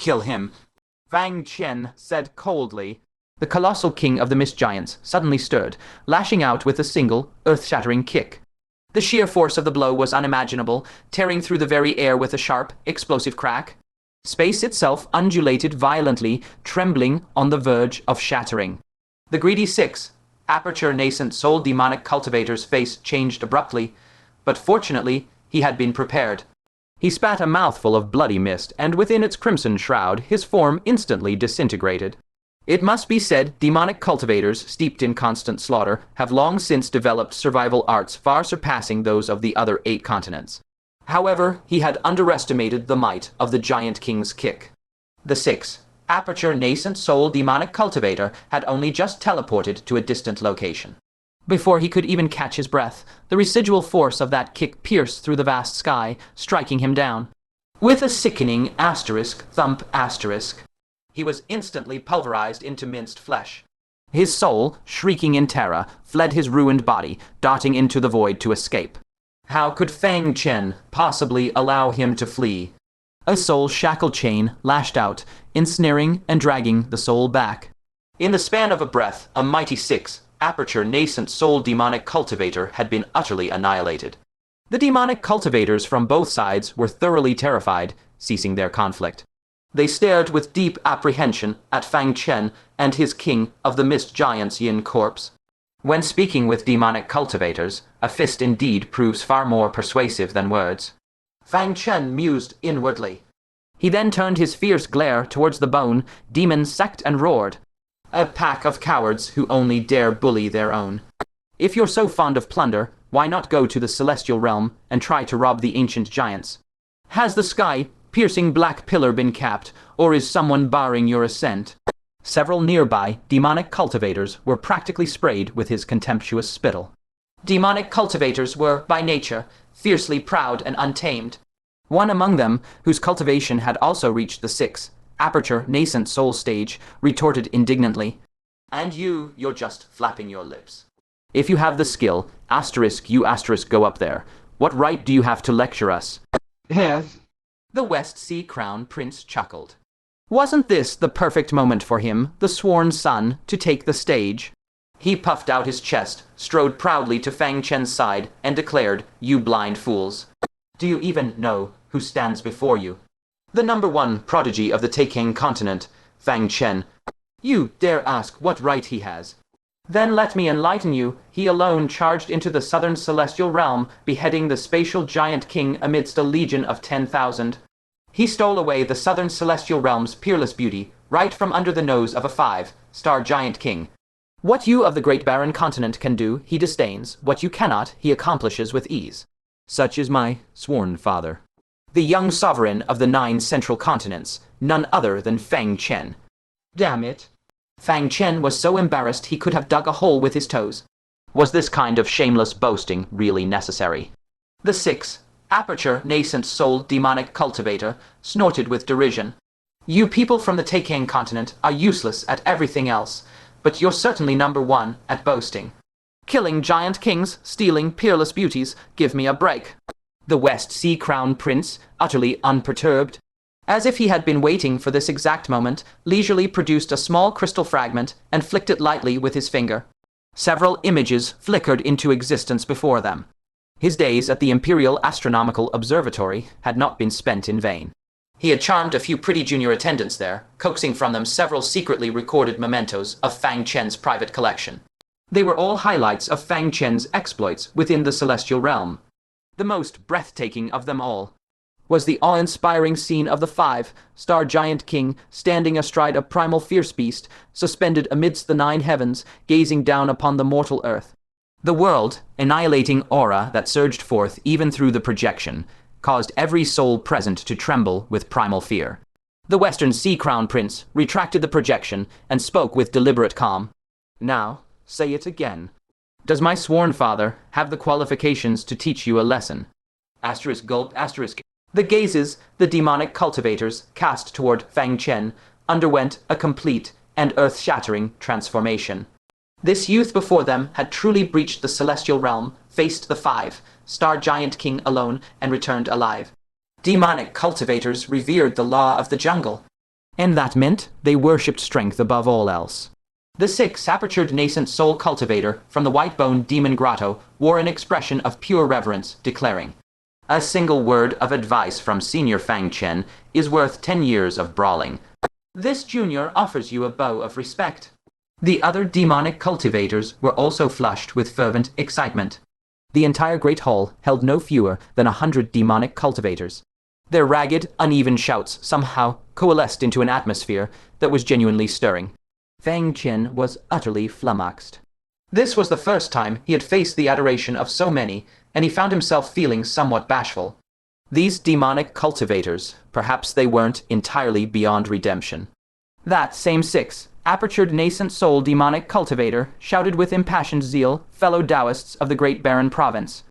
kill him," Fang Chen said coldly. The colossal king of the mist giants suddenly stirred, lashing out with a single, earth-shattering kick. The sheer force of the blow was unimaginable, tearing through the very air with a sharp, explosive crack. Space itself undulated violently, trembling on the verge of shattering. The greedy six, aperture nascent soul demonic cultivator's face changed abruptly, but fortunately he had been prepared. He spat a mouthful of bloody mist, and within its crimson shroud his form instantly disintegrated. It must be said, demonic cultivators, steeped in constant slaughter, have long since developed survival arts far surpassing those of the other 8 continents. However, he had underestimated the might of the Giant King's kick. The 6, aperture nascent soul demonic cultivator had only just teleported to a distant location. Before he could even catch his breath, the residual force of that kick pierced through the vast sky, striking him down. With a sickening thump he was instantly pulverized into minced flesh. His soul, shrieking in terror, fled his ruined body, darting into the void to escape. How could Fang Chen possibly allow him to flee? A soul shackle chain lashed out, ensnaring and dragging the soul back. In the span of a breath, a mighty 6, aperture nascent soul demonic cultivator had been utterly annihilated. The demonic cultivators from both sides were thoroughly terrified, ceasing their conflict. They stared with deep apprehension at Fang Chen and his king of the mist giants Yin corpse. When speaking with demonic cultivators, a fist indeed proves far more persuasive than words. Fang Chen mused inwardly. He then turned his fierce glare towards the bone, demon sect and roared. A pack of cowards who only dare bully their own. If you're so fond of plunder, why not go to the celestial realm and try to rob the ancient giants? Has the sky-piercing black pillar been capped, or is someone barring your ascent? Several nearby demonic cultivators were practically sprayed with his contemptuous spittle. Demonic cultivators were, by nature, fiercely proud and untamed. One among them, whose cultivation had also reached the 6, aperture nascent soul stage, retorted indignantly. And you're just flapping your lips. If you have the skill, go up there. What right do you have to lecture us? Yes. The West Sea Crown Prince chuckled. Wasn't this the perfect moment for him, the sworn son, to take the stage? He puffed out his chest, strode proudly to Fang Chen's side, and declared, "You blind fools. Do you even know who stands before you? The #1 prodigy of the Taking continent, Fang Chen. You dare ask what right he has? Then let me enlighten you. He alone charged into the southern celestial realm, beheading the spatial giant king amidst a legion of 10,000. He stole away the southern celestial realm's peerless beauty, right from under the nose of a 5-star giant king. What you of the great barren continent can do, he disdains. What you cannot, he accomplishes with ease. Such is my sworn father, the young sovereign of the 9 central continents, none other than Fang Chen." Damn it. Fang Chen was so embarrassed he could have dug a hole with his toes. Was this kind of shameless boasting really necessary? The 6, aperture nascent soul demonic cultivator, snorted with derision. You people from the Taking continent are useless at everything else, but you're certainly #1 at boasting. Killing giant kings, stealing peerless beauties, give me a break. The West Sea Crown Prince, utterly unperturbed, as if he had been waiting for this exact moment, leisurely produced a small crystal fragment and flicked it lightly with his finger. Several images flickered into existence before them. His days at the Imperial Astronomical Observatory had not been spent in vain. He had charmed a few pretty junior attendants there, coaxing from them several secretly recorded mementos of Fang Chen's private collection. They were all highlights of Fang Chen's exploits within the celestial realm. The most breathtaking of them all was the awe-inspiring scene of the 5-star giant king standing astride a primal fierce beast, suspended amidst the 9 heavens, gazing down upon the mortal earth. The world-annihilating aura that surged forth even through the projection caused every soul present to tremble with primal fear. The Western Sea Crown Prince retracted the projection and spoke with deliberate calm. "Now, say it again. Does my sworn father have the qualifications to teach you a lesson?" Gulp. The gazes the demonic cultivators cast toward Fang Chen underwent a complete and earth-shattering transformation. This youth before them had truly breached the celestial realm, faced the 5-star giant king alone, and returned alive. Demonic cultivators revered the law of the jungle. and that meant they worshipped strength above all else. The 6 apertured nascent soul cultivator from the white-bone demon grotto wore an expression of pure reverence, declaring, "A single word of advice from Senior Fang Chen is worth 10 years of brawling. This junior offers you a bow of respect." The other demonic cultivators were also flushed with fervent excitement. The entire great hall held no fewer than 100 demonic cultivators. Their ragged, uneven shouts somehow coalesced into an atmosphere that was genuinely stirring. Fang Chen was utterly flummoxed. This was the first time he had faced the adoration of so many, and he found himself feeling somewhat bashful. These demonic cultivators, perhaps they weren't entirely beyond redemption. That same 6 apertured nascent soul demonic cultivator shouted with impassioned zeal, "Fellow Taoists of the Great Barren Province,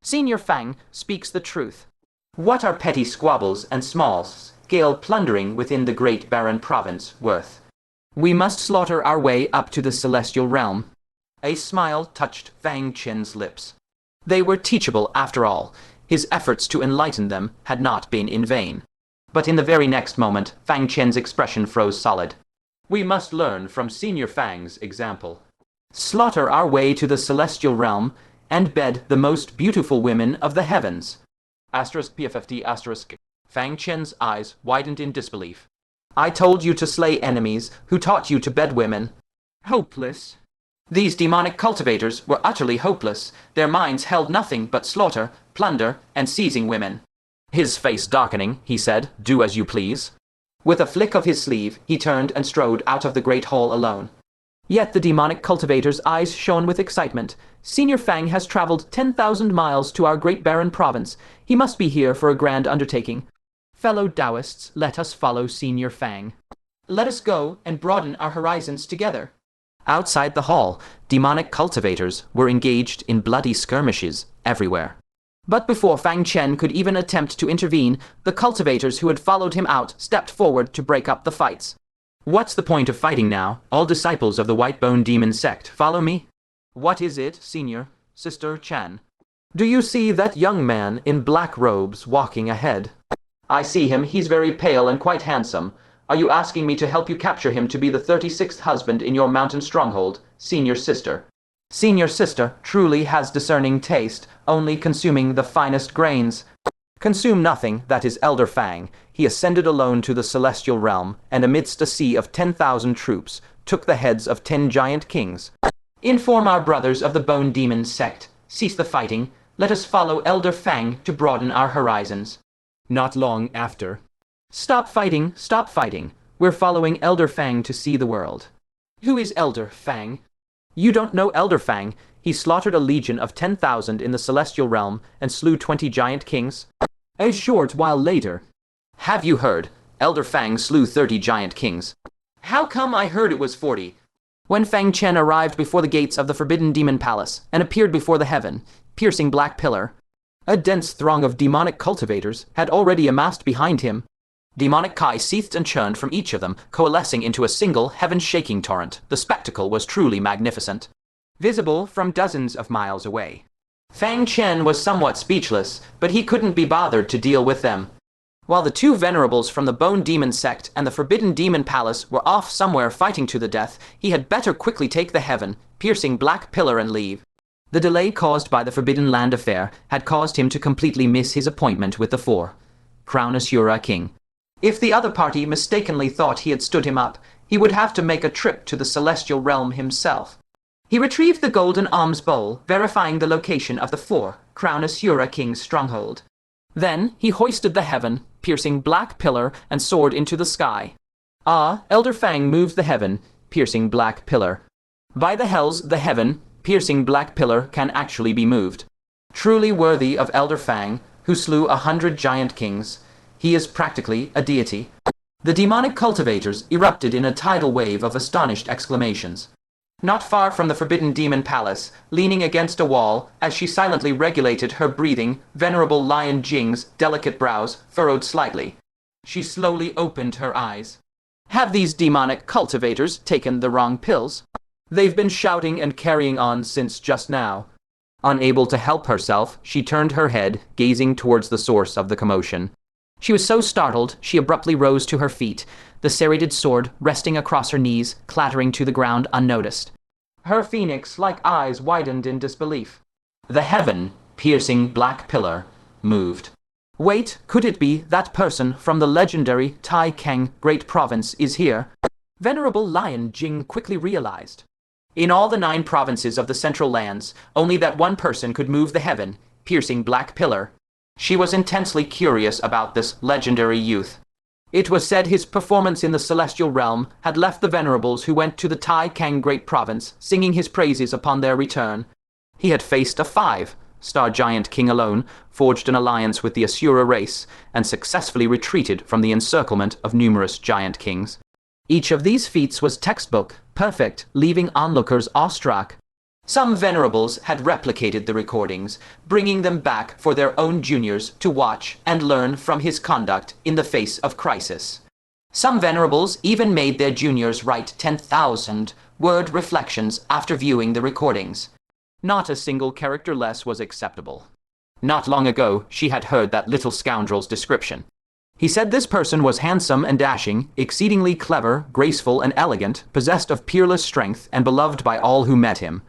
Senior Fang speaks the truth. What are petty squabbles and small-scale plundering within the Great Barren Province worth? We must slaughter our way up to the celestial realm." A smile touched Fang Chen's lips. They were teachable after all. His efforts to enlighten them had not been in vain. But in the very next moment, Fang Chen's expression froze solid. "We must learn from Senior Fang's example. Slaughter our way to the celestial realm and bed the most beautiful women of the heavens." *PFFD*. Fang Chen's eyes widened in disbelief. "I told you to slay enemies who taught you to bed women." Hopeless. These demonic cultivators were utterly hopeless. Their minds held nothing but slaughter, plunder, and seizing women. His face darkening, he said, "Do as you please." With a flick of his sleeve, he turned and strode out of the great hall alone. Yet the demonic cultivator's eyes shone with excitement. "Senior Fang has traveled 10,000 miles to our great barren province. He must be here for a grand undertaking. Fellow Taoists, let us follow Senior Fang. Let us go and broaden our horizons together." Outside the hall, demonic cultivators were engaged in bloody skirmishes everywhere. But before Fang Chen could even attempt to intervene, the cultivators who had followed him out stepped forward to break up the fights. "What's the point of fighting now? All disciples of the White-Bone Demon sect, follow me." "What is it, Senior? Sister Chen?" "Do you see that young man in black robes walking ahead?" "I see him. He's very pale and quite handsome. Are you asking me to help you capture him to be the 36th husband in your mountain stronghold, Senior Sister?" Senior Sister truly has discerning taste, only consuming the finest grains. Consume nothing, that is Elder Fang. He ascended alone to the celestial realm, and amidst a sea of 10,000 troops, took the heads of 10 giant kings. Inform our brothers of the Bone Demon sect. Cease the fighting. Let us follow Elder Fang to broaden our horizons. Not long after. Stop fighting, stop fighting. We're following Elder Fang to see the world. Who is Elder Fang? You don't know Elder Fang. He slaughtered a legion of 10,000 in the celestial realm and slew 20 giant kings. A short while later. Have you heard? Elder Fang slew 30 giant kings. How come I heard it was 40? When Fang Chen arrived before the gates of the Forbidden Demon Palace and appeared before the piercing black pillar, a dense throng of demonic cultivators had already amassed behind him. Demonic Kai seethed and churned from each of them, coalescing into a single heaven-shaking torrent. The spectacle was truly magnificent, visible from dozens of miles away. Fang Chen was somewhat speechless, but he couldn't be bothered to deal with them. While the 2 venerables from the Bone Demon sect and the Forbidden Demon Palace were off somewhere fighting to the death, he had better quickly take the heaven-piercing black pillar and leave. The delay caused by the Forbidden Land affair had caused him to completely miss his appointment with the 4 Crown Asura King. If the other party mistakenly thought he had stood him up, he would have to make a trip to the celestial realm himself. He retrieved the golden alms bowl, verifying the location of the 4 Crown Asura King's stronghold. Then he hoisted the heaven-piercing black pillar and soared into the sky. Elder Fang moved the heaven-piercing black pillar. By the hells, the heaven-piercing black pillar can actually be moved. Truly worthy of Elder Fang, who slew 100 giant kings. He is practically a deity. The demonic cultivators erupted in a tidal wave of astonished exclamations. Not far from the Forbidden Demon Palace, leaning against a wall as she silently regulated her breathing, venerable Lion Jing's delicate brows furrowed slightly. She slowly opened her eyes. Have these demonic cultivators taken the wrong pills? They've been shouting and carrying on since just now. Unable to help herself, she turned her head, gazing towards the source of the commotion. She was so startled, she abruptly rose to her feet, the serrated sword resting across her knees, clattering to the ground unnoticed. Her phoenix-like eyes widened in disbelief. The heaven-piercing black pillar moved. Wait, could it be that person from the legendary Tai Keng Great Province is here? Venerable Lion Jing quickly realized. In all the 9 provinces of the Central Lands, only that one person could move the heaven-piercing black pillar. She was intensely curious about this legendary youth. It was said his performance in the celestial realm had left the venerables who went to the Tai Keng Great Province singing his praises upon their return. He had faced a 5-star giant king alone, forged an alliance with the Asura race, and successfully retreated from the encirclement of numerous giant kings. Each of these feats was textbook, perfect, leaving onlookers awestruck. Some venerables had replicated the recordings, bringing them back for their own juniors to watch and learn from his conduct in the face of crisis. Some venerables even made their juniors write 10,000-word reflections after viewing the recordings. Not a single character less was acceptable. Not long ago, she had heard that little scoundrel's description. He said this person was handsome and dashing, exceedingly clever, graceful and elegant, possessed of peerless strength, and beloved by all who met him.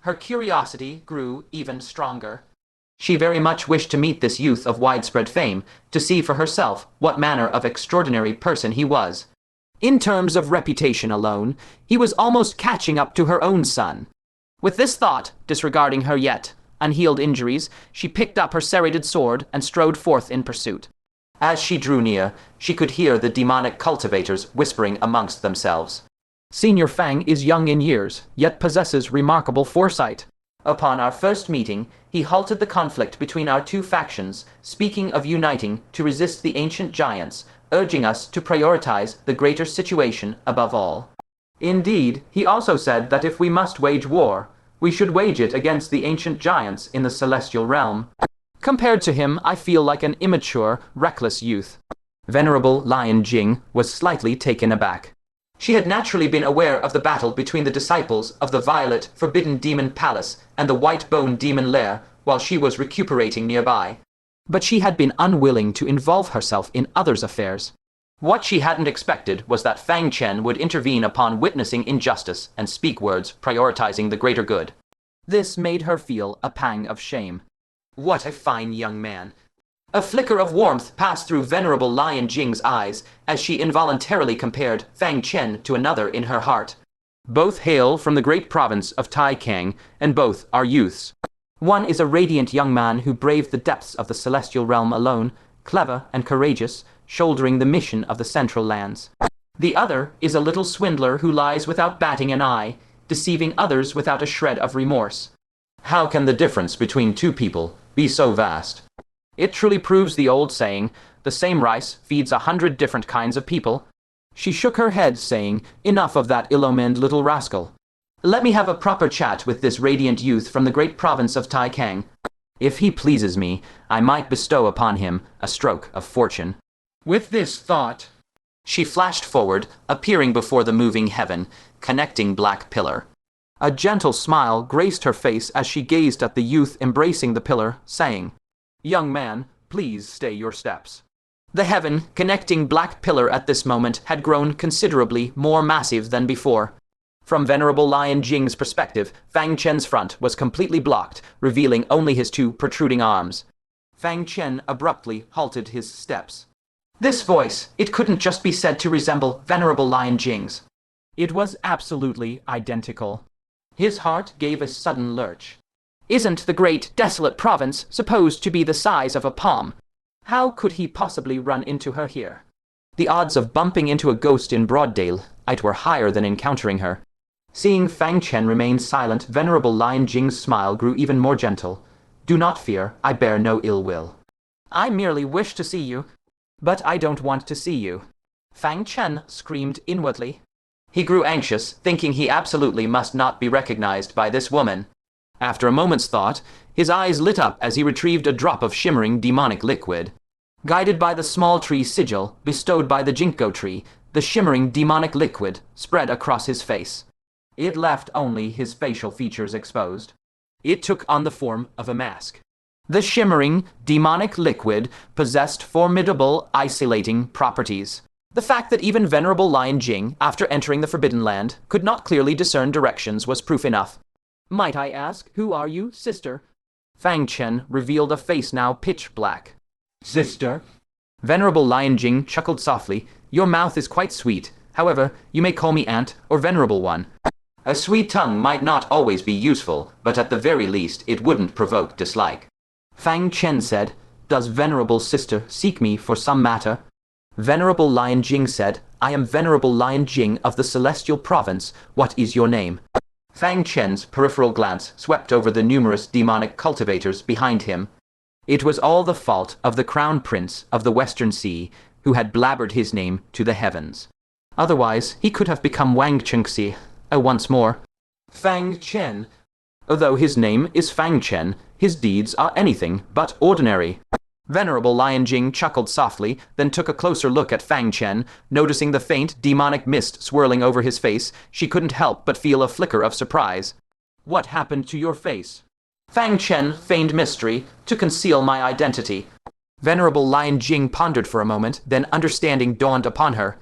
Her curiosity grew even stronger. She very much wished to meet this youth of widespread fame, to see for herself what manner of extraordinary person he was. In terms of reputation alone, he was almost catching up to her own son. With this thought, disregarding her yet unhealed injuries, she picked up her serrated sword and strode forth in pursuit. As she drew near, she could hear the demonic cultivators whispering amongst themselves. Senior Fang is young in years, yet possesses remarkable foresight. Upon our first meeting, he halted the conflict between our 2 factions, speaking of uniting to resist the ancient giants, urging us to prioritize the greater situation above all. Indeed, he also said that if we must wage war, we should wage it against the ancient giants in the celestial realm. Compared to him, I feel like an immature, reckless youth. Venerable Lion Jing was slightly taken aback. She had naturally been aware of the battle between the disciples of the Violet Forbidden Demon Palace and the White Bone Demon Lair while she was recuperating nearby. But she had been unwilling to involve herself in others' affairs. What she hadn't expected was that Fang Chen would intervene upon witnessing injustice and speak words prioritizing the greater good. This made her feel a pang of shame. What a fine young man. A flicker of warmth passed through Venerable Lion Jing's eyes as she involuntarily compared Fang Chen to another in her heart. Both hail from the great province of Tai Keng, and both are youths. One is a radiant young man who braved the depths of the celestial realm alone, clever and courageous, shouldering the mission of the Central Lands. The other is a little swindler who lies without batting an eye, deceiving others without a shred of remorse. How can the difference between 2 people be so vast? It truly proves the old saying, the same rice feeds 100 different kinds of people. She shook her head, saying, enough of that ill-omened little rascal. Let me have a proper chat with this radiant youth from the great province of Tai Keng. If he pleases me, I might bestow upon him a stroke of fortune. With this thought, she flashed forward, appearing before the moving heaven, connecting black pillar. A gentle smile graced her face as she gazed at the youth embracing the pillar, saying, young man, please stay your steps. The heaven connecting black pillar at this moment had grown considerably more massive than before. From Venerable Lion Jing's perspective, Fang Chen's front was completely blocked, revealing only his 2 protruding arms. Fang Chen abruptly halted his steps. This voice, it couldn't just be said to resemble Venerable Lion Jing's. It was absolutely identical. His heart gave a sudden lurch. Isn't the great, desolate province supposed to be the size of a palm? How could he possibly run into her here? The odds of bumping into a ghost in broad daylight were higher than encountering her. Seeing Fang Chen remain silent, Venerable Lion Jing's smile grew even more gentle. Do not fear, I bear no ill will. I merely wish to see you, but I don't want to see you. Fang Chen screamed inwardly. He grew anxious, thinking he absolutely must not be recognized by this woman. After a moment's thought, his eyes lit up as he retrieved a drop of shimmering demonic liquid. Guided by the small tree sigil bestowed by the ginkgo tree, the shimmering demonic liquid spread across his face. It left only his facial features exposed. It took on the form of a mask. The shimmering, demonic liquid possessed formidable isolating properties. The fact that even Venerable Lion Jing, after entering the Forbidden Land, could not clearly discern directions was proof enough. "Might I ask, who are you, sister?" Fang Chen revealed a face now pitch black. Sister? Venerable Lion Jing chuckled softly. "Your mouth is quite sweet. However, you may call me Aunt or Venerable One. A sweet tongue might not always be useful, but at the very least it wouldn't provoke dislike." Fang Chen said, "Does Venerable Sister seek me for some matter?" Venerable Lion Jing said, "I am Venerable Lion Jing of the Celestial Province. What is your name?" Fang Chen's peripheral glance swept over the numerous demonic cultivators behind him. It was all the fault of the Crown Prince of the Western Sea, who had blabbered his name to the heavens. Otherwise, he could have become Wang Chengxi once more. Fang Chen. Although his name is Fang Chen, his deeds are anything but ordinary. Venerable Lion Jing chuckled softly, then took a closer look at Fang Chen. Noticing the faint, demonic mist swirling over his face, she couldn't help but feel a flicker of surprise. "What happened to your face?" Fang Chen feigned mystery to conceal my identity. Venerable Lion Jing pondered for a moment, then understanding dawned upon her.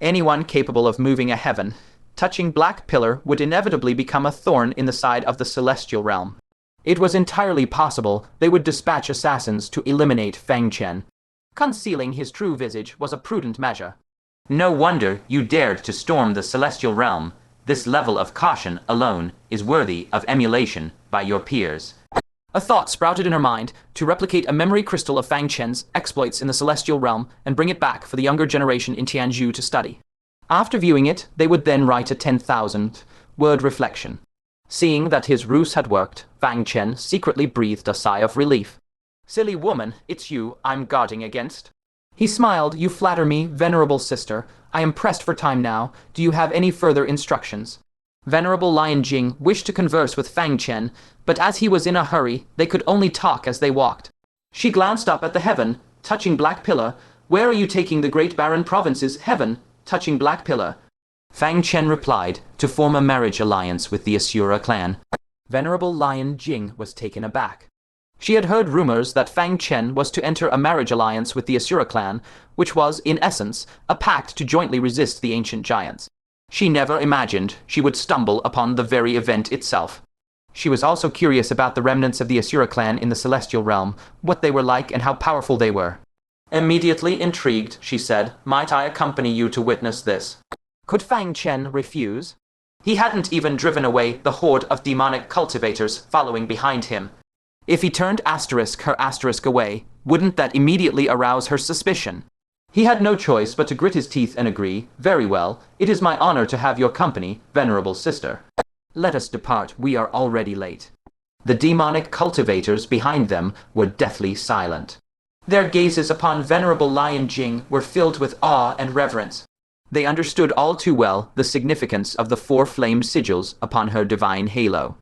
Anyone capable of moving a heaven, touching Black Pillar would inevitably become a thorn in the side of the celestial realm. It was entirely possible they would dispatch assassins to eliminate Fang Chen. Concealing his true visage was a prudent measure. "No wonder you dared to storm the celestial realm. This level of caution alone is worthy of emulation by your peers." A thought sprouted in her mind to replicate a memory crystal of Fang Chen's exploits in the celestial realm and bring it back for the younger generation in Tianzhu to study. After viewing it, they would then write a 10,000-word reflection. Seeing that his ruse had worked, Fang Chen secretly breathed a sigh of relief. "Silly woman, it's you I'm guarding against." He smiled. "You flatter me, Venerable Sister. I am pressed for time now. Do you have any further instructions?" Venerable Lion Jing wished to converse with Fang Chen, but as he was in a hurry, they could only talk as they walked. She glanced up at the heaven, touching Black Pillar. "Where are you taking the Great Barren Province's heaven, touching Black Pillar?" Fang Chen replied, "To form a marriage alliance with the Asura clan." Venerable Lion Jing was taken aback. She had heard rumors that Fang Chen was to enter a marriage alliance with the Asura clan, which was, in essence, a pact to jointly resist the ancient giants. She never imagined she would stumble upon the very event itself. She was also curious about the remnants of the Asura clan in the celestial realm, what they were like and how powerful they were. Immediately intrigued, she said, "Might I accompany you to witness this?" Could Fang Chen refuse? He hadn't even driven away the horde of demonic cultivators following behind him. If he turned her asterisk away, wouldn't that immediately arouse her suspicion? He had no choice but to grit his teeth and agree. "Very well, it is my honor to have your company, Venerable Sister. Let us depart, we are already late." The demonic cultivators behind them were deathly silent. Their gazes upon Venerable Lion Jing were filled with awe and reverence. They understood all too well the significance of the 4 flamed sigils upon her divine halo.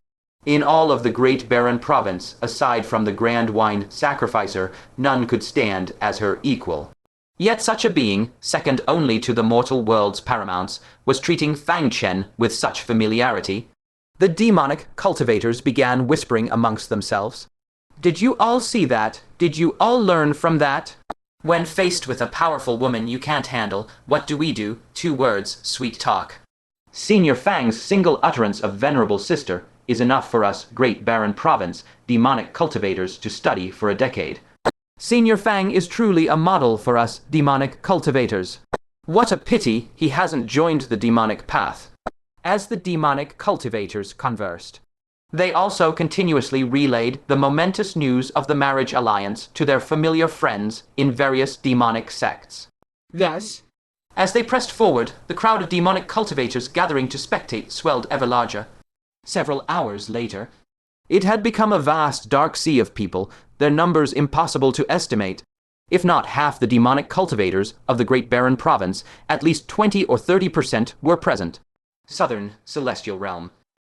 In all of the Great Barren Province, aside from the Grand Wine Sacrificer, none could stand as her equal. Yet such a being, second only to the mortal world's paramounts, was treating Fang Chen with such familiarity. The demonic cultivators began whispering amongst themselves. "Did you all see that? Did you all learn from that? When faced with a powerful woman you can't handle, what do? 2 words, sweet talk. Senior Fang's single utterance of Venerable Sister is enough for us Great Barren Province demonic cultivators to study for a decade. Senior Fang is truly a model for us demonic cultivators. What a pity he hasn't joined the demonic path." As the demonic cultivators conversed, they also continuously relayed the momentous news of the marriage alliance to their familiar friends in various demonic sects. Thus, as they pressed forward, the crowd of demonic cultivators gathering to spectate swelled ever larger. Several hours later, it had become a vast dark sea of people, their numbers impossible to estimate. If not half the demonic cultivators of the Great Barren Province, at least 20 or 30% were present. Southern Celestial Realm.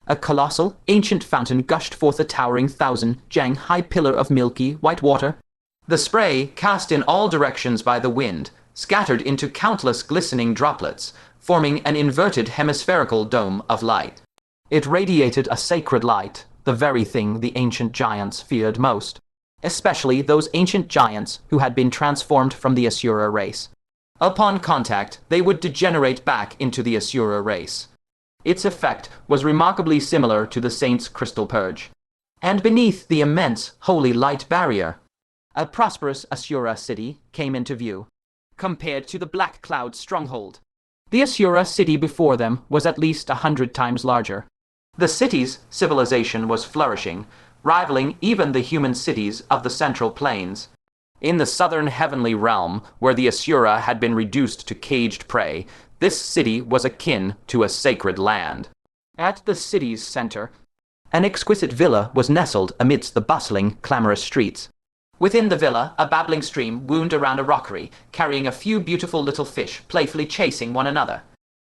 A colossal, ancient fountain gushed forth a towering 1,000-jang-high pillar of milky, white water. The spray, cast in all directions by the wind, scattered into countless glistening droplets, forming an inverted hemispherical dome of light. It radiated a sacred light, the very thing the ancient giants feared most. especially those ancient giants who had been transformed from the Asura race. Upon contact, they would degenerate back into the Asura race. Its effect was remarkably similar to the Saint's crystal purge. And beneath the immense holy light barrier, a prosperous Asura city came into view. Compared to the Black Cloud stronghold, the Asura city before them was at least 100 times larger. The city's civilization was flourishing, rivaling even the human cities of the Central Plains. In the southern heavenly realm, where the Asura had been reduced to caged prey, this city was akin to a sacred land. At the city's center, an exquisite villa was nestled amidst the bustling, clamorous streets. Within the villa, a babbling stream wound around a rockery, carrying a few beautiful little fish playfully chasing one another.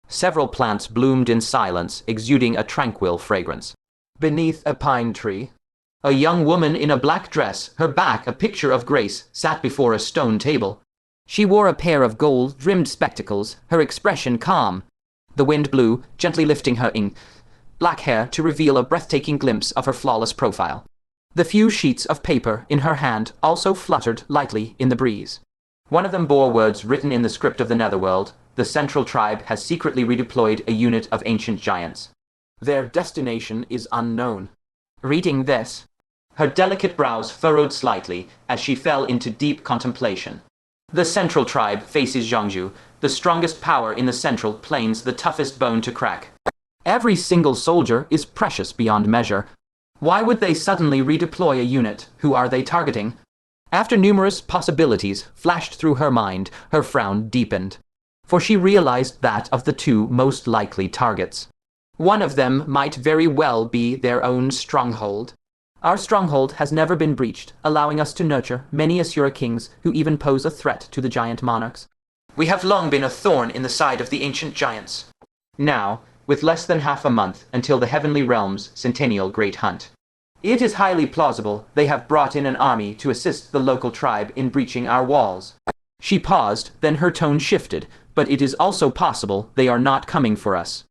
Several plants bloomed in silence, exuding a tranquil fragrance. Beneath a pine tree, a young woman in a black dress, her back a picture of grace, sat before a stone table. She wore a pair of gold-rimmed spectacles, her expression calm. The wind blew, gently lifting her black hair to reveal a breathtaking glimpse of her flawless profile. The few sheets of paper in her hand also fluttered lightly in the breeze. One of them bore words written in the script of the Netherworld. The Central Tribe has secretly redeployed a unit of ancient giants. Their destination is unknown. Reading this, her delicate brows furrowed slightly as she fell into deep contemplation. The Central Tribe faces Zhangzhou, the strongest power in the Central Plains, the toughest bone to crack. Every single soldier is precious beyond measure. Why would they suddenly redeploy a unit? Who are they targeting? After numerous possibilities flashed through her mind, her frown deepened. For she realized that of the two most likely targets, one of them might very well be their own stronghold. Our stronghold has never been breached, allowing us to nurture many Asura kings who even pose a threat to the giant monarchs. We have long been a thorn in the side of the ancient giants. Now, with less than half a month until the Heavenly Realm's centennial great hunt, it is highly plausible they have brought in an army to assist the local tribe in breaching our walls. She paused, then her tone shifted, but it is also possible they are not coming for us.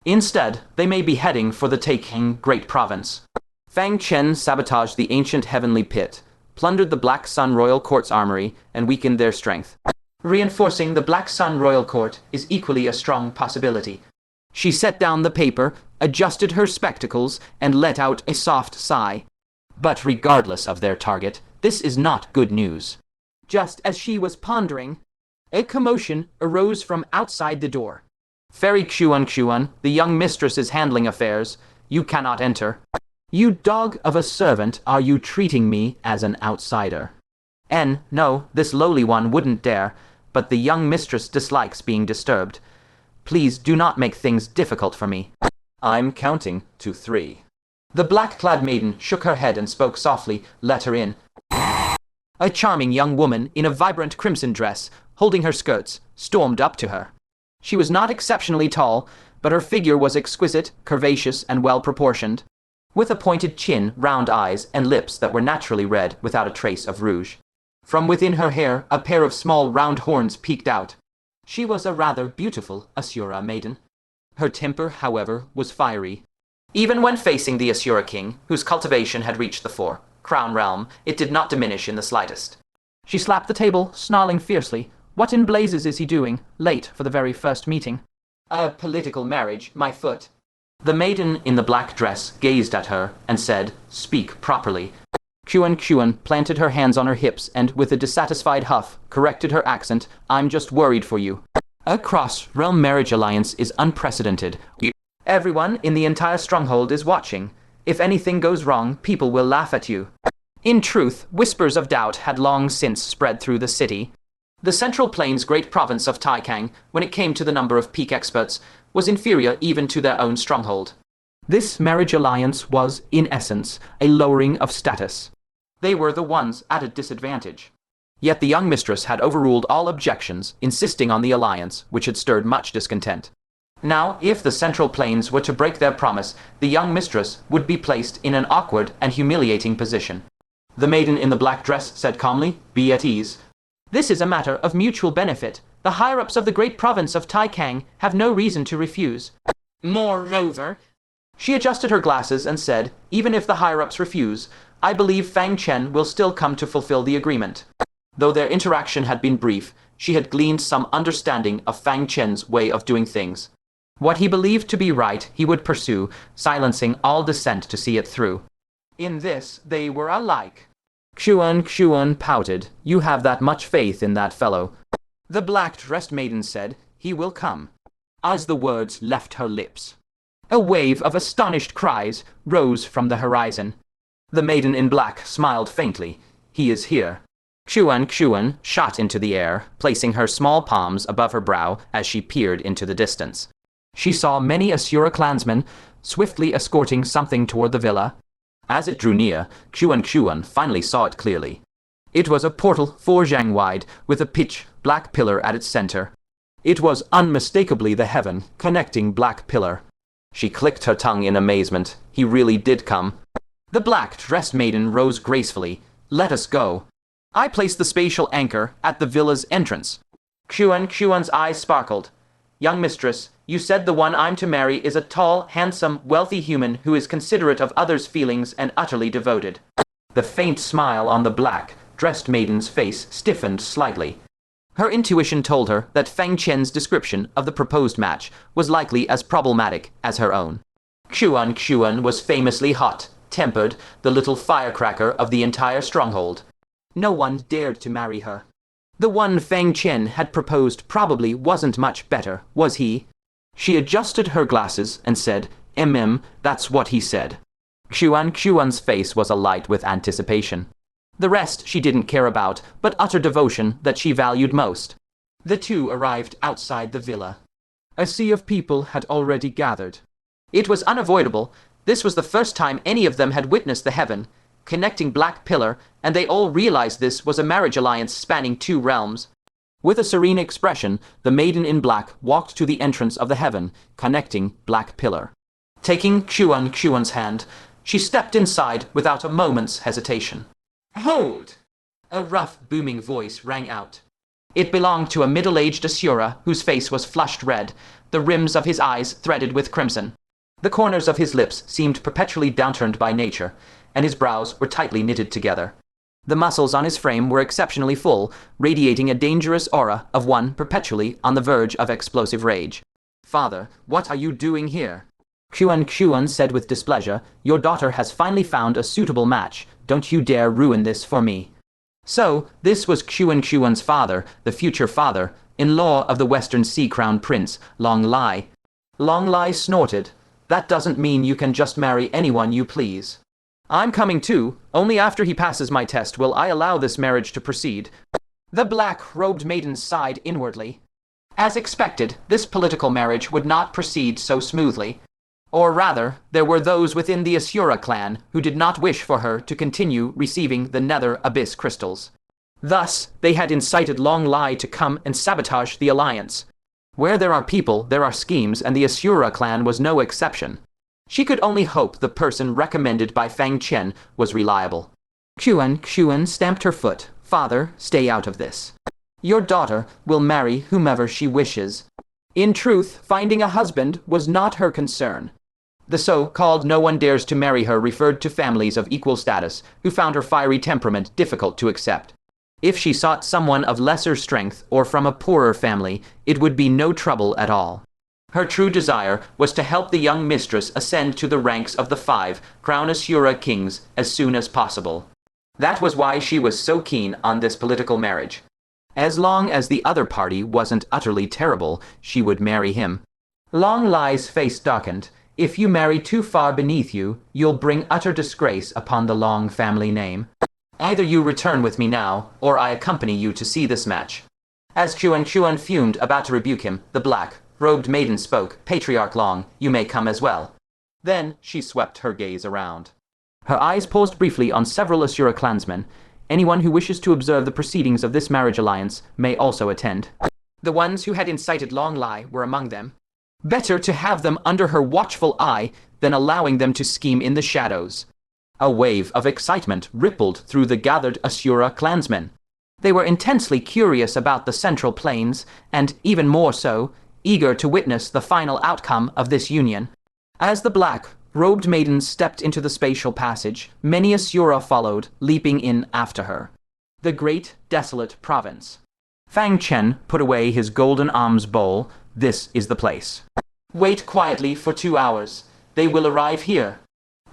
Instead, they may be heading for the taking Great Province. Fang Chen sabotaged the ancient heavenly pit, plundered the Black Sun Royal Court's armory, and weakened their strength. Reinforcing the Black Sun Royal Court is equally a strong possibility. She set down the paper, adjusted her spectacles, and let out a soft sigh. But regardless of their target, this is not good news. Just as she was pondering, a commotion arose from outside the door. Fairy Xuan, the young mistress is handling affairs. You cannot enter. You dog of a servant, are you treating me as an outsider? No, this lowly one wouldn't dare, but the young mistress dislikes being disturbed. Please do not make things difficult for me. I'm counting to 3. The black-clad maiden shook her head and spoke softly. Let her in. A charming young woman in a vibrant crimson dress, holding her skirts, stormed up to her. She was not exceptionally tall, but her figure was exquisite, curvaceous, and well-proportioned, with a pointed chin, round eyes, and lips that were naturally red without a trace of rouge. From within her hair, a pair of small round horns peeked out. She was a rather beautiful Asura maiden. Her temper, however, was fiery. Even when facing the Asura king, whose cultivation had reached the crown realm, it did not diminish in the slightest. She slapped the table, snarling fiercely. What in blazes is he doing, late for the very first meeting? A political marriage, my foot. The maiden in the black dress gazed at her and said, Speak properly. Xuan planted her hands on her hips and, with a dissatisfied huff, corrected her accent. I'm just worried for you. A cross-realm marriage alliance is unprecedented. Everyone in the entire stronghold is watching. If anything goes wrong, people will laugh at you. In truth, whispers of doubt had long since spread through the city. The Central Plains' great province of Taikang, when it came to the number of peak experts, was inferior even to their own stronghold. This marriage alliance was, in essence, a lowering of status. They were the ones at a disadvantage. Yet the young mistress had overruled all objections, insisting on the alliance, which had stirred much discontent. Now, if the Central Plains were to break their promise, the young mistress would be placed in an awkward and humiliating position. The maiden in the black dress said calmly, Be at ease. This is a matter of mutual benefit. The higher-ups of the great province of Taikang have no reason to refuse. Moreover, she adjusted her glasses and said, Even if the higher-ups refuse, I believe Fang Chen will still come to fulfill the agreement. Though their interaction had been brief, she had gleaned some understanding of Fang Chen's way of doing things. What he believed to be right, he would pursue, silencing all dissent to see it through. In this, they were alike. Xuan pouted. You have that much faith in that fellow. The black-dressed maiden said, He will come. As the words left her lips, a wave of astonished cries rose from the horizon. The maiden in black smiled faintly. He is here. Xuan shot into the air, placing her small palms above her brow as she peered into the distance. She saw many Asura clansmen swiftly escorting something toward the villa. As it drew near, Xuan finally saw it clearly. It was a portal 4 zhang wide, with a pitch black pillar at its center. It was unmistakably the heaven connecting black pillar. She clicked her tongue in amazement. He really did come. The black-dressed maiden rose gracefully. Let us go. I placed the spatial anchor at the villa's entrance. Xuan's eyes sparkled. Young mistress, you said the one I'm to marry is a tall, handsome, wealthy human who is considerate of others' feelings and utterly devoted. The faint smile on the black-dressed maiden's face stiffened slightly. Her intuition told her that Fang Chen's description of the proposed match was likely as problematic as her own. Xuan was famously hot-tempered, the little firecracker of the entire stronghold. No one dared to marry her. The one Fang Chen had proposed probably wasn't much better, was he? She adjusted her glasses and said, that's what he said. Xuan's face was alight with anticipation. The rest she didn't care about, but utter devotion that she valued most. The two arrived outside the villa. A sea of people had already gathered. It was unavoidable. This was the first time any of them had witnessed the heaven connecting black pillar, and they all realized this was a marriage alliance spanning 2 realms. With a serene expression, the maiden in black walked to the entrance of the heaven connecting black pillar. Taking Xuan's hand, she stepped inside without a moment's hesitation. Hold! A rough, booming voice rang out. It belonged to a middle-aged Asura whose face was flushed red, the rims of his eyes threaded with crimson. The corners of his lips seemed perpetually downturned by nature, and his brows were tightly knitted together. The muscles on his frame were exceptionally full, radiating a dangerous aura of one perpetually on the verge of explosive rage. Father, what are you doing here? Xuan said with displeasure, Your daughter has finally found a suitable match. Don't you dare ruin this for me. So, this was Xuan's father, the future father-in-law of the Western Sea Crown Prince, Long Lai. Long Lai snorted. That doesn't mean you can just marry anyone you please. I'm coming too. Only after he passes my test will I allow this marriage to proceed. The black-robed maiden sighed inwardly. As expected, this political marriage would not proceed so smoothly. Or rather, there were those within the Asura clan who did not wish for her to continue receiving the Nether Abyss crystals. Thus, they had incited Long Lai to come and sabotage the alliance. Where there are people, there are schemes, and the Asura clan was no exception. She could only hope the person recommended by Fang Chen was reliable. Xuan stamped her foot. Father, stay out of this. Your daughter will marry whomever she wishes. In truth, finding a husband was not her concern. The so-called no one dares to marry her referred to families of equal status who found her fiery temperament difficult to accept. If she sought someone of lesser strength or from a poorer family, it would be no trouble at all. Her true desire was to help the young mistress ascend to the ranks of the 5 Crown Asura kings as soon as possible. That was why she was so keen on this political marriage. As long as the other party wasn't utterly terrible, she would marry him. Long Lai's face darkened. If you marry too far beneath you, you'll bring utter disgrace upon the Long family name. Either you return with me now, or I accompany you to see this match. As Xuan fumed, about to rebuke him, the black-robed maiden spoke. Patriarch Long, you may come as well. Then she swept her gaze around. Her eyes paused briefly on several Asura clansmen. Anyone who wishes to observe the proceedings of this marriage alliance may also attend. The ones who had incited Long Lai were among them. Better to have them under her watchful eye than allowing them to scheme in the shadows. A wave of excitement rippled through the gathered Asura clansmen. They were intensely curious about the Central Plains, and even more so, eager to witness the final outcome of this union. As the black Robed maidens stepped into the spatial passage. Many Asura followed, leaping in after her. The great, desolate province. Fang Chen put away his golden alms bowl. This is the place. Wait quietly for 2 hours. They will arrive here.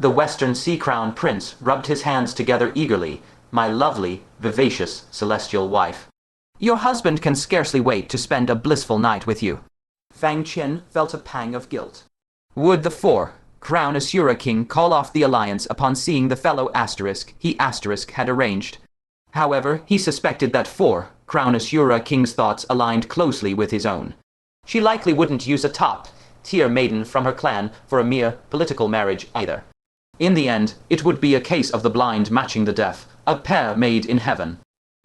The Western Sea Crown Prince rubbed his hands together eagerly. My lovely, vivacious, celestial wife. Your husband can scarcely wait to spend a blissful night with you. Fang Chen felt a pang of guilt. Would the Crown Asura King call off the alliance upon seeing the fellow he had arranged? However, he suspected that Crown Asura King's thoughts aligned closely with his own. She likely wouldn't use a top-tier maiden from her clan for a mere political marriage either. In the end, it would be a case of the blind matching the deaf, a pair made in heaven.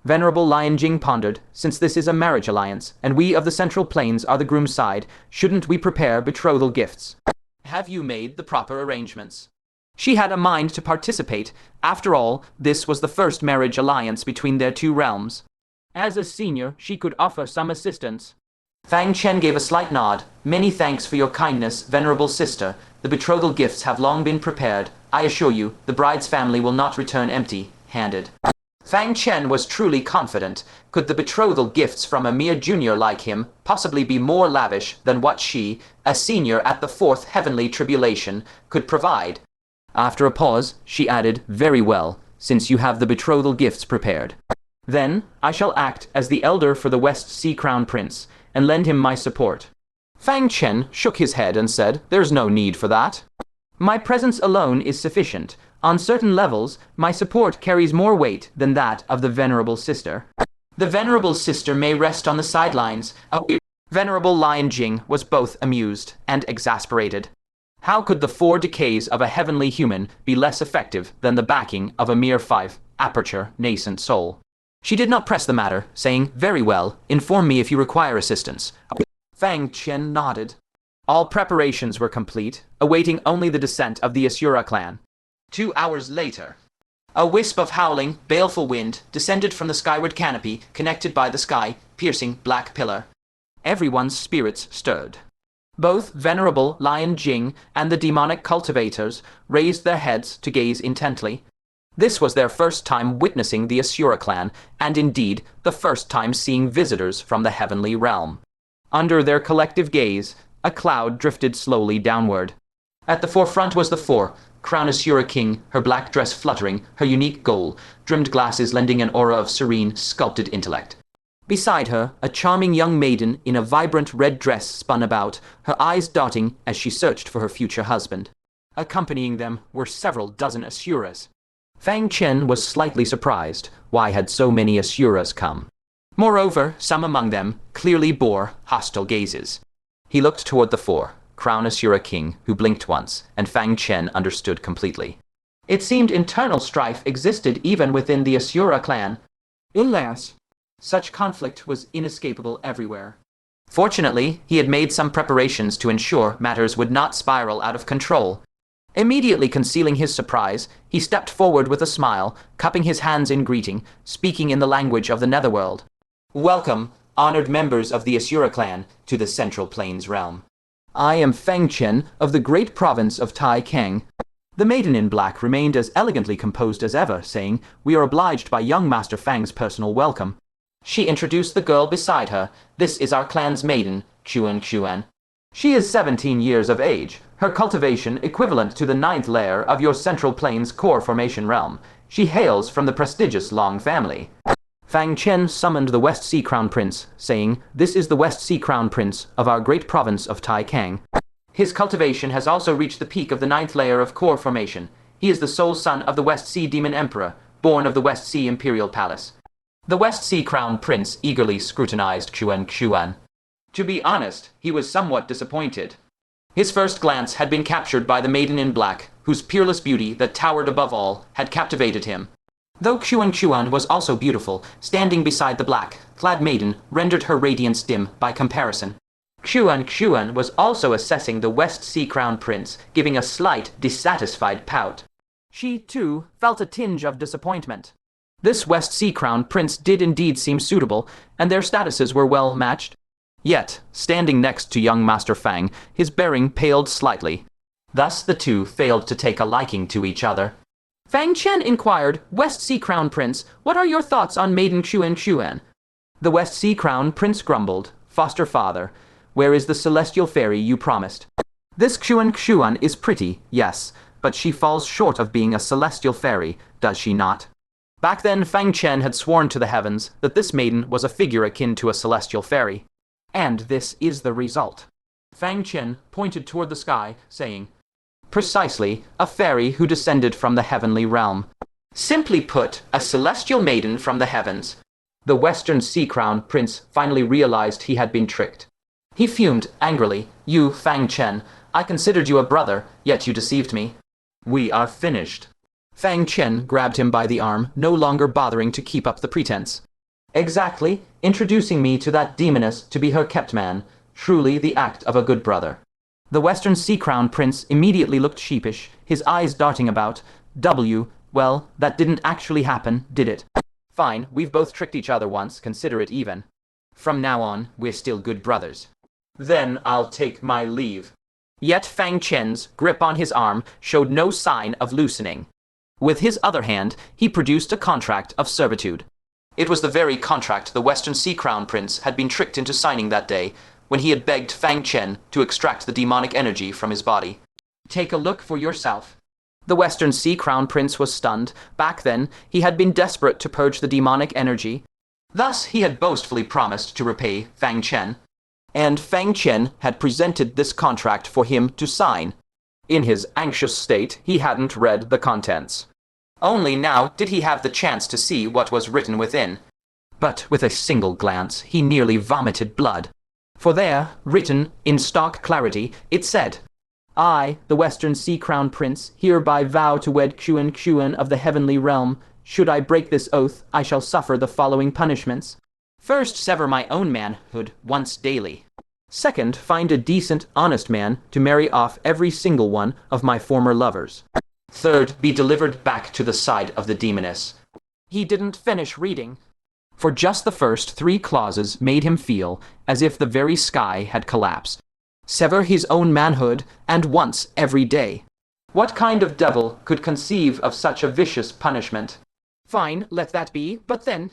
Venerable Lion Jing pondered, since this is a marriage alliance, and we of the Central Plains are the groom's side, shouldn't we prepare betrothal gifts? Have you made the proper arrangements? She had a mind to participate. After all, this was the first marriage alliance between their two realms. As a senior, she could offer some assistance. Fang Chen gave a slight nod. Many thanks for your kindness, venerable sister. The betrothal gifts have long been prepared. I assure you, the bride's family will not return empty-handed. Fang Chen was truly confident. Could the betrothal gifts from a mere junior like him possibly be more lavish than what she, a senior at the fourth heavenly tribulation, could provide? After a pause, she added, very well, since you have the betrothal gifts prepared. Then, I shall act as the elder for the West Sea Crown Prince, and lend him my support. Fang Chen shook his head and said, there's no need for that. My presence alone is sufficient. On certain levels, my support carries more weight than that of the venerable sister. The venerable sister may rest on the sidelines. Venerable Lion Jing was both amused and exasperated. How could the 4 decays of a heavenly human be less effective than the backing of a mere 5-aperture nascent soul? She did not press the matter, saying, very well, inform me if you require assistance. Fang Chen nodded. All preparations were complete, awaiting only the descent of the Asura clan. 2 hours later, a wisp of howling, baleful wind descended from the skyward canopy, connected by the sky-piercing black pillar. Everyone's spirits stirred. Both Venerable Lion Jing and the demonic cultivators raised their heads to gaze intently. This was their first time witnessing the Asura clan, and indeed the first time seeing visitors from the heavenly realm. Under their collective gaze, a cloud drifted slowly downward. At the forefront was the Crown Asura King, her black dress fluttering, her unique gold-rimmed glasses lending an aura of serene, sculpted intellect. Beside her, a charming young maiden in a vibrant red dress spun about, her eyes darting as she searched for her future husband. Accompanying them were several dozen Asuras. Fang Chen was slightly surprised. Why had so many Asuras come? Moreover, some among them clearly bore hostile gazes. He looked toward the Crown Asura King, who blinked once, and Fang Chen understood completely. It seemed internal strife existed even within the Asura clan. Alas, such conflict was inescapable everywhere. Fortunately, he had made some preparations to ensure matters would not spiral out of control. Immediately concealing his surprise, he stepped forward with a smile, cupping his hands in greeting, speaking in the language of the Netherworld. Welcome, honored members of the Asura clan, to the Central Plains realm. I am Fang Chen of the great province of Tai Kang. The maiden in black remained as elegantly composed as ever, saying, we are obliged by young Master Fang's personal welcome. She introduced the girl beside her. This is our clan's maiden, Chuan. She is 17 years of age, her cultivation equivalent to the 9th layer of your Central Plains core formation realm. She hails from the prestigious Long family. Fang Chen summoned the West Sea Crown Prince, saying, this is the West Sea Crown Prince of our great province of Tai Kang. His cultivation has also reached the peak of the 9th layer of core formation. He is the sole son of the West Sea Demon Emperor, born of the West Sea Imperial Palace. The West Sea Crown Prince eagerly scrutinized Chuan. To be honest, he was somewhat disappointed. His first glance had been captured by the maiden in black, whose peerless beauty that towered above all had captivated him. Though Chuan was also beautiful, standing beside the black-clad maiden rendered her radiance dim by comparison. Chuan was also assessing the West Sea Crown Prince, giving a slight, dissatisfied pout. She, too, felt a tinge of disappointment. This West Sea Crown Prince did indeed seem suitable, and their statuses were well matched. Yet, standing next to young Master Fang, his bearing paled slightly. Thus the two failed to take a liking to each other. Fang Chen inquired, West Sea Crown Prince, what are your thoughts on Maiden Xuan? The West Sea Crown Prince grumbled, Foster father, where is the celestial fairy you promised? This Xuan is pretty, yes, but she falls short of being a celestial fairy, does she not? Back then, Fang Chen had sworn to the heavens that this maiden was a figure akin to a celestial fairy. And this is the result. Fang Chen pointed toward the sky, saying, Precisely, a fairy who descended from the heavenly realm. Simply put, a celestial maiden from the heavens. The Western Sea Crown Prince finally realized he had been tricked. He fumed angrily. You, Fang Chen, I considered you a brother, yet you deceived me. We are finished. Fang Chen grabbed him by the arm, no longer bothering to keep up the pretense. Exactly, introducing me to that demoness to be her kept man. Truly the act of a good brother. The Western Sea Crown Prince immediately looked sheepish, his eyes darting about. Well, that didn't actually happen, did it? Fine, we've both tricked each other once, consider it even. From now on, we're still good brothers. Then I'll take my leave. Yet Fang Chen's grip on his arm showed no sign of loosening. With his other hand, he produced a contract of servitude. It was the very contract the Western Sea Crown Prince had been tricked into signing that day, when he had begged Fang Chen to extract the demonic energy from his body. Take a look for yourself. The Western Sea Crown Prince was stunned. Back then, he had been desperate to purge the demonic energy. Thus, he had boastfully promised to repay Fang Chen. And Fang Chen had presented this contract for him to sign. In his anxious state, he hadn't read the contents. Only now did he have the chance to see what was written within. But with a single glance, he nearly vomited blood. For there, written in stark clarity, it said, I, the Western Sea Crown Prince, hereby vow to wed Xuan of the heavenly realm. Should I break this oath, I shall suffer the following punishments. First, sever my own manhood once daily. Second, find a decent, honest man to marry off every single one of my former lovers. Third, be delivered back to the side of the demoness. He didn't finish reading. For just the first 3 clauses made him feel as if the very sky had collapsed. Sever his own manhood, and once every day. What kind of devil could conceive of such a vicious punishment? Fine, let that be, but then...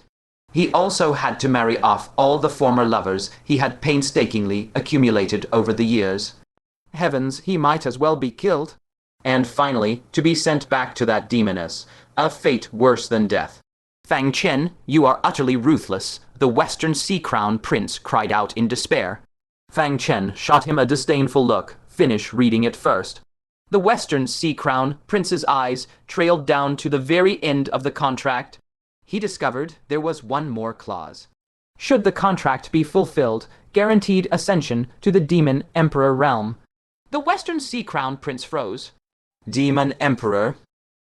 He also had to marry off all the former lovers he had painstakingly accumulated over the years. Heavens, he might as well be killed. And finally, to be sent back to that demoness, a fate worse than death. Fang Chen, you are utterly ruthless, the Western Sea Crown Prince cried out in despair. Fang Chen shot him a disdainful look. Finish reading it first. The Western Sea Crown Prince's eyes trailed down to the very end of the contract. He discovered there was one more clause. Should the contract be fulfilled, guaranteed ascension to the Demon Emperor realm. The Western Sea Crown Prince froze. Demon Emperor?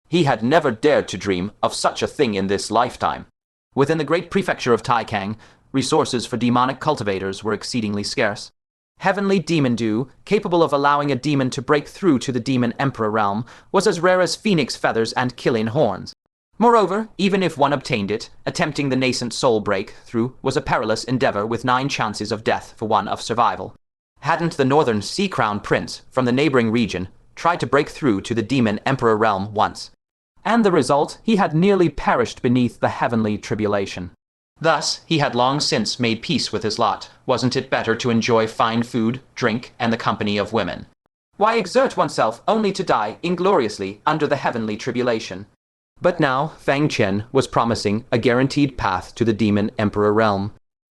He had never dared to dream of such a thing in this lifetime. Within the great prefecture of Taikang, resources for demonic cultivators were exceedingly scarce. Heavenly demon dew, capable of allowing a demon to break through to the Demon Emperor realm, was as rare as phoenix feathers and Killian horns. Moreover, even if one obtained it, attempting the nascent soul breakthrough was a perilous endeavor with 9 chances of death for one of survival. Hadn't the Northern Sea Crown Prince from the neighboring region tried to break through to the Demon Emperor realm once? And the result, he had nearly perished beneath the heavenly tribulation. Thus, he had long since made peace with his lot. Wasn't it better to enjoy fine food, drink, and the company of women? Why exert oneself only to die ingloriously under the heavenly tribulation? But now, Fang Chen was promising a guaranteed path to the Demon Emperor realm.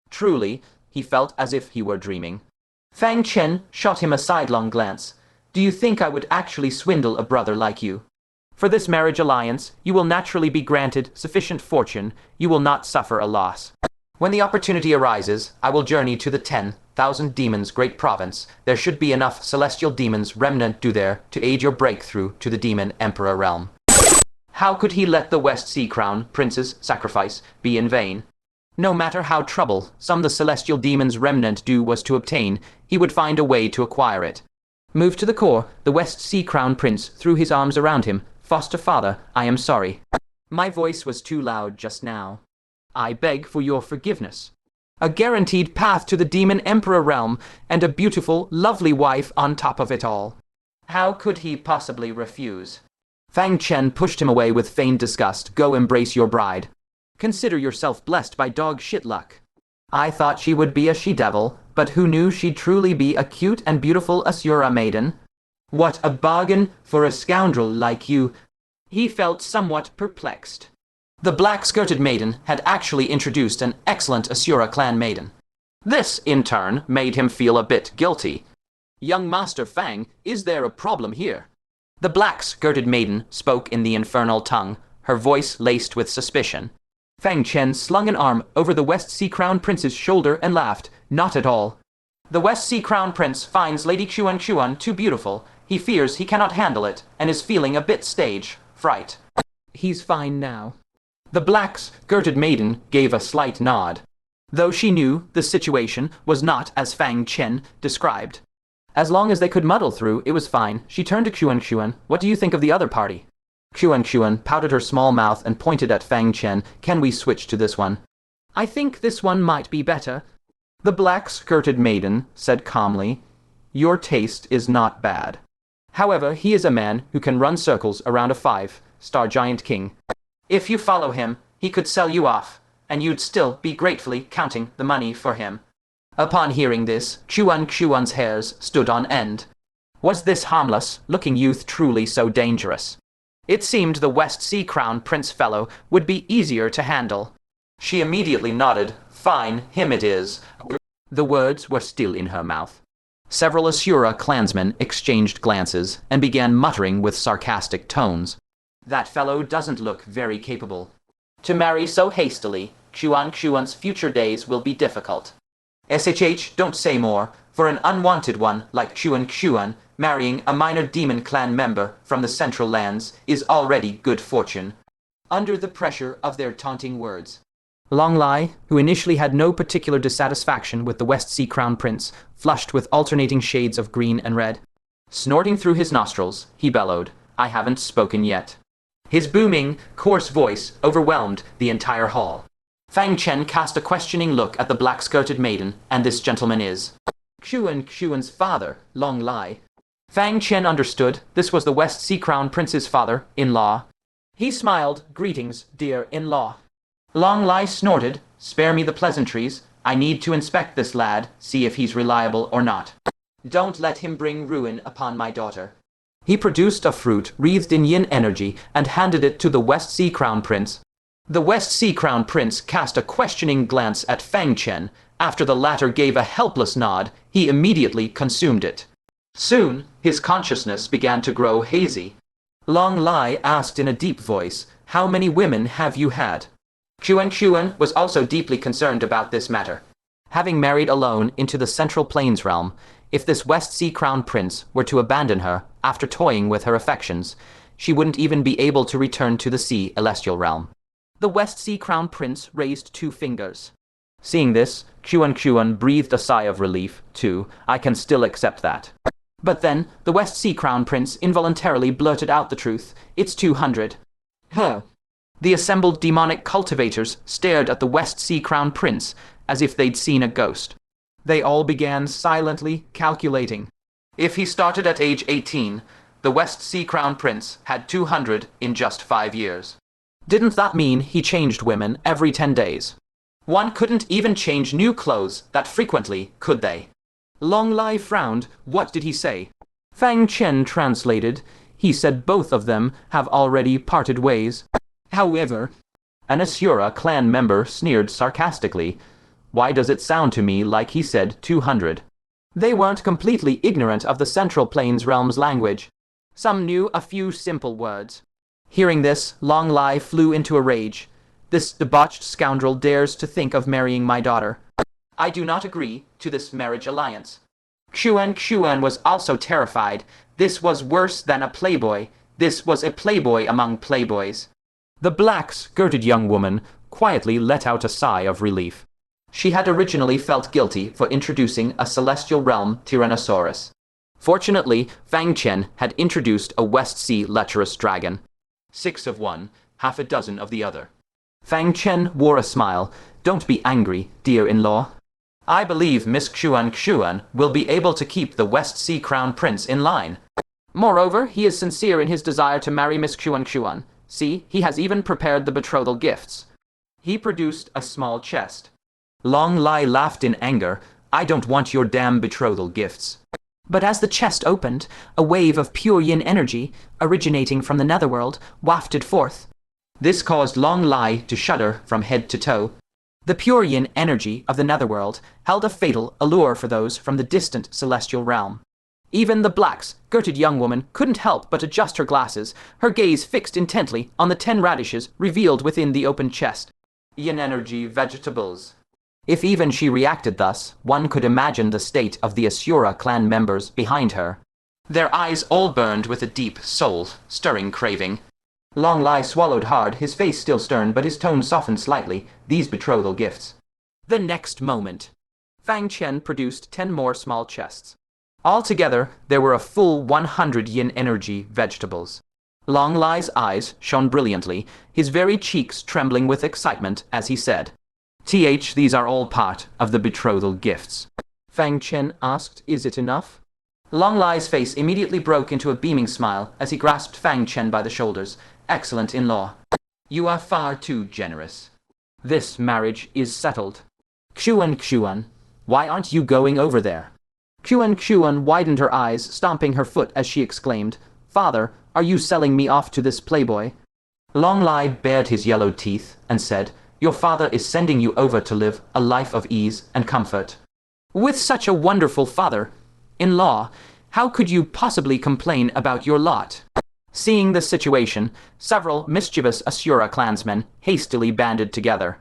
Truly, he felt as if he were dreaming. Fang Chen shot him a sidelong glance. Do you think I would actually swindle a brother like you? For this marriage alliance, you will naturally be granted sufficient fortune. You will not suffer a loss. When the opportunity arises, I will journey to the 10,000 demons' great province. There should be enough celestial demons remnant there to aid your breakthrough to the Demon Emperor realm. How could he let the West Sea Crown Prince's sacrifice be in vain? No matter how troublesome the celestial demon's remnant dew was to obtain, he would find a way to acquire it. Moved to the core, the West Sea Crown Prince threw his arms around him. Foster father, I am sorry. My voice was too loud just now. I beg for your forgiveness. A guaranteed path to the Demon Emperor realm, and a beautiful, lovely wife on top of it all. How could he possibly refuse? Fang Chen pushed him away with feigned disgust. Go embrace your bride. Consider yourself blessed by dog shit luck. I thought she would be a she-devil, but who knew she'd truly be a cute and beautiful Asura maiden? What a bargain for a scoundrel like you. He felt somewhat perplexed. The black-skirted maiden had actually introduced an excellent Asura clan maiden. This, in turn, made him feel a bit guilty. Young Master Fang, is there a problem here? The black-skirted maiden spoke in the infernal tongue, her voice laced with suspicion. Fang Chen slung an arm over the West Sea Crown Prince's shoulder and laughed. Not at all. The West Sea Crown Prince finds Lady Xuan too beautiful. He fears he cannot handle it, and is feeling a bit stage fright. He's fine now. The black-skirted maiden gave a slight nod, though she knew the situation was not as Fang Chen described. As long as they could muddle through, it was fine. She turned to Xuan. What do you think of the other party? Xuan pouted her small mouth and pointed at Fang Chen. Can we switch to this one? I think this one might be better. The black-skirted maiden said calmly, Your taste is not bad. However, he is a man who can run circles around a 5-star giant king. If you follow him, he could sell you off, and you'd still be gratefully counting the money for him. Upon hearing this, Xuan's hairs stood on end. Was this harmless-looking youth truly so dangerous? It seemed the West Sea Crown Prince fellow would be easier to handle. She immediately nodded. Fine, him it is. The words were still in her mouth. Several Asura clansmen exchanged glances and began muttering with sarcastic tones. That fellow doesn't look very capable. To marry so hastily, Xuan's future days will be difficult. SHH, don't say more. For an unwanted one like Xuan, marrying a minor demon clan member from the Central Lands is already good fortune. Under the pressure of their taunting words, Long Lai, who initially had no particular dissatisfaction with the West Sea Crown Prince, flushed with alternating shades of green and red. Snorting through his nostrils, he bellowed, I haven't spoken yet. His booming, coarse voice overwhelmed the entire hall. Fang Chen cast a questioning look at the black-skirted maiden, and this gentleman is Xuan's father, Long Lai. Fang Chen understood this was the West Sea Crown Prince's father-in-law. He smiled, greetings, dear in-law. Long Lai snorted, spare me the pleasantries. I need to inspect this lad, see if he's reliable or not. Don't let him bring ruin upon my daughter. He produced a fruit wreathed in yin energy and handed it to the West Sea Crown Prince. The West Sea Crown Prince cast a questioning glance at Fang Chen. After the latter gave a helpless nod, he immediately consumed it. Soon, his consciousness began to grow hazy. Long Lai asked in a deep voice, How many women have you had? Xuan was also deeply concerned about this matter. Having married alone into the Central Plains realm, if this West Sea Crown Prince were to abandon her after toying with her affections, she wouldn't even be able to return to the Sea Celestial realm. The West Sea Crown Prince raised 2 fingers. Seeing this, Xuan breathed a sigh of relief, too. I can still accept that. But then, the West Sea Crown Prince involuntarily blurted out the truth. It's 200. Huh. The assembled demonic cultivators stared at the West Sea Crown Prince as if they'd seen a ghost. They all began silently calculating. If he started at age 18, the West Sea Crown Prince had 200 in just 5 years. Didn't that mean he changed women every 10 days? One couldn't even change new clothes that frequently, could they? Long Lai frowned. What did he say? Fang Chen translated. He said both of them have already parted ways. However, an Asura clan member sneered sarcastically. Why does it sound to me like he said 200? They weren't completely ignorant of the Central Plains realm's language. Some knew a few simple words. Hearing this, Long Lai flew into a rage. This debauched scoundrel dares to think of marrying my daughter. I do not agree to this marriage alliance. Xuan was also terrified. This was worse than a playboy. This was a playboy among playboys. The black-skirted young woman quietly let out a sigh of relief. She had originally felt guilty for introducing a celestial realm Tyrannosaurus. Fortunately, Fang Chen had introduced a West Sea lecherous dragon. 6 of one, half a dozen of the other. Fang Chen wore a smile. Don't be angry, dear in-law. I believe Miss Xuan will be able to keep the West Sea Crown Prince in line. Moreover, he is sincere in his desire to marry Miss Xuan. See, he has even prepared the betrothal gifts. He produced a small chest. Long Lai laughed in anger. I don't want your damn betrothal gifts. But as the chest opened, a wave of pure yin energy, originating from the netherworld, wafted forth. This caused Long Lai to shudder from head to toe. The pure yin energy of the netherworld held a fatal allure for those from the distant celestial realm. Even the black-skirted young woman couldn't help but adjust her glasses, her gaze fixed intently on the 10 radishes revealed within the open chest. Yin energy vegetables. If even she reacted thus, one could imagine the state of the Asura clan members behind her. Their eyes all burned with a deep, soul-stirring craving. Long Lai swallowed hard, his face still stern, but his tone softened slightly. These betrothal gifts. The next moment, Fang Chen produced 10 more small chests. Altogether, there were a full 100 yin energy vegetables. Long Lai's eyes shone brilliantly, his very cheeks trembling with excitement as he said, these are all part of the betrothal gifts. Fang Chen asked, is it enough? Long Lai's face immediately broke into a beaming smile as he grasped Fang Chen by the shoulders. Excellent in-law. You are far too generous. This marriage is settled. Xuan, why aren't you going over there? Xuan widened her eyes, stomping her foot as she exclaimed, Father, are you selling me off to this playboy? Long Lai bared his yellow teeth and said, Your father is sending you over to live a life of ease and comfort. With such a wonderful father-in-law, how could you possibly complain about your lot? Seeing this situation, several mischievous Asura clansmen hastily banded together.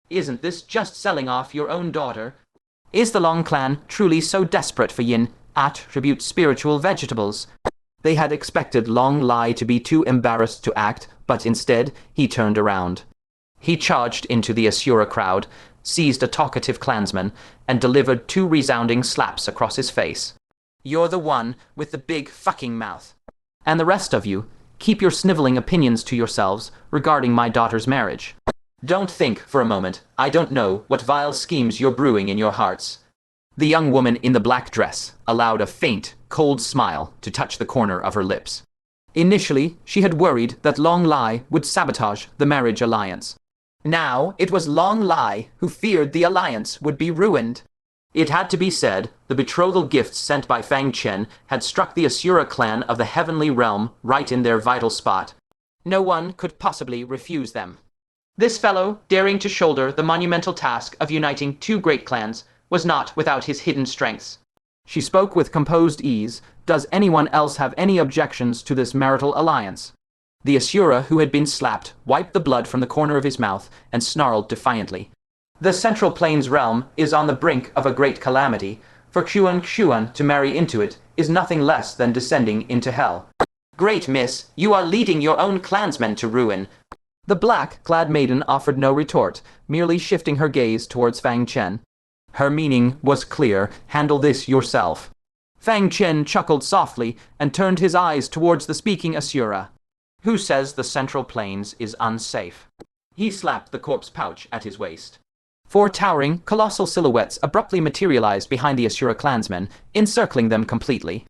Isn't this just selling off your own daughter? Is the Long clan truly so desperate for yin attribute spiritual vegetables? They had expected Long Lai to be too embarrassed to act, but instead he turned around. He charged into the Asura crowd, seized a talkative clansman, and delivered 2 resounding slaps across his face. You're the one with the big fucking mouth. And the rest of you, keep your sniveling opinions to yourselves regarding my daughter's marriage. Don't think for a moment I don't know what vile schemes you're brewing in your hearts. The young woman in the black dress allowed a faint, cold smile to touch the corner of her lips. Initially, she had worried that Long Lai would sabotage the marriage alliance. Now, it was Long Lai who feared the alliance would be ruined. It had to be said, the betrothal gifts sent by Fang Chen had struck the Asura clan of the heavenly realm right in their vital spot. No one could possibly refuse them. This fellow, daring to shoulder the monumental task of uniting 2 great clans, was not without his hidden strengths. She spoke with composed ease. Does anyone else have any objections to this marital alliance? The Asura who had been slapped wiped the blood from the corner of his mouth and snarled defiantly. The Central Plains realm is on the brink of a great calamity. For Xuan to marry into it is nothing less than descending into hell. Great miss, you are leading your own clansmen to ruin. The black-clad maiden offered no retort, merely shifting her gaze towards Fang Chen. Her meaning was clear, handle this yourself. Fang Chen chuckled softly and turned his eyes towards the speaking Asura. Who says the Central Plains is unsafe? He slapped the corpse pouch at his waist. 4 towering, colossal silhouettes abruptly materialized behind the Asura clansmen, encircling them completely.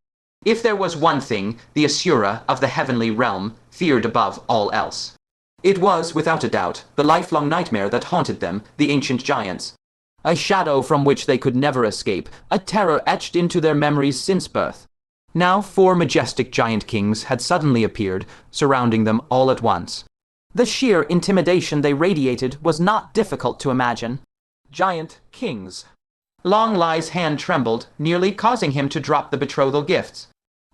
If there was one thing the Asura of the heavenly realm feared above all else, it was, without a doubt, the lifelong nightmare that haunted them, the ancient giants. A shadow from which they could never escape, a terror etched into their memories since birth. Now 4 majestic giant kings had suddenly appeared, surrounding them all at once. The sheer intimidation they radiated was not difficult to imagine. Giant kings. Long Lai's hand trembled, nearly causing him to drop the betrothal gifts.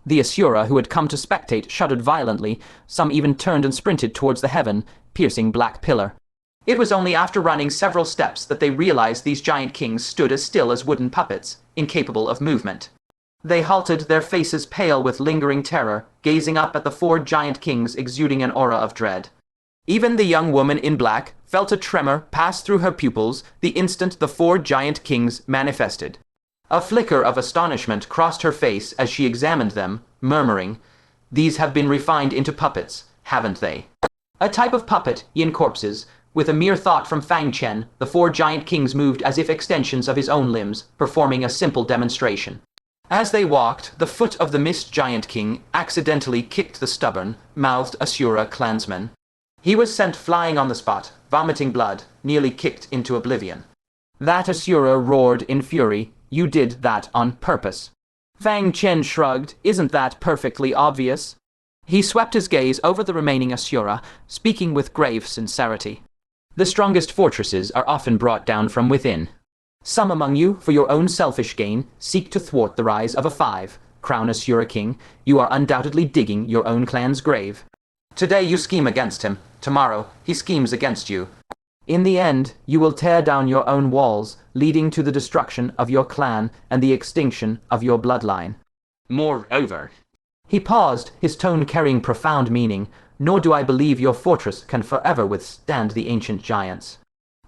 The Asura who had come to spectate shuddered violently, some even turned and sprinted towards the heaven-piercing black pillar. It was only after running several steps that they realized these giant kings stood as still as wooden puppets, incapable of movement. They halted, their faces pale with lingering terror, gazing up at the 4 giant kings exuding an aura of dread. Even the young woman in black felt a tremor pass through her pupils the instant the 4 giant kings manifested. A flicker of astonishment crossed her face as she examined them, murmuring, These have been refined into puppets, haven't they? A type of puppet, yin corpses. With a mere thought from Fang Chen, the 4 giant kings moved as if extensions of his own limbs, performing a simple demonstration. As they walked, the foot of the Mist Giant King accidentally kicked the stubborn-mouthed Asura clansman. He was sent flying on the spot, vomiting blood, nearly kicked into oblivion. That Asura roared in fury. You did that on purpose. Fang Chen shrugged. Isn't that perfectly obvious? He swept his gaze over the remaining Asura, speaking with grave sincerity. The strongest fortresses are often brought down from within. Some among you, for your own selfish gain, seek to thwart the rise of a 5. Crown Asura King, you are undoubtedly digging your own clan's grave. Today you scheme against him. Tomorrow he schemes against you. In the end, you will tear down your own walls, leading to the destruction of your clan and the extinction of your bloodline. Moreover, he paused, his tone carrying profound meaning, nor do I believe your fortress can forever withstand the ancient giants.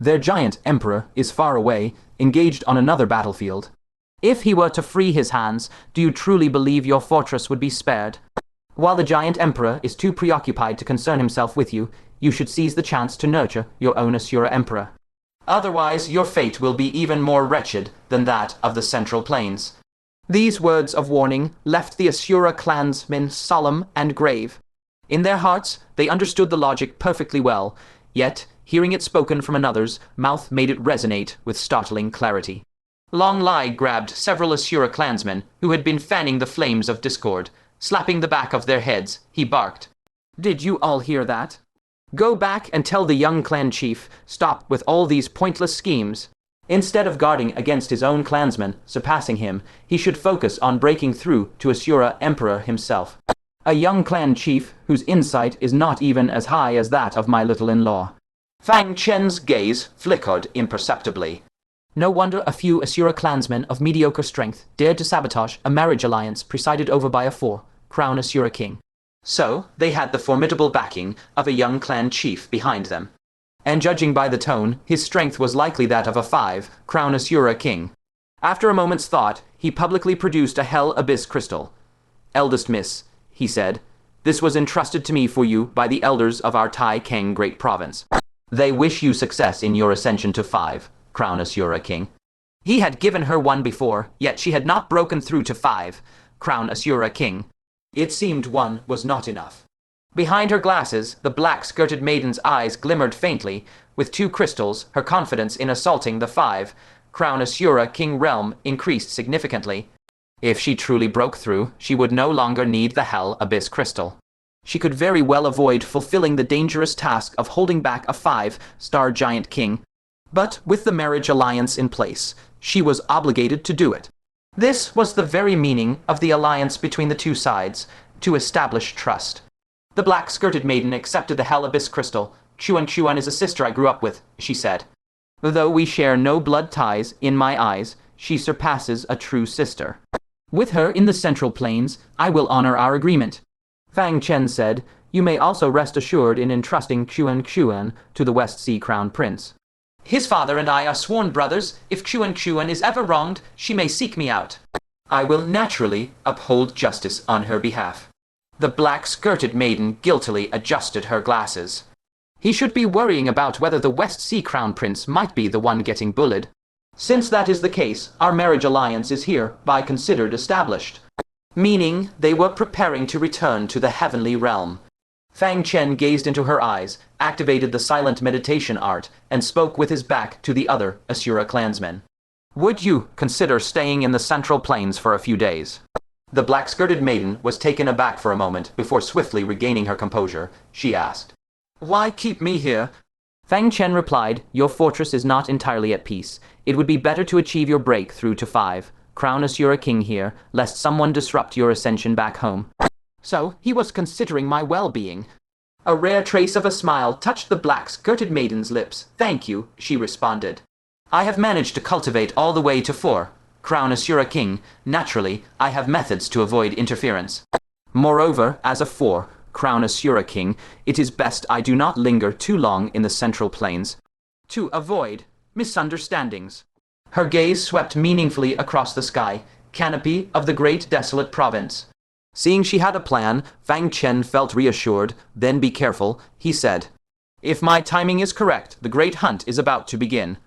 Their giant emperor is far away, engaged on another battlefield. If he were to free his hands, do you truly believe your fortress would be spared? While the giant emperor is too preoccupied to concern himself with you, you should seize the chance to nurture your own Asura emperor. Otherwise, your fate will be even more wretched than that of the Central Plains. These words of warning left the Asura clansmen solemn and grave. In their hearts, they understood the logic perfectly well, yet, hearing it spoken from another's mouth made it resonate with startling clarity. Long Lai grabbed several Asura clansmen who had been fanning the flames of discord. Slapping the back of their heads, he barked. Did you all hear that? Go back and tell the young clan chief, stop with all these pointless schemes. Instead of guarding against his own clansmen, surpassing him, he should focus on breaking through to Asura Emperor himself. A young clan chief whose insight is not even as high as that of my little-in-law. Fang Chen's gaze flickered imperceptibly. No wonder a few Asura clansmen of mediocre strength dared to sabotage a marriage alliance presided over by a 4. Crown Asura King. So, they had the formidable backing of a young clan chief behind them. And judging by the tone, his strength was likely that of a 5. Crown Asura King. After a moment's thought, he publicly produced a Hell Abyss crystal. Eldest Miss, he said, this was entrusted to me for you by the elders of our Tai Keng Great Province. They wish you success in your ascension to 5. Crown Asura King. He had given her one before, yet she had not broken through to 5. Crown Asura King. It seemed one was not enough. Behind her glasses, the black-skirted maiden's eyes glimmered faintly. With 2 crystals, her confidence in assaulting the 5. Crown Asura King realm increased significantly. If she truly broke through, she would no longer need the Hell Abyss crystal. She could very well avoid fulfilling the dangerous task of holding back a 5-star giant king. But with the marriage alliance in place, she was obligated to do it. This was the very meaning of the alliance between the two sides, to establish trust. The black-skirted maiden accepted the Hell Abyss crystal. Chuan is a sister I grew up with, she said. Though we share no blood ties, in my eyes, she surpasses a true sister. With her in the Central Plains, I will honor our agreement. Fang Chen said, you may also rest assured in entrusting Chuan to the West Sea Crown Prince. His father and I are sworn brothers. If Chuan is ever wronged, she may seek me out. I will naturally uphold justice on her behalf. The black-skirted maiden guiltily adjusted her glasses. He should be worrying about whether the West Sea Crown Prince might be the one getting bullied. Since that is the case, our marriage alliance is hereby considered established. Meaning they were preparing to return to the heavenly realm. Fang Chen gazed into her eyes, activated the silent meditation art, and spoke with his back to the other Asura clansmen. Would you consider staying in the Central Plains for a few days? The black-skirted maiden was taken aback for a moment before swiftly regaining her composure. She asked, why keep me here? Fang Chen replied, your fortress is not entirely at peace. It would be better to achieve your breakthrough to 5. Crown Asura King here, lest someone disrupt your ascension back home. So, he was considering my well-being. A rare trace of a smile touched the black-skirted maiden's lips. Thank you, she responded. I have managed to cultivate all the way to 4. Crown Asura King. Naturally, I have methods to avoid interference. Moreover, as a 4. Crown Asura King, it is best I do not linger too long in the Central Plains, to avoid misunderstandings. Her gaze swept meaningfully across the sky, canopy of the great desolate province. Seeing she had a plan, Fang Chen felt reassured. Then be careful, he said. If my timing is correct, the great hunt is about to begin.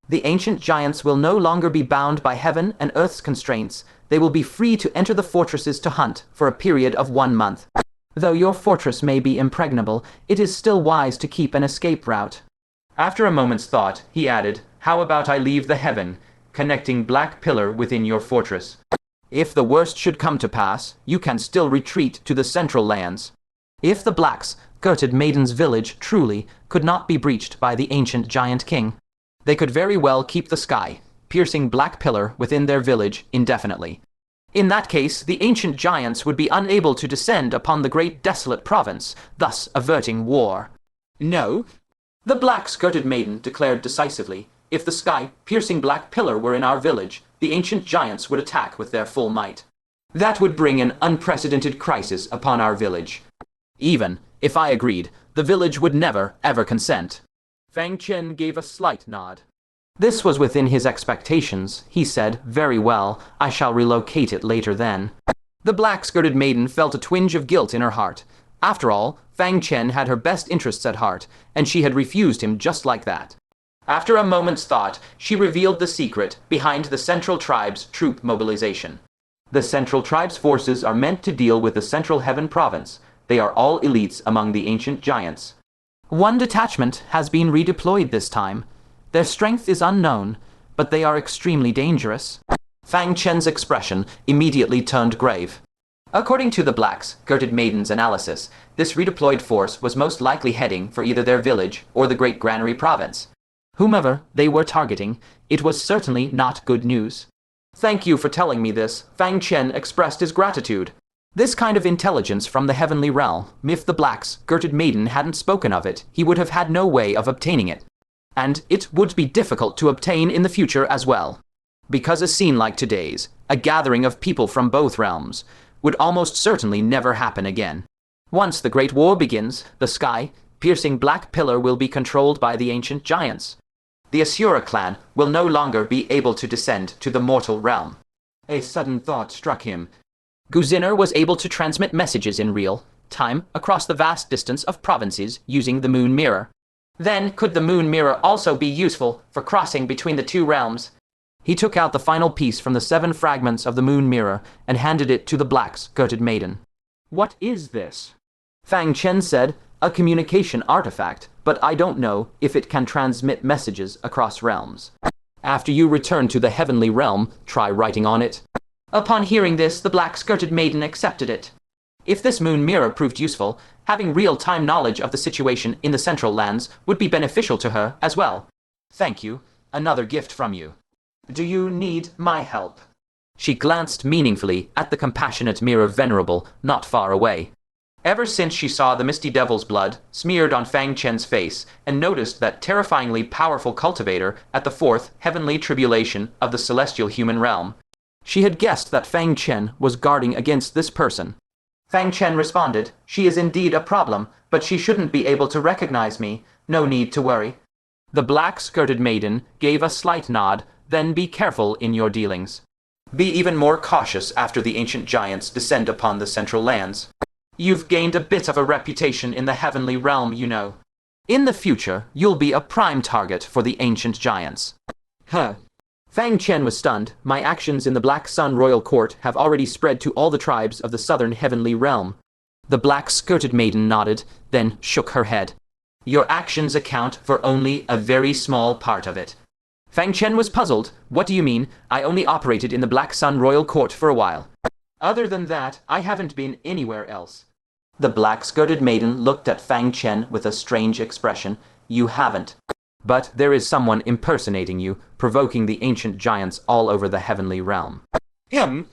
The ancient giants will no longer be bound by heaven and earth's constraints. they will be free to enter the fortresses to hunt for a period of 1 month. Though your fortress may be impregnable, it is still wise to keep an escape route." After a moment's thought, he added, "How about I leave the heaven, connecting black pillar within your fortress? If the worst should come to pass, you can still retreat to the central lands." If the blacks, girded maiden's village truly could not be breached by the ancient giant king, they could very well keep the sky, piercing black pillar within their village indefinitely. In that case, the ancient giants would be unable to descend upon the great desolate province, thus averting war. "No," the black-skirted maiden declared decisively, "if the sky-piercing black pillar were in our village, the ancient giants would attack with their full might. That would bring an unprecedented crisis upon our village. Even if I agreed, the village would never, ever consent." Fang Chen gave a slight nod. This was within his expectations. He said, "Very well, I shall relocate it later then." The black-skirted maiden felt a twinge of guilt in her heart. After all, Fang Chen had her best interests at heart, and she had refused him just like that. After a moment's thought, she revealed the secret behind the Central Tribe's troop mobilization. The Central Tribe's forces are meant to deal with the Central Heaven province. They are all elites among the ancient giants. One detachment has been redeployed this time. Their strength is unknown, but they are extremely dangerous. Fang Chen's expression immediately turned grave. According to the black-skirted maiden's analysis, this redeployed force was most likely heading for either their village or the Great Granary province. Whomever they were targeting, it was certainly not good news. "Thank you for telling me this," Fang Chen expressed his gratitude. This kind of intelligence from the heavenly realm, if the black-skirted maiden hadn't spoken of it, he would have had no way of obtaining it. And it would be difficult to obtain in the future as well. Because a scene like today's, a gathering of people from both realms, would almost certainly never happen again. Once the Great War begins, the sky-piercing black pillar will be controlled by the ancient giants. The Asura clan will no longer be able to descend to the mortal realm. A sudden thought struck him. Guziner was able to transmit messages in real time across the vast distance of provinces using the moon mirror. Then could the moon mirror also be useful for crossing between the two realms? He took out the final piece from the 7 fragments of the moon mirror and handed it to the black-skirted maiden. "What is this?" Fang Chen said, "A communication artifact, but I don't know if it can transmit messages across realms. After you return to the heavenly realm, try writing on it." Upon hearing this, the black-skirted maiden accepted it. If this moon mirror proved useful, having real-time knowledge of the situation in the central lands would be beneficial to her as well. "Thank you. Another gift from you. Do you need my help?" She glanced meaningfully at the compassionate mirror venerable not far away. Ever since she saw the misty devil's blood smeared on Fang Chen's face and noticed that terrifyingly powerful cultivator at the 4th heavenly tribulation of the celestial human realm, she had guessed that Fang Chen was guarding against this person. Fang Chen responded, "She is indeed a problem, but she shouldn't be able to recognize me. No need to worry." The black-skirted maiden gave a slight nod, then "Be careful in your dealings. Be even more cautious after the ancient giants descend upon the central lands. You've gained a bit of a reputation in the heavenly realm, you know. In the future, you'll be a prime target for the ancient giants." Huh. Fang Chen was stunned. "My actions in the Black Sun Royal Court have already spread to all the tribes of the southern heavenly realm." The black-skirted maiden nodded, then shook her head. "Your actions account for only a very small part of it." Fang Chen was puzzled. "What do you mean? I only operated in the Black Sun Royal Court for a while. Other than that, I haven't been anywhere else." The black-skirted maiden looked at Fang Chen with a strange expression. "You haven't. But there is someone impersonating you, provoking the ancient giants all over the heavenly realm." "Him?"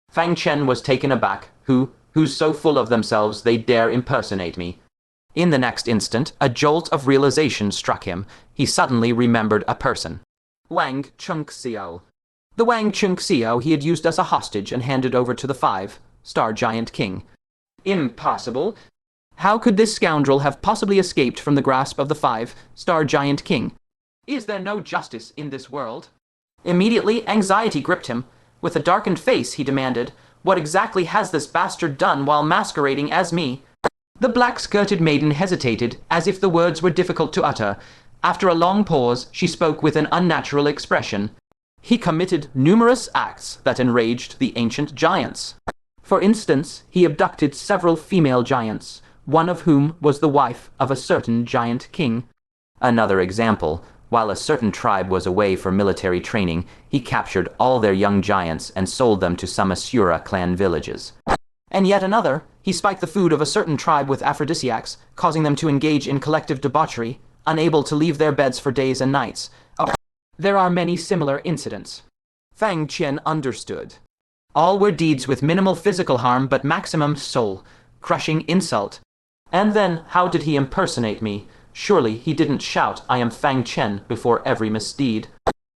Fang Chen was taken aback. Who's so full of themselves they dare impersonate me?" In the next instant, a jolt of realization struck him. He suddenly remembered a person. Wang Chungxiao. The Wang Chungxiao he had used as a hostage and handed over to the 5-star giant king. Impossible. How could this scoundrel have possibly escaped from the grasp of the 5-star giant king? Is there no justice in this world? Immediately, anxiety gripped him. With a darkened face, he demanded, "What exactly has this bastard done while masquerading as me?" The black-skirted maiden hesitated, as if the words were difficult to utter. After a long pause, she spoke with an unnatural expression. He committed numerous acts that enraged the ancient giants. For instance, he abducted several female giants, one of whom was the wife of a certain giant king. Another example, while a certain tribe was away for military training, he captured all their young giants and sold them to some Asura clan villages. And yet another, he spiked the food of a certain tribe with aphrodisiacs, causing them to engage in collective debauchery, unable to leave their beds for days and nights. There are many similar incidents. Fang Qian understood. All were deeds with minimal physical harm but maximum soul-crushing insult. And then, how did he impersonate me? Surely he didn't shout, "I am Fang Qian," before every misdeed.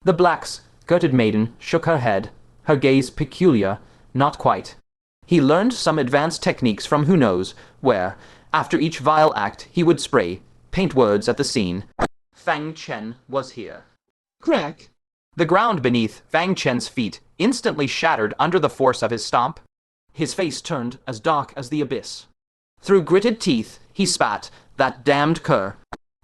The black-skirted maiden shook her head, her gaze peculiar. Not quite. He learned some advanced techniques from who knows where. After each vile act, he would spray, paint words at the scene. Fang Qian was here. Crack. The ground beneath Fang Qian's feet instantly shattered under the force of his stomp. His face turned as dark as the abyss. Through gritted teeth, he spat, "That damned cur."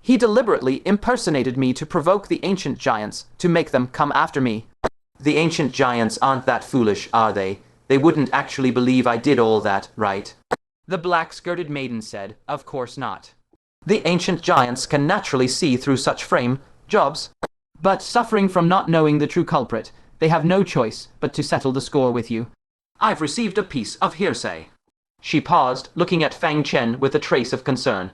He deliberately impersonated me to provoke the ancient giants, to make them come after me. The ancient giants aren't that foolish, are they? They wouldn't actually believe I did all that, right? The black-skirted maiden said, "Of course not. The ancient giants can naturally see through such frame jobs. But suffering from not knowing the true culprit, they have no choice but to settle the score with you. I've received a piece of hearsay." She paused, looking at Fang Qian with a trace of concern.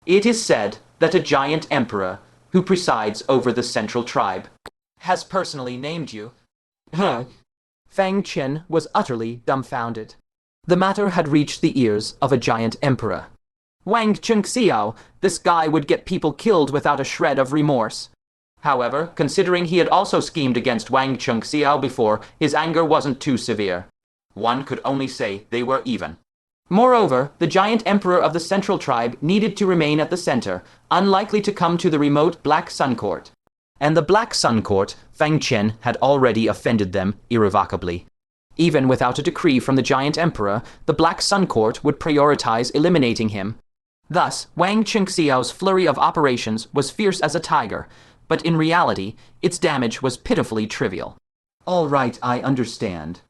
"It is said that a giant emperor, who presides over the central tribe, has personally named you." Huh. Fang Qian was utterly dumbfounded. The matter had reached the ears of a giant emperor. Wang Chengxiao, this guy would get people killed without a shred of remorse. However, considering he had also schemed against Wang Chengxiao before, his anger wasn't too severe. One could only say they were even. Moreover, the giant emperor of the central tribe needed to remain at the center, unlikely to come to the remote Black Sun Court. And the Black Sun Court, Fang Qian had already offended them irrevocably. Even without a decree from the giant emperor, the Black Sun Court would prioritize eliminating him. Thus, Wang Chengxiao's flurry of operations was fierce as a tiger, but in reality, its damage was pitifully trivial. All right, I understand.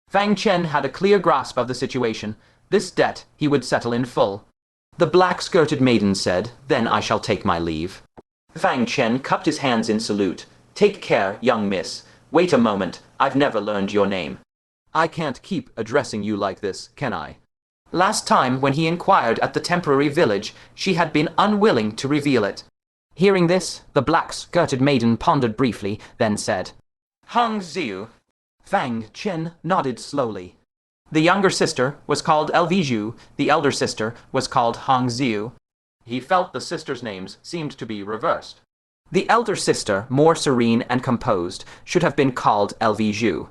Fang Qian had a clear grasp of the situation. This debt he would settle in full. The black-skirted maiden said, "Then I shall take my leave." Fang Qian cupped his hands in salute. "Take care, young miss. Wait a moment, I've never learned your name." "I can't keep addressing you like this, can I?" Last time, when he inquired at the temporary village, she had been unwilling to reveal it. Hearing this, the black-skirted maiden pondered briefly, then said, "Hong Xiu." Fang Qian nodded slowly. The younger sister was called Elviju, the elder sister was called Hong Xiu. He felt the sisters' names seemed to be reversed. The elder sister, more serene and composed, should have been called Elviju.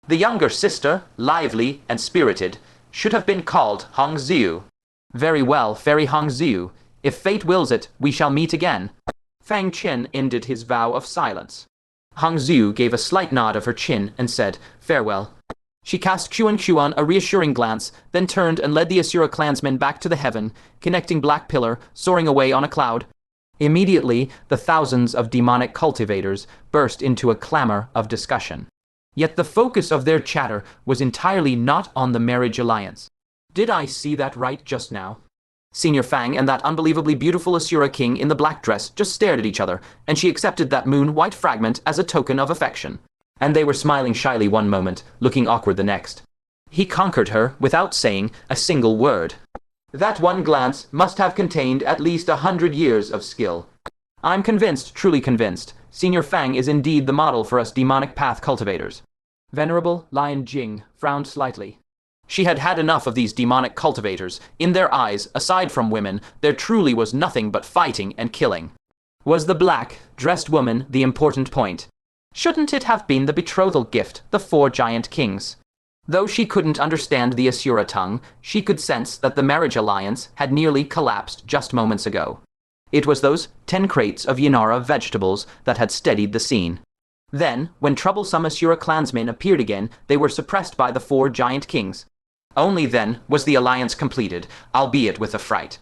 The younger sister, lively and spirited, should have been called Hong Xiu. Very well, Fairy Hong Xiu. If fate wills it, we shall meet again. Fang Qian ended his vow of silence. Hong Xiu gave a slight nod of her chin and said, "Farewell." She cast Xuan a reassuring glance, then turned and led the Asura clansmen back to the heaven, connecting Black Pillar, soaring away on a cloud. Immediately, the thousands of demonic cultivators burst into a clamor of discussion. Yet the focus of their chatter was entirely not on the marriage alliance. Did I see that right just now? Senior Fang and that unbelievably beautiful Asura king in the black dress just stared at each other, and she accepted that moon-white fragment as a token of affection. And they were smiling shyly one moment, looking awkward the next. He conquered her without saying a single word. That one glance must have contained at least 100 years of skill. I'm convinced, truly convinced, Senior Fang is indeed the model for us demonic path cultivators. Venerable Lion Jing frowned slightly. She had had enough of these demonic cultivators. In their eyes, aside from women, there truly was nothing but fighting and killing. Was the black-dressed woman the important point? Shouldn't it have been the betrothal gift, the 4 giant kings? Though she couldn't understand the Asura tongue, she could sense that the marriage alliance had nearly collapsed just moments ago. It was those 10 crates of Yanara vegetables that had steadied the scene. Then, when troublesome Asura clansmen appeared again, they were suppressed by the 4 giant kings. Only then was the alliance completed, albeit with a fright.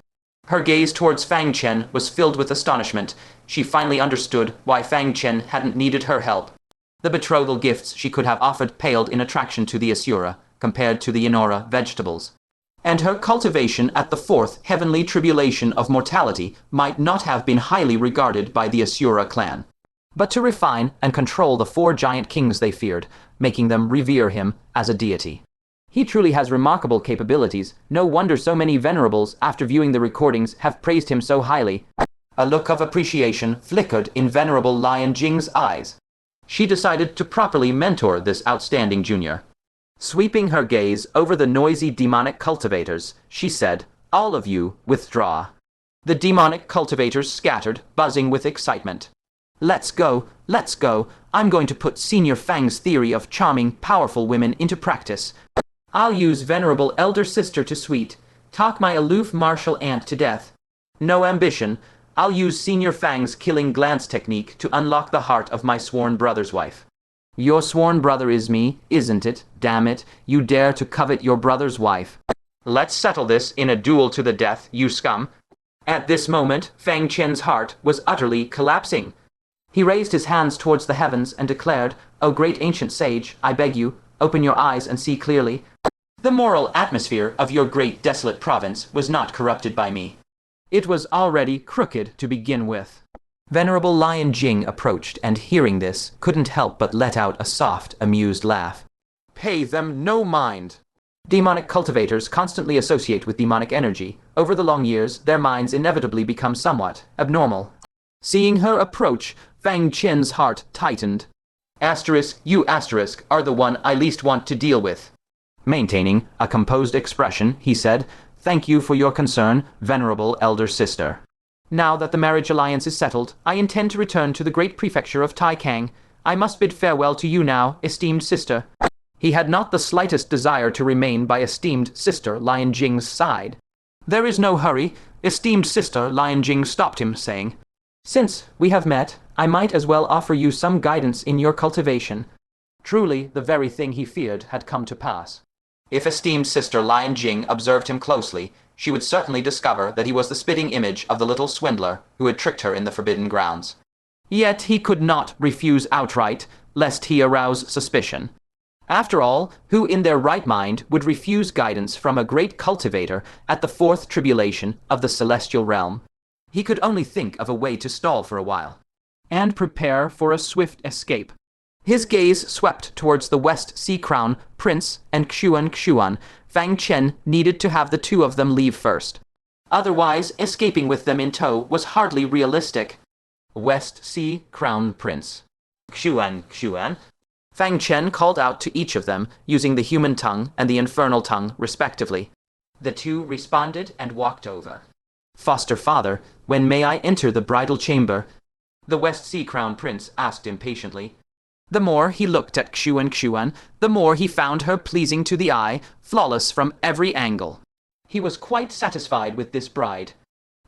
Her gaze towards Fang Qian was filled with astonishment. She finally understood why Fang Qian hadn't needed her help. The betrothal gifts she could have offered paled in attraction to the Asura, compared to the Inora vegetables. And her cultivation at the fourth heavenly tribulation of mortality might not have been highly regarded by the Asura clan. But to refine and control the four giant kings they feared, making them revere him as a deity. He truly has remarkable capabilities. No wonder so many venerables, after viewing the recordings, have praised him so highly. A look of appreciation flickered in Venerable Lion Jing's eyes. She decided to properly mentor this outstanding junior. Sweeping her gaze over the noisy demonic cultivators, she said, "All of you, withdraw." The demonic cultivators scattered, buzzing with excitement. Let's go, let's go. I'm going to put Senior Fang's theory of charming, powerful women into practice. I'll use Venerable Elder Sister to sweet, talk my aloof martial aunt to death. No ambition. I'll use Senior Fang's killing glance technique to unlock the heart of my sworn brother's wife. Your sworn brother is me, isn't it? Damn it, you dare to covet your brother's wife. Let's settle this in a duel to the death, you scum. At this moment, Fang Qian's heart was utterly collapsing. He raised his hands towards the heavens and declared, "O great ancient sage, I beg you, open your eyes and see clearly. The moral atmosphere of your great desolate province was not corrupted by me. It was already crooked to begin with." Venerable Lion Jing approached, and hearing this, couldn't help but let out a soft, amused laugh. Pay them no mind. Demonic cultivators constantly associate with demonic energy. Over the long years, their minds inevitably become somewhat abnormal. Seeing her approach, Fang Qian's heart tightened. Asterisk, you asterisk, are the one I least want to deal with. Maintaining a composed expression, he said, "Thank you for your concern, venerable elder sister. Now that the marriage alliance is settled, I intend to return to the great prefecture of Taikang. I must bid farewell to you now, esteemed sister." He had not the slightest desire to remain by esteemed sister Lion Jing's side. "There is no hurry," esteemed sister Lion Jing stopped him, saying, "Since we have met, I might as well offer you some guidance in your cultivation." Truly, the very thing he feared had come to pass. If esteemed sister Lion Jing observed him closely, she would certainly discover that he was the spitting image of the little swindler who had tricked her in the forbidden grounds. Yet he could not refuse outright, lest he arouse suspicion. After all, who in their right mind would refuse guidance from a great cultivator at the fourth tribulation of the celestial realm? He could only think of a way to stall for a while, and prepare for a swift escape. His gaze swept towards the West Sea Crown Prince and Xuan. Fang Qian needed to have the two of them leave first. Otherwise, escaping with them in tow was hardly realistic. West Sea Crown Prince. Xuan. Fang Qian called out to each of them, using the human tongue and the infernal tongue, respectively. The two responded and walked over. "Foster father, when may I enter the bridal chamber?" the West Sea Crown Prince asked impatiently. The more he looked at Xuan, the more he found her pleasing to the eye, flawless from every angle. He was quite satisfied with this bride.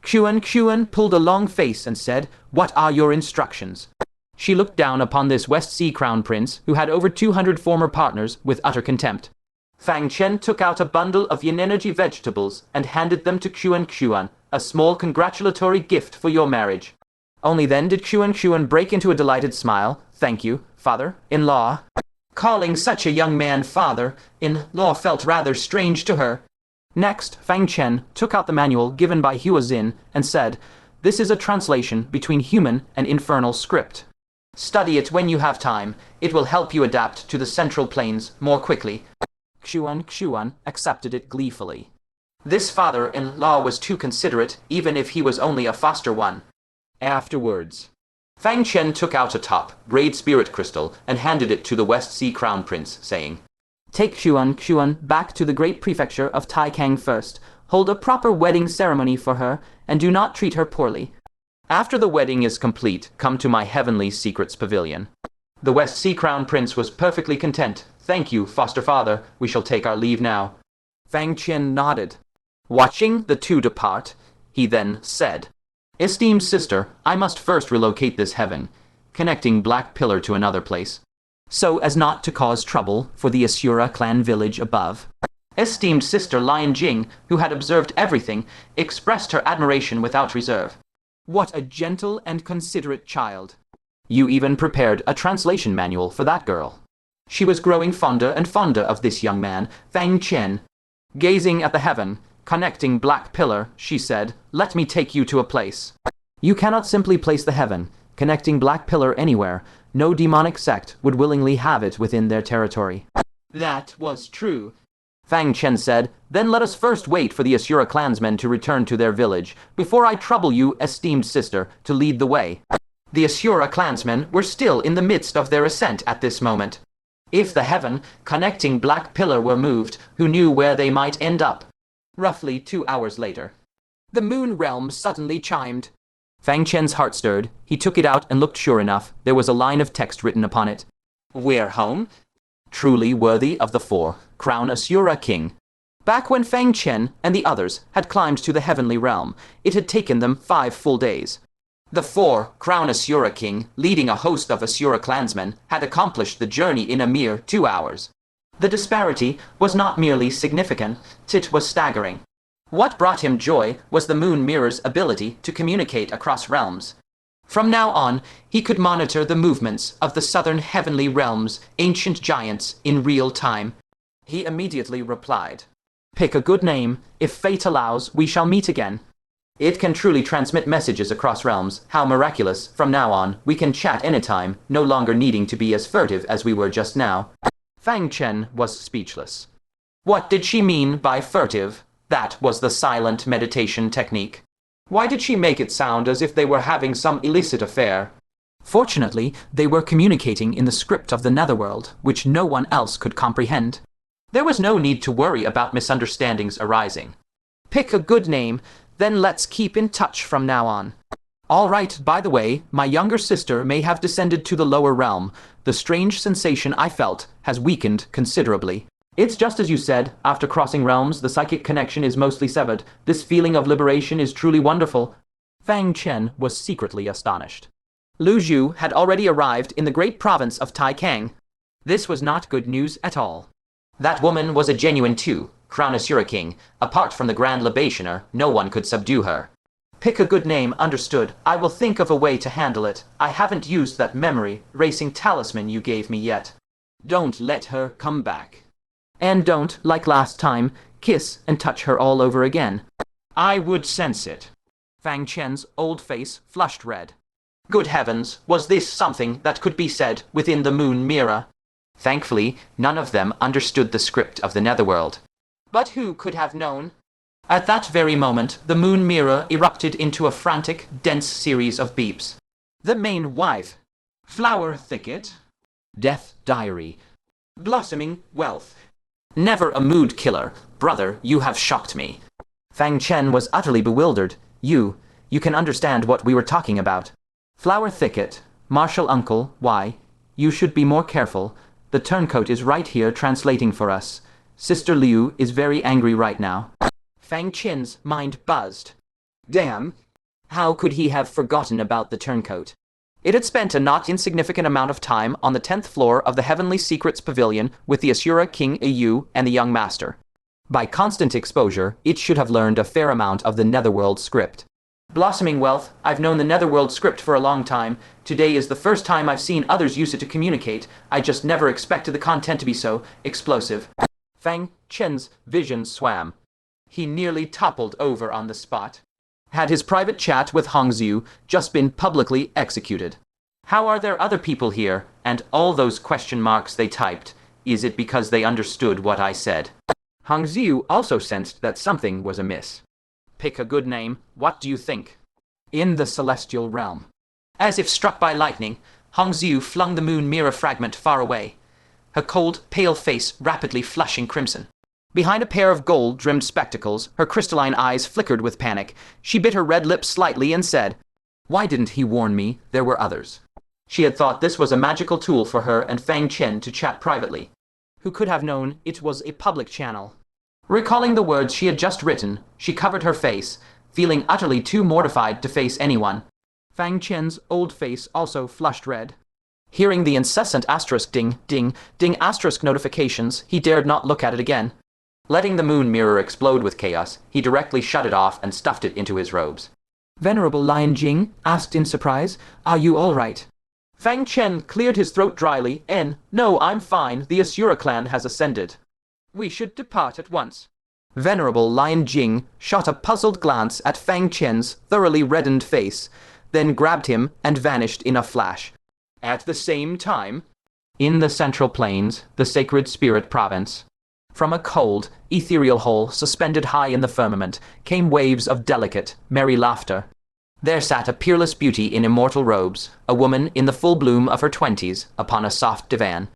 Xuan pulled a long face and said, "What are your instructions?" She looked down upon this West Sea Crown Prince, who had over 200 former partners, with utter contempt. Fang Qian took out a bundle of yin energy vegetables and handed them to Xuan, a small congratulatory gift for your marriage. Only then did Xuan break into a delighted smile. "Thank you, father-in-law." Calling such a young man father-in-law felt rather strange to her. Next, Fang Qian took out the manual given by Hua Xin and said, "This is a translation between human and infernal script. Study it when you have time. It will help you adapt to the central planes more quickly." Xuan accepted it gleefully. This father-in-law was too considerate, even if he was only a foster one. Afterwards, Fang Qian took out a top, grade spirit crystal and handed it to the West Sea Crown Prince, saying, "Take Xuan back to the great prefecture of Taikang first. Hold a proper wedding ceremony for her, and do not treat her poorly. After the wedding is complete, come to my heavenly secrets pavilion." The West Sea Crown Prince was perfectly content. "Thank you, foster father. We shall take our leave now." Fang Qian nodded. Watching the two depart, he then said, "Esteemed sister, I must first relocate this heaven, connecting Black Pillar to another place, so as not to cause trouble for the Asura clan village above." Esteemed sister Lion Jing, who had observed everything, expressed her admiration without reserve. What a gentle and considerate child. You even prepared a translation manual for that girl. She was growing fonder and fonder of this young man, Fang Chen. Gazing at the heaven, connecting black pillar, she said, "Let me take you to a place." You cannot simply place the heaven, connecting black pillar anywhere. No demonic sect would willingly have it within their territory. That was true. Fang Chen said, "Then let us first wait for the Asura clansmen to return to their village, before I trouble you, esteemed sister, to lead the way." The Asura clansmen were still in the midst of their ascent at this moment. If the heaven, connecting black pillar were moved, who knew where they might end up? Roughly 2 hours later, the moon realm suddenly chimed. Fang Chen's heart stirred. He took it out and looked. Sure enough, there was a line of text written upon it. "We're home." Truly worthy of the four, crown Asura king. Back when Fang Chen and the others had climbed to the heavenly realm, it had taken them 5 full days. The four, crown Asura king, leading a host of Asura clansmen, had accomplished the journey in a mere 2 hours. The disparity was not merely significant, it was staggering. What brought him joy was the moon mirror's ability to communicate across realms. From now on, he could monitor the movements of the southern heavenly realms' ancient giants in real time. He immediately replied, "Pick a good name. If fate allows, we shall meet again." It can truly transmit messages across realms. How miraculous. From now on, we can chat anytime, no longer needing to be as furtive as we were just now. Fang Chen was speechless. What did she mean by furtive? That was the silent meditation technique. Why did she make it sound as if they were having some illicit affair? Fortunately, they were communicating in the script of the netherworld, which no one else could comprehend. There was no need to worry about misunderstandings arising. Pick a good name, then let's keep in touch from now on. All right, by the way, my younger sister may have descended to the lower realm. The strange sensation I felt has weakened considerably. It's just as you said, after crossing realms, the psychic connection is mostly severed. This feeling of liberation is truly wonderful. Fang Chen was secretly astonished. Lu Zhu had already arrived in the great province of Taikang. This was not good news at all. That woman was a genuine too, crown Asura king. Apart from the grand libationer, no one could subdue her. Pick a good name, understood. I will think of a way to handle it. I haven't used that memory racing talisman you gave me yet. Don't let her come back. And don't, like last time, kiss and touch her all over again. I would sense it. Fang Chen's old face flushed red. Good heavens, was this something that could be said within the moon mirror? Thankfully, none of them understood the script of the netherworld. But who could have known? At that very moment, the moon mirror erupted into a frantic, dense series of beeps. The main wife. Flower thicket. Death diary. Blossoming wealth. Never a mood killer. Brother, you have shocked me. Fang Chen was utterly bewildered. You can understand what we were talking about. Flower thicket. Martial uncle, why? You should be more careful. The turncoat is right here translating for us. Sister Liu is very angry right now. Fang Chen's mind buzzed. Damn. How could he have forgotten about the turncoat? It had spent a not insignificant amount of time on the 10th floor of the Heavenly Secrets Pavilion with the Asura King Yu and the young master. By constant exposure, it should have learned a fair amount of the Netherworld script. Blossoming wealth, I've known the Netherworld script for a long time. Today is the first time I've seen others use it to communicate. I just never expected the content to be so explosive. Fang Chen's vision swam. He nearly toppled over on the spot. Had his private chat with Hongzhu just been publicly executed? How are there other people here, and all those question marks they typed? Is it because they understood what I said? Hongzhu also sensed that something was amiss. Pick a good name. What do you think? In the celestial realm. As if struck by lightning, Hongzhu flung the moon mirror fragment far away, her cold, pale face rapidly flushing crimson. Behind a pair of gold-rimmed spectacles, her crystalline eyes flickered with panic. She bit her red lips slightly and said, "Why didn't he warn me there were others?" She had thought this was a magical tool for her and Fang Chen to chat privately. Who could have known it was a public channel? Recalling the words she had just written, she covered her face, feeling utterly too mortified to face anyone. Fang Chen's old face also flushed red. Hearing the incessant asterisk ding, ding, ding asterisk notifications, he dared not look at it again. Letting the moon mirror explode with chaos, he directly shut it off and stuffed it into his robes. Venerable Lion Jing asked in surprise, "Are you all right?" Fang Chen cleared his throat dryly. No, I'm fine. The Asura clan has ascended. We should depart at once. Venerable Lion Jing shot a puzzled glance at Fang Chen's thoroughly reddened face, then grabbed him and vanished in a flash. At the same time, in the Central Plains, the Sacred Spirit Province, from a cold, ethereal hole suspended high in the firmament, came waves of delicate, merry laughter. There sat a peerless beauty in immortal robes, a woman in the full bloom of her 20s, upon a soft divan.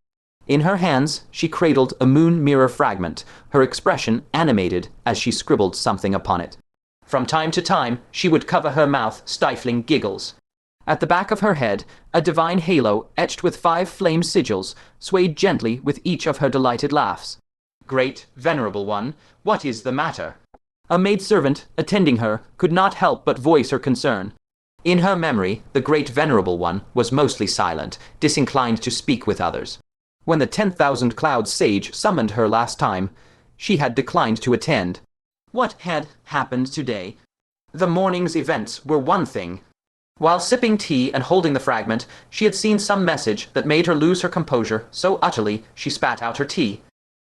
In her hands she cradled a moon mirror fragment, her expression animated as she scribbled something upon it. From time to time she would cover her mouth, stifling giggles. At the back of her head, a divine halo etched with 5 flame sigils swayed gently with each of her delighted laughs. Great Venerable One, what is the matter? A maidservant, attending her, could not help but voice her concern. In her memory, the Great Venerable One was mostly silent, disinclined to speak with others. When the 10,000 Cloud Sage summoned her last time, she had declined to attend. What had happened today? The morning's events were one thing. While sipping tea and holding the fragment, she had seen some message that made her lose her composure so utterly she spat out her tea.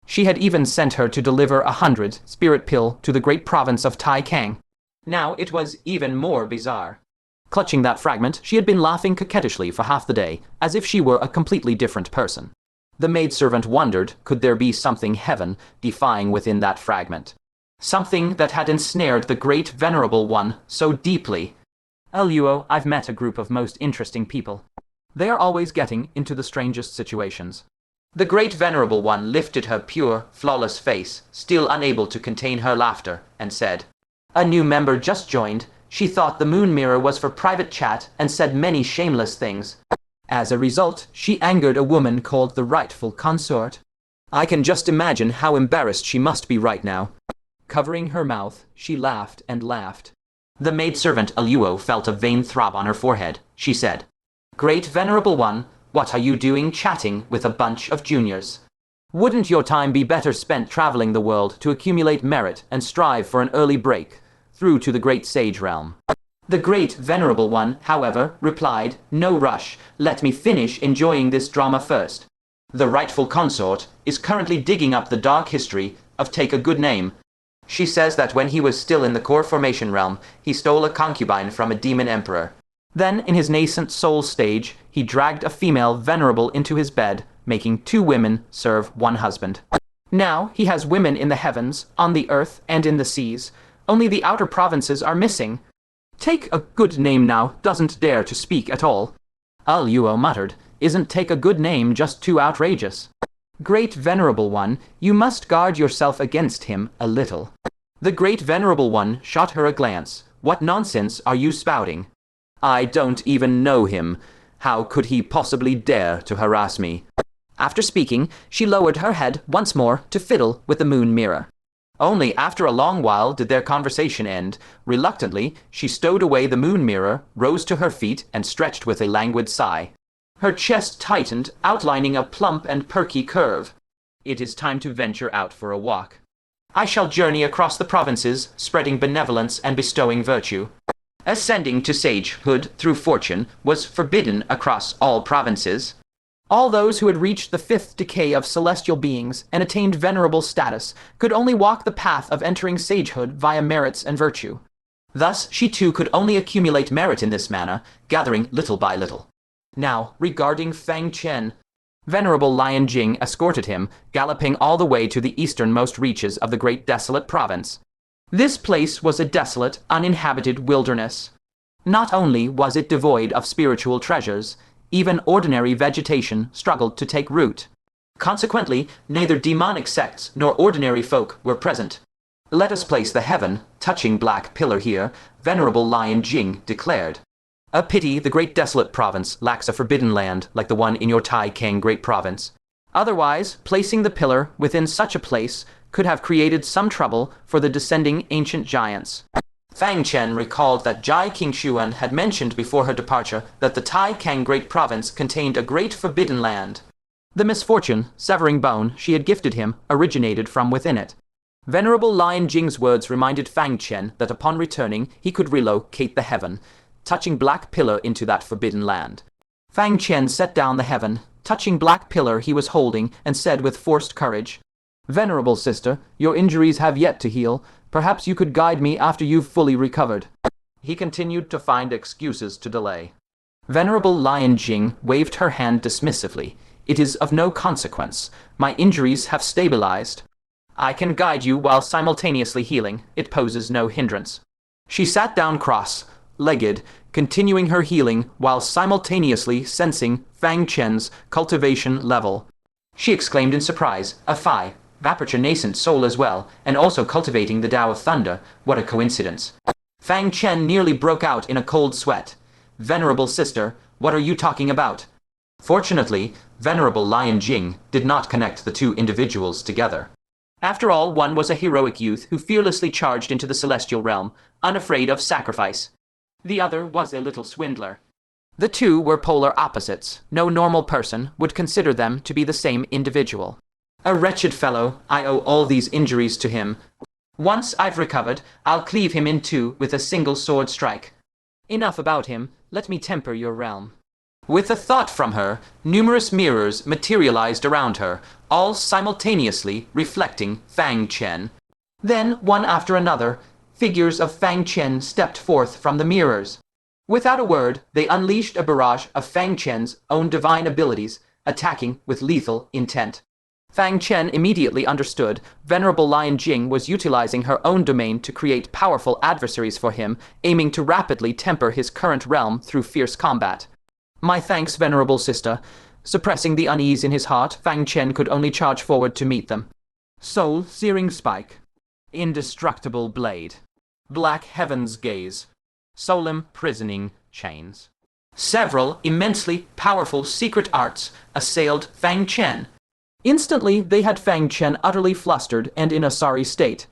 She had even sent her to deliver 100 spirit pill to the great province of Tai Kang. Now it was even more bizarre. Clutching that fragment, she had been laughing coquettishly for half the day, as if she were a completely different person. The maidservant wondered, could there be something heaven-defying within that fragment? Something that had ensnared the Great Venerable One so deeply. Luo, I've met a group of most interesting people. They are always getting into the strangest situations. The Great Venerable One lifted her pure, flawless face, still unable to contain her laughter, and said, "A new member just joined. She thought the moon mirror was for private chat and said many shameless things. As a result, she angered a woman called the rightful consort. I can just imagine how embarrassed she must be right now." Covering her mouth, she laughed and laughed. The maidservant Aluo felt a vain throb on her forehead. She said, "Great Venerable One, what are you doing chatting with a bunch of juniors? Wouldn't your time be better spent traveling the world to accumulate merit and strive for an early break through to the great sage realm?" The Great Venerable One, however, replied, "No rush. Let me finish enjoying this drama first. The rightful consort is currently digging up the dark history of Take a Good Name. She says that when he was still in the core formation realm, he stole a concubine from a demon emperor. Then, in his nascent soul stage, he dragged a female venerable into his bed, making 2 women serve 1 husband. Now he has women in the heavens, on the earth, and in the seas. Only the outer provinces are missing. Take a Good Name now doesn't dare to speak at all." Luo muttered, "Isn't Take a Good Name just too outrageous? Great Venerable One, you must guard yourself against him a little." The Great Venerable One shot her a glance. "What nonsense are you spouting? I don't even know him. How could he possibly dare to harass me?" After speaking, she lowered her head once more to fiddle with the moon mirror. Only after a long while did their conversation end. Reluctantly, she stowed away the moon mirror, rose to her feet, and stretched with a languid sigh. Her chest tightened, outlining a plump and perky curve. "It is time to venture out for a walk. I shall journey across the provinces, spreading benevolence and bestowing virtue." Ascending to sagehood through fortune was forbidden across all provinces. All those who had reached the 5th decay of celestial beings and attained venerable status could only walk the path of entering sagehood via merits and virtue. Thus, she too could only accumulate merit in this manner, gathering little by little. Now, regarding Fang Chen, Venerable Lion Jing escorted him, galloping all the way to the easternmost reaches of the great desolate province. This place was a desolate, uninhabited wilderness. Not only was it devoid of spiritual treasures, even ordinary vegetation struggled to take root. Consequently, neither demonic sects nor ordinary folk were present. "Let us place the heaven-touching black pillar here," Venerable Lion Jing declared. "A pity the great desolate province lacks a forbidden land like the one in your Tai Kang great province. Otherwise, placing the pillar within such a place could have created some trouble for the descending ancient giants." Fang Chen recalled that Jai Qingshuan had mentioned before her departure that the Tai Kang Great Province contained a great forbidden land. The misfortune, severing bone, she had gifted him originated from within it. Venerable Lion Jing's words reminded Fang Chen that upon returning he could relocate the heaven, touching black pillar into that forbidden land. Fang Chen set down the heaven, touching black pillar he was holding, and said with forced courage, "Venerable sister, your injuries have yet to heal. Perhaps you could guide me after you've fully recovered." He continued to find excuses to delay. Venerable Lion Jing waved her hand dismissively. "It is of no consequence. My injuries have stabilized. I can guide you while simultaneously healing. It poses no hindrance." She sat down cross-legged, continuing her healing while simultaneously sensing Fang Chen's cultivation level. She exclaimed in surprise, "A Phi, Vaporture nascent soul as well, and also cultivating the Tao of Thunder. What a coincidence." Fang Chen nearly broke out in a cold sweat. "Venerable sister, what are you talking about?" Fortunately, Venerable Lion Jing did not connect the two individuals together. After all, one was a heroic youth who fearlessly charged into the celestial realm, unafraid of sacrifice. The other was a little swindler. The two were polar opposites. No normal person would consider them to be the same individual. "A wretched fellow, I owe all these injuries to him. Once I've recovered, I'll cleave him in two with a single sword strike. Enough about him, let me temper your realm." With a thought from her, numerous mirrors materialized around her, all simultaneously reflecting Fang Chen. Then, one after another, figures of Fang Chen stepped forth from the mirrors. Without a word, they unleashed a barrage of Fang Chen's own divine abilities, attacking with lethal intent. Fang Chen immediately understood Venerable Lion Jing was utilizing her own domain to create powerful adversaries for him, aiming to rapidly temper his current realm through fierce combat. "My thanks, venerable sister." Suppressing the unease in his heart, Fang Chen could only charge forward to meet them. Soul-searing spike. Indestructible blade. Black heaven's gaze. Solemn prisoning chains. Several immensely powerful secret arts assailed Fang Chen. Instantly, they had Fang Chen utterly flustered and in a sorry state.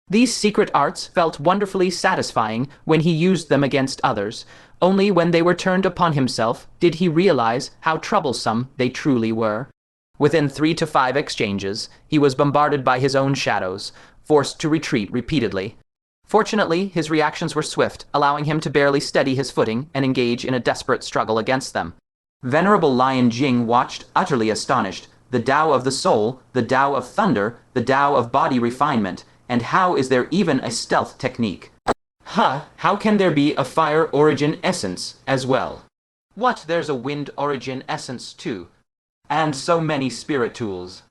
These secret arts felt wonderfully satisfying when he used them against others. Only when they were turned upon himself did he realize how troublesome they truly were. Within 3 to 5 exchanges, he was bombarded by his own shadows, forced to retreat repeatedly. Fortunately, his reactions were swift, allowing him to barely steady his footing and engage in a desperate struggle against them. Venerable Lion Jing watched, utterly astonished. The Tao of the soul, the Tao of thunder, the Tao of body refinement, and how is there even a stealth technique? How can there be a fire origin essence as well? What, there's a wind origin essence too? And so many spirit tools.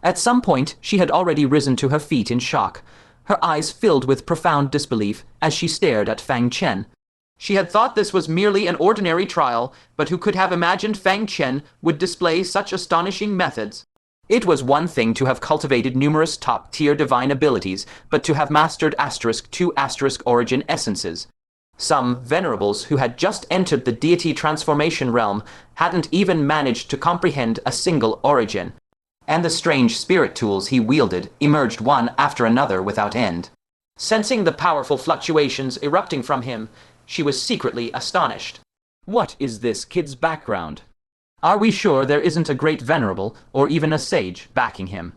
At some point, she had already risen to her feet in shock, her eyes filled with profound disbelief as she stared at Fang Chen. She had thought this was merely an ordinary trial, but who could have imagined Fang Chen would display such astonishing methods? It was one thing to have cultivated numerous top-tier divine abilities, but to have mastered *2* origin essences. Some venerables who had just entered the deity transformation realm hadn't even managed to comprehend a single origin. And the strange spirit tools he wielded emerged one after another without end. Sensing the powerful fluctuations erupting from him, she was secretly astonished. What is this kid's background? Are we sure there isn't a great venerable, or even a sage, backing him?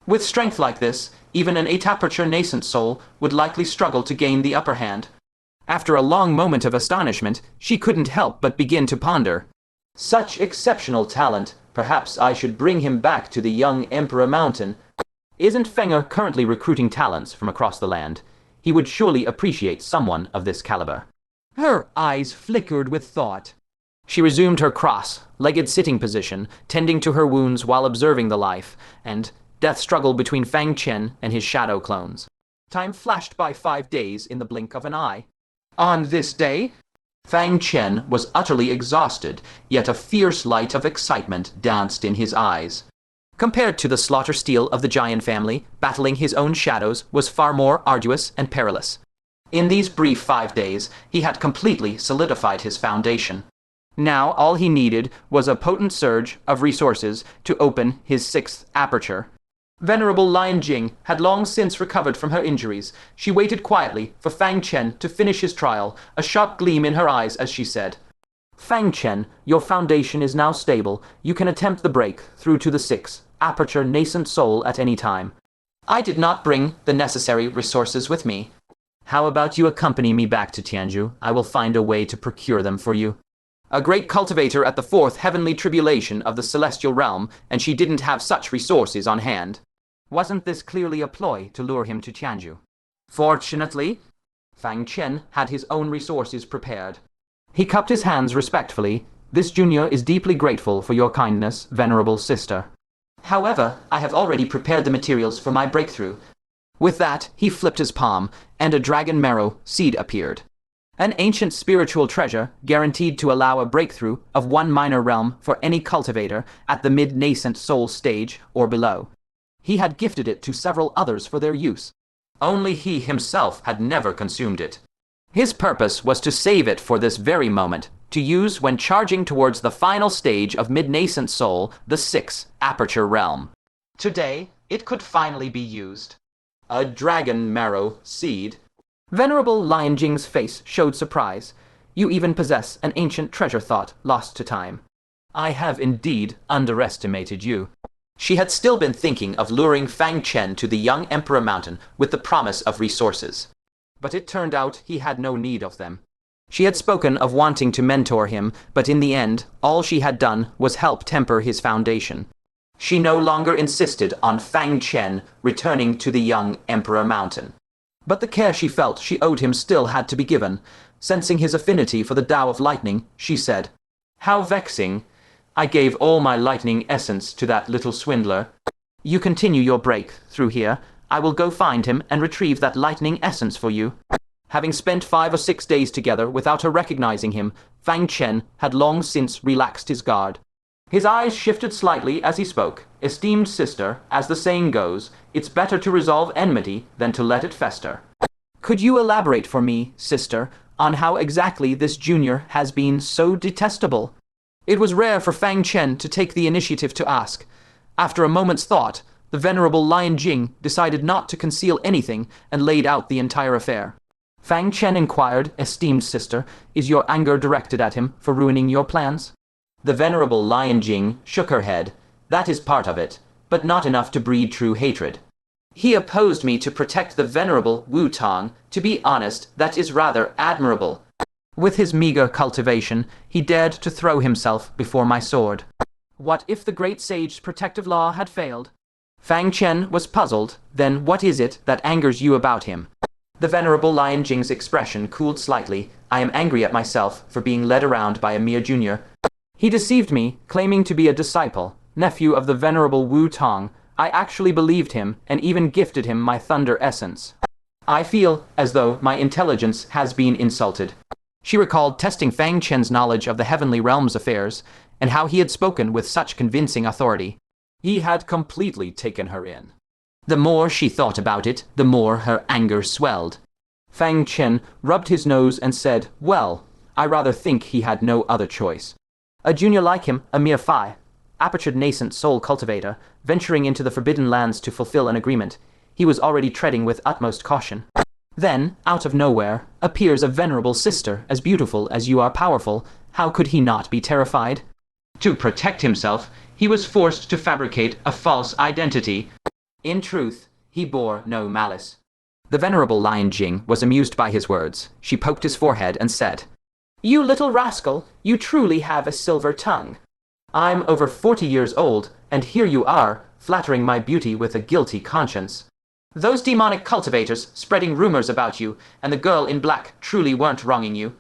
With strength like this, even an ataperture nascent soul would likely struggle to gain the upper hand. After a long moment of astonishment, she couldn't help but begin to ponder. Such exceptional talent, perhaps I should bring him back to the young Emperor Mountain. Isn't Fenger currently recruiting talents from across the land? He would surely appreciate someone of this caliber. Her eyes flickered with thought. She resumed her cross-legged sitting position, tending to her wounds while observing the life and death struggle between Fang Chen and his shadow clones. Time flashed by 5 days in the blink of an eye. On this day, Fang Chen was utterly exhausted, yet a fierce light of excitement danced in his eyes. Compared to the slaughter steel of the giant family, battling his own shadows was far more arduous and perilous. In these brief 5 days, he had completely solidified his foundation. Now all he needed was a potent surge of resources to open his 6th aperture. Venerable Lion Jing had long since recovered from her injuries. She waited quietly for Fang Chen to finish his trial, a sharp gleam in her eyes as she said, "Fang Chen, your foundation is now stable. You can attempt the break through to the 6th aperture nascent soul at any time. I did not bring the necessary resources with me. How about you accompany me back to Tianzhu? I will find a way to procure them for you." A great cultivator at the fourth heavenly tribulation of the celestial realm, and she didn't have such resources on hand. Wasn't this clearly a ploy to lure him to Tianju? Fortunately, Fang Chen had his own resources prepared. He cupped his hands respectfully. This junior is deeply grateful for your kindness, venerable sister. However, I have already prepared the materials for my breakthrough. With that, he flipped his palm, and a dragon marrow seed appeared. An ancient spiritual treasure guaranteed to allow a breakthrough of one minor realm for any cultivator at the mid-nascent soul stage or below. He had gifted it to several others for their use. Only he himself had never consumed it. His purpose was to save it for this very moment, to use when charging towards the final stage of mid-nascent soul, the sixth aperture realm. Today, it could finally be used. A dragon marrow seed. Venerable Lion Jing's face showed surprise. You even possess an ancient treasure thought lost to time. I have indeed underestimated you. She had still been thinking of luring Fang Chen to the young Emperor Mountain with the promise of resources. But it turned out he had no need of them. She had spoken of wanting to mentor him, but in the end, all she had done was help temper his foundation. She no longer insisted on Fang Chen returning to the young Emperor Mountain. But the care she felt she owed him still had to be given. Sensing his affinity for the Tao of Lightning, she said, "How vexing. I gave all my lightning essence to that little swindler. You continue your break through here. I will go find him and retrieve that lightning essence for you." Having spent 5 or 6 days together without her recognizing him, Fang Chen had long since relaxed his guard. His eyes shifted slightly as he spoke. "Esteemed sister, as the saying goes, it's better to resolve enmity than to let it fester. Could you elaborate for me, sister, on how exactly this junior has been so detestable?" It was rare for Fang Chen to take the initiative to ask. After a moment's thought, the venerable Lion Jing decided not to conceal anything and laid out the entire affair. Fang Chen inquired, "Esteemed sister, is your anger directed at him for ruining your plans?" The venerable Lion Jing shook her head. "That is part of it, but not enough to breed true hatred. He opposed me to protect the venerable Wu Tong. To be honest, that is rather admirable. With his meager cultivation, he dared to throw himself before my sword. What if the great sage's protective law had failed?" Fang Chen was puzzled. "Then what is it that angers you about him?" The venerable Lion Jing's expression cooled slightly. "I am angry at myself for being led around by a mere junior. He deceived me, claiming to be a disciple, nephew of the venerable Wu Tong. I actually believed him and even gifted him my thunder essence. I feel as though my intelligence has been insulted." She recalled testing Fang Chen's knowledge of the heavenly realm's affairs, and how he had spoken with such convincing authority. He had completely taken her in. The more she thought about it, the more her anger swelled. Fang Chen rubbed his nose and said, "Well, I rather think he had no other choice. A junior like him, a mere apertured nascent soul cultivator, venturing into the forbidden lands to fulfill an agreement, he was already treading with utmost caution. Then, out of nowhere, appears a venerable sister as beautiful as you are powerful. How could he not be terrified? To protect himself, he was forced to fabricate a false identity. In truth, he bore no malice." The venerable Lion Jing was amused by his words. She poked his forehead and said, "You little rascal, you truly have a silver tongue. I'm over 40 years old, and here you are, flattering my beauty with a guilty conscience. Those demonic cultivators spreading rumors about you, and the girl in black truly weren't wronging you."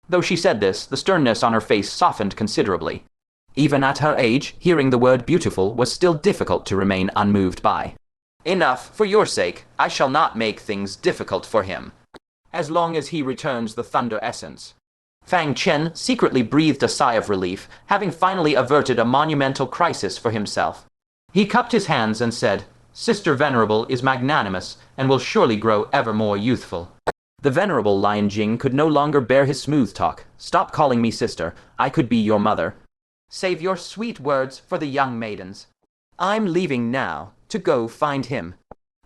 Though she said this, the sternness on her face softened considerably. Even at her age, hearing the word beautiful was still difficult to remain unmoved by. "Enough, for your sake. I shall not make things difficult for him, as long as he returns the thunder essence." Fang Chen secretly breathed a sigh of relief, having finally averted a monumental crisis for himself. He cupped his hands and said, "Sister Venerable is magnanimous, and will surely grow ever more youthful." The venerable Lion Jing could no longer bear his smooth talk. "Stop calling me sister. I could be your mother. Save your sweet words for the young maidens. I'm leaving now, to go find him."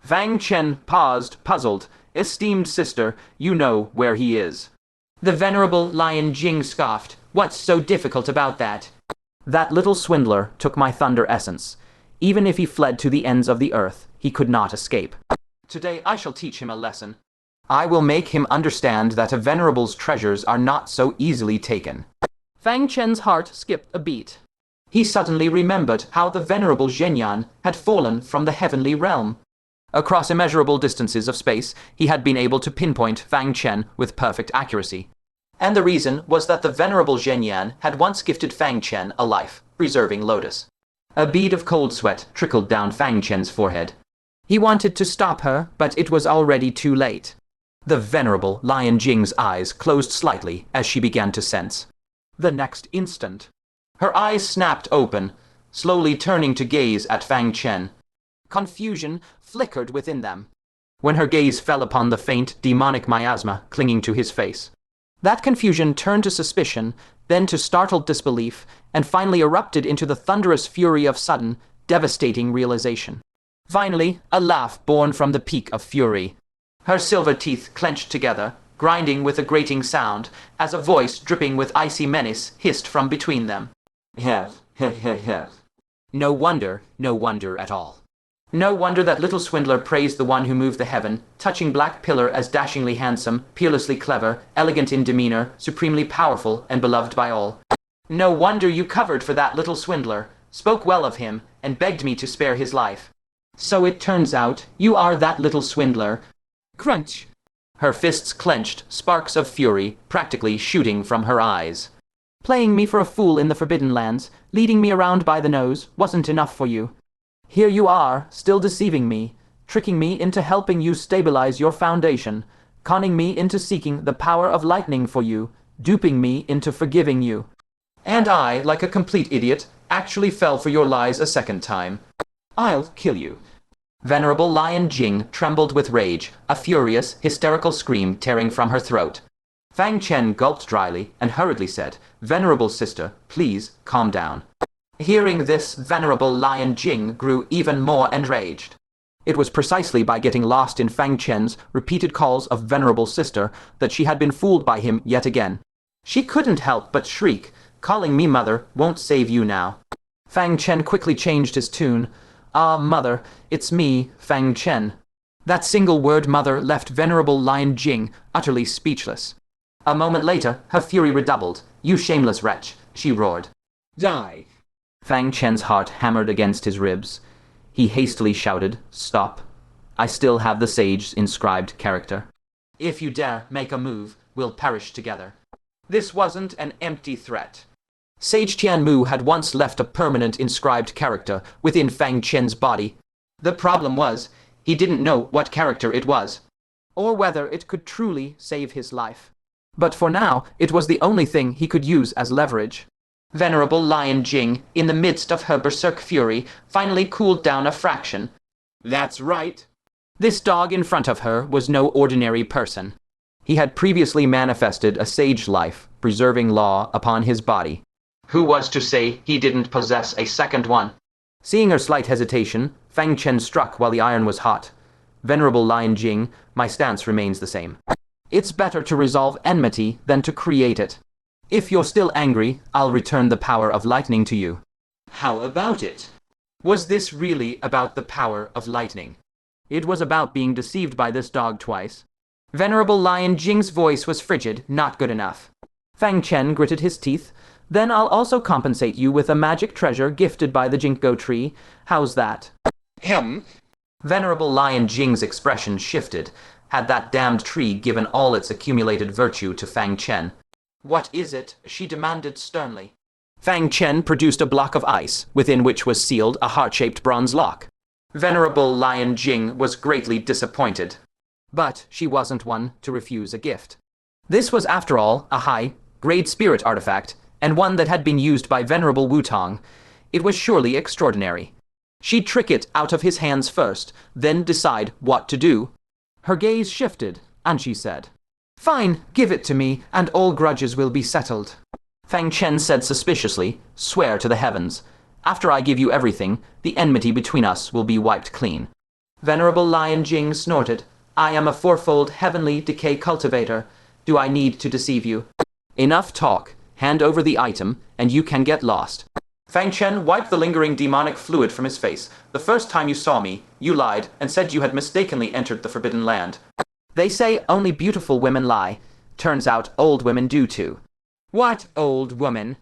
Fang Chen paused, puzzled. "Esteemed sister, you know where he is." The venerable Lion Jing scoffed. "What's so difficult about that?" "That little swindler took my thunder essence. Even if he fled to the ends of the earth, he could not escape. Today I shall teach him a lesson. I will make him understand that a venerable's treasures are not so easily taken." Fang Chen's heart skipped a beat. He suddenly remembered how the venerable Zhenyan had fallen from the heavenly realm. Across immeasurable distances of space, he had been able to pinpoint Fang Chen with perfect accuracy. And the reason was that the venerable Zhenyan had once gifted Fang Chen a life-preserving lotus. A bead of cold sweat trickled down Fang Chen's forehead. He wanted to stop her, but it was already too late. The venerable Lion Jing's eyes closed slightly as she began to sense. The next instant, her eyes snapped open, slowly turning to gaze at Fang Chen. Confusion flickered within them when her gaze fell upon the faint, demonic miasma clinging to his face. That confusion turned to suspicion, then to startled disbelief, and finally erupted into the thunderous fury of sudden, devastating realization. Finally, a laugh born from the peak of fury. Her silver teeth clenched together, grinding with a grating sound, as a voice dripping with icy menace hissed from between them. Yes. No wonder at all. No wonder that little swindler praised the one who moved the heaven, touching Black Pillar as dashingly handsome, peerlessly clever, elegant in demeanor, supremely powerful, and beloved by all. No wonder you covered for that little swindler, spoke well of him, and begged me to spare his life. So it turns out, you are that little swindler. Crunch! Her fists clenched, sparks of fury practically shooting from her eyes. Playing me for a fool in the Forbidden Lands, leading me around by the nose, wasn't enough for you. Here you are, still deceiving me, tricking me into helping you stabilize your foundation, conning me into seeking the power of lightning for you, duping me into forgiving you. And I, like a complete idiot, actually fell for your lies a second time. I'll kill you. Venerable Lion Jing trembled with rage, a furious, hysterical scream tearing from her throat. Fang Chen gulped dryly and hurriedly said, "Venerable sister, please calm down." Hearing this, venerable Lion Jing grew even more enraged. It was precisely by getting lost in Fang Chen's repeated calls of venerable sister that she had been fooled by him yet again. She couldn't help but shriek, "Calling me mother won't save you now." Fang Chen quickly changed his tune. "Ah, mother, it's me, Fang Chen." That single word mother left venerable Lion Jing utterly speechless. A moment later, her fury redoubled. "You shameless wretch," she roared. Die. Fang Chen's heart hammered against his ribs. He hastily shouted, "Stop. I still have the sage's inscribed character. If you dare make a move, we'll perish together." This wasn't an empty threat. Sage Tianmu had once left a permanent inscribed character within Fang Chen's body. The problem was, he didn't know what character it was, or whether it could truly save his life. But for now, it was the only thing he could use as leverage. Venerable Lion Jing, in the midst of her berserk fury, finally cooled down a fraction. That's right. This dog in front of her was no ordinary person. He had previously manifested a sage life, preserving law upon his body. Who was to say he didn't possess a second one? Seeing her slight hesitation, Fang Chen struck while the iron was hot. Venerable Lion Jing, my stance remains the same. It's better to resolve enmity than to create it. If you're still angry, I'll return the power of lightning to you. How about it? Was this really about the power of lightning? It was about being deceived by this dog twice. Venerable Lion Jing's voice was frigid, not good enough. Fang Chen gritted his teeth. Then I'll also compensate you with a magic treasure gifted by the ginkgo tree. How's that? Venerable Lion Jing's expression shifted. Had that damned tree given all its accumulated virtue to Fang Chen? "What is it?" she demanded sternly. Fang Chen produced a block of ice, within which was sealed a heart-shaped bronze lock. Venerable Lion Jing was greatly disappointed. But she wasn't one to refuse a gift. This was, after all, a high-grade spirit artifact, and one that had been used by Venerable Wutong. It was surely extraordinary. She'd trick it out of his hands first, then decide what to do. Her gaze shifted, and she said, "Fine, give it to me, and all grudges will be settled." Fang Chen said suspiciously, "Swear to the heavens. After I give you everything, the enmity between us will be wiped clean." Venerable Lion Jing snorted, "I am a fourfold heavenly decay cultivator. Do I need to deceive you?" "Enough talk. Hand over the item, and you can get lost." Fang Chen wiped the lingering demonic fluid from his face. "The first time you saw me, you lied and said you had mistakenly entered the Forbidden Land. They say only beautiful women lie. Turns out old women do too." What old woman?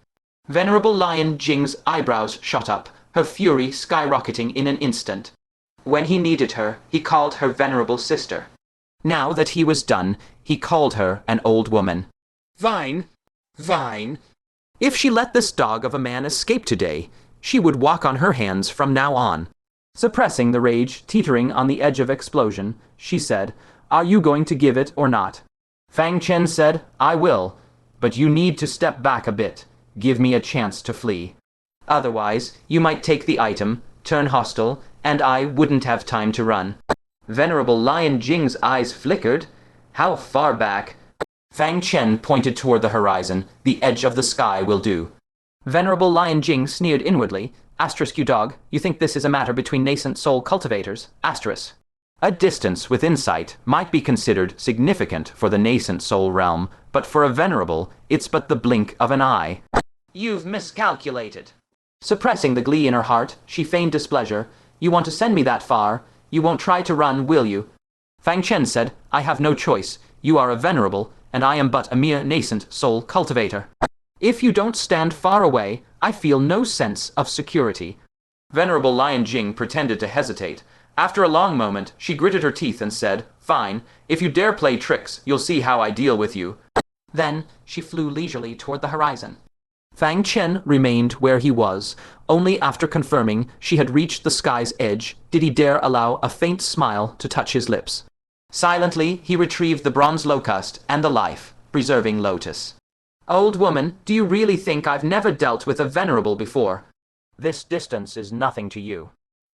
Venerable Lion Jing's eyebrows shot up, her fury skyrocketing in an instant. When he needed her, he called her venerable sister. Now that he was done, he called her an old woman. Vine! Vine! If she let this dog of a man escape today, she would walk on her hands from now on. Suppressing the rage teetering on the edge of explosion, she said, "Are you going to give it or not?" Fang Chen said, "I will, but you need to step back a bit. Give me a chance to flee. Otherwise, you might take the item, turn hostile, and I wouldn't have time to run." Venerable Lion Jing's eyes flickered. How far back? Fang Chen pointed toward the horizon. The edge of the sky will do. Venerable Lion Jing sneered inwardly. Asterisk, you dog, you think this is a matter between nascent soul cultivators? Asterisk. A distance with insight might be considered significant for the nascent soul realm, but for a venerable, it's but the blink of an eye. You've miscalculated. Suppressing the glee in her heart, she feigned displeasure. You want to send me that far? You won't try to run, will you? Fang Chen said, I have no choice. You are a venerable, and I am but a mere nascent soul cultivator. If you don't stand far away, I feel no sense of security. Venerable Lion Jing pretended to hesitate. After a long moment, she gritted her teeth and said, Fine, if you dare play tricks, you'll see how I deal with you. Then she flew leisurely toward the horizon. Fang Chen remained where he was. Only after confirming she had reached the sky's edge did he dare allow a faint smile to touch his lips. Silently, he retrieved the bronze locust and the life-preserving lotus. Old woman, do you really think I've never dealt with a venerable before? This distance is nothing to you.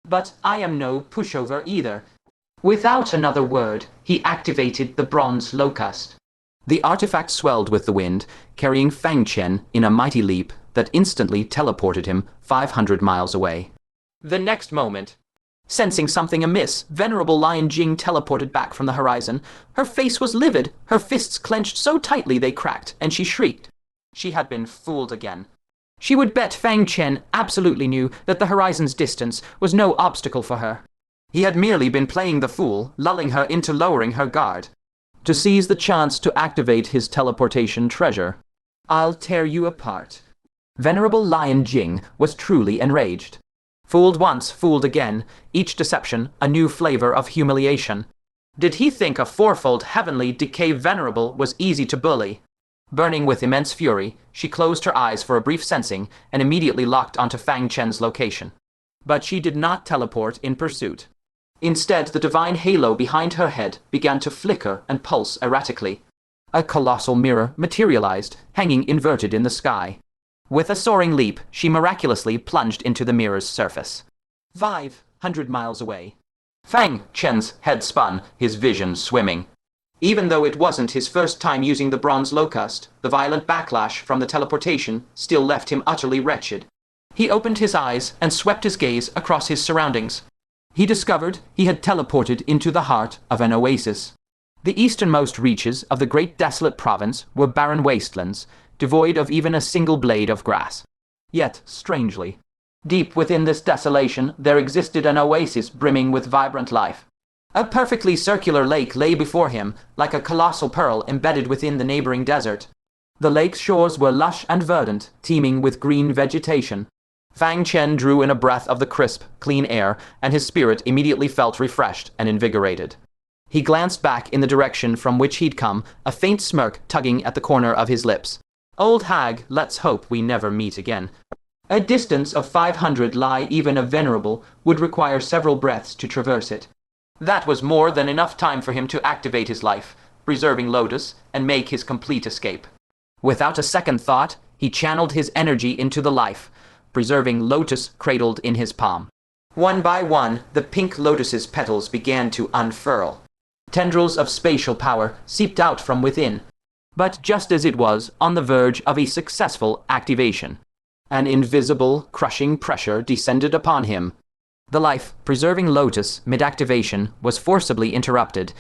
But I am no pushover either. Without another word, he activated the bronze locust. The artifact swelled with the wind, carrying Fang Chen in a mighty leap that instantly teleported him 500 miles away. The next moment, sensing something amiss, Venerable Lion Jing teleported back from the horizon. Her face was livid, her fists clenched so tightly they cracked, and she shrieked. She had been fooled again. She would bet Fang Chen absolutely knew that the horizon's distance was no obstacle for her. He had merely been playing the fool, lulling her into lowering her guard. To seize the chance to activate his teleportation treasure. I'll tear you apart. Venerable Lion Jing was truly enraged. Fooled once, fooled again, each deception a new flavor of humiliation. Did he think a fourfold heavenly decay venerable was easy to bully? Burning with immense fury, she closed her eyes for a brief sensing and immediately locked onto Fang Chen's location. But she did not teleport in pursuit. Instead, the divine halo behind her head began to flicker and pulse erratically. A colossal mirror materialized, hanging inverted in the sky. With a soaring leap, she miraculously plunged into the mirror's surface. 500 miles away. Fang Chen's head spun, his vision swimming. Even though it wasn't his first time using the bronze locust, the violent backlash from the teleportation still left him utterly wretched. He opened his eyes and swept his gaze across his surroundings. He discovered he had teleported into the heart of an oasis. The easternmost reaches of the great desolate province were barren wastelands, devoid of even a single blade of grass. Yet, strangely, deep within this desolation there existed an oasis brimming with vibrant life. A perfectly circular lake lay before him, like a colossal pearl embedded within the neighboring desert. The lake's shores were lush and verdant, teeming with green vegetation. Fang Chen drew in a breath of the crisp, clean air, and his spirit immediately felt refreshed and invigorated. He glanced back in the direction from which he'd come, a faint smirk tugging at the corner of his lips. Old hag, let's hope we never meet again. A distance of 500 li even a venerable would require several breaths to traverse it. That was more than enough time for him to activate his life, preserving Lotus, and make his complete escape. Without a second thought, he channeled his energy into the life, preserving Lotus cradled in his palm. One by one, the pink lotus's petals began to unfurl. Tendrils of spatial power seeped out from within. But just as it was on the verge of a successful activation, an invisible, crushing pressure descended upon him. The life-preserving lotus, mid-activation, was forcibly interrupted.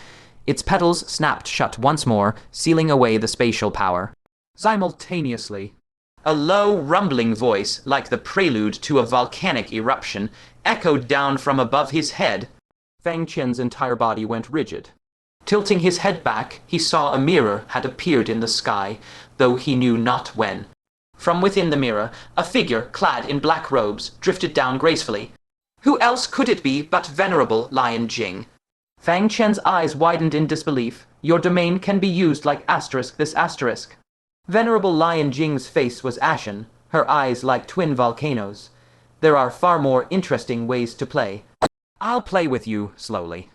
Its petals snapped shut once more, sealing away the spatial power. Simultaneously, a low, rumbling voice, like the prelude to a volcanic eruption, echoed down from above his head. Fang Chen's entire body went rigid. Tilting his head back, he saw a mirror had appeared in the sky, though he knew not when. From within the mirror, a figure clad in black robes drifted down gracefully. Who else could it be but venerable Lion Jing? Fang Chen's eyes widened in disbelief. Your domain can be used like this asterisk. Venerable Lion Jing's face was ashen, her eyes like twin volcanoes. There are far more interesting ways to play. I'll play with you slowly.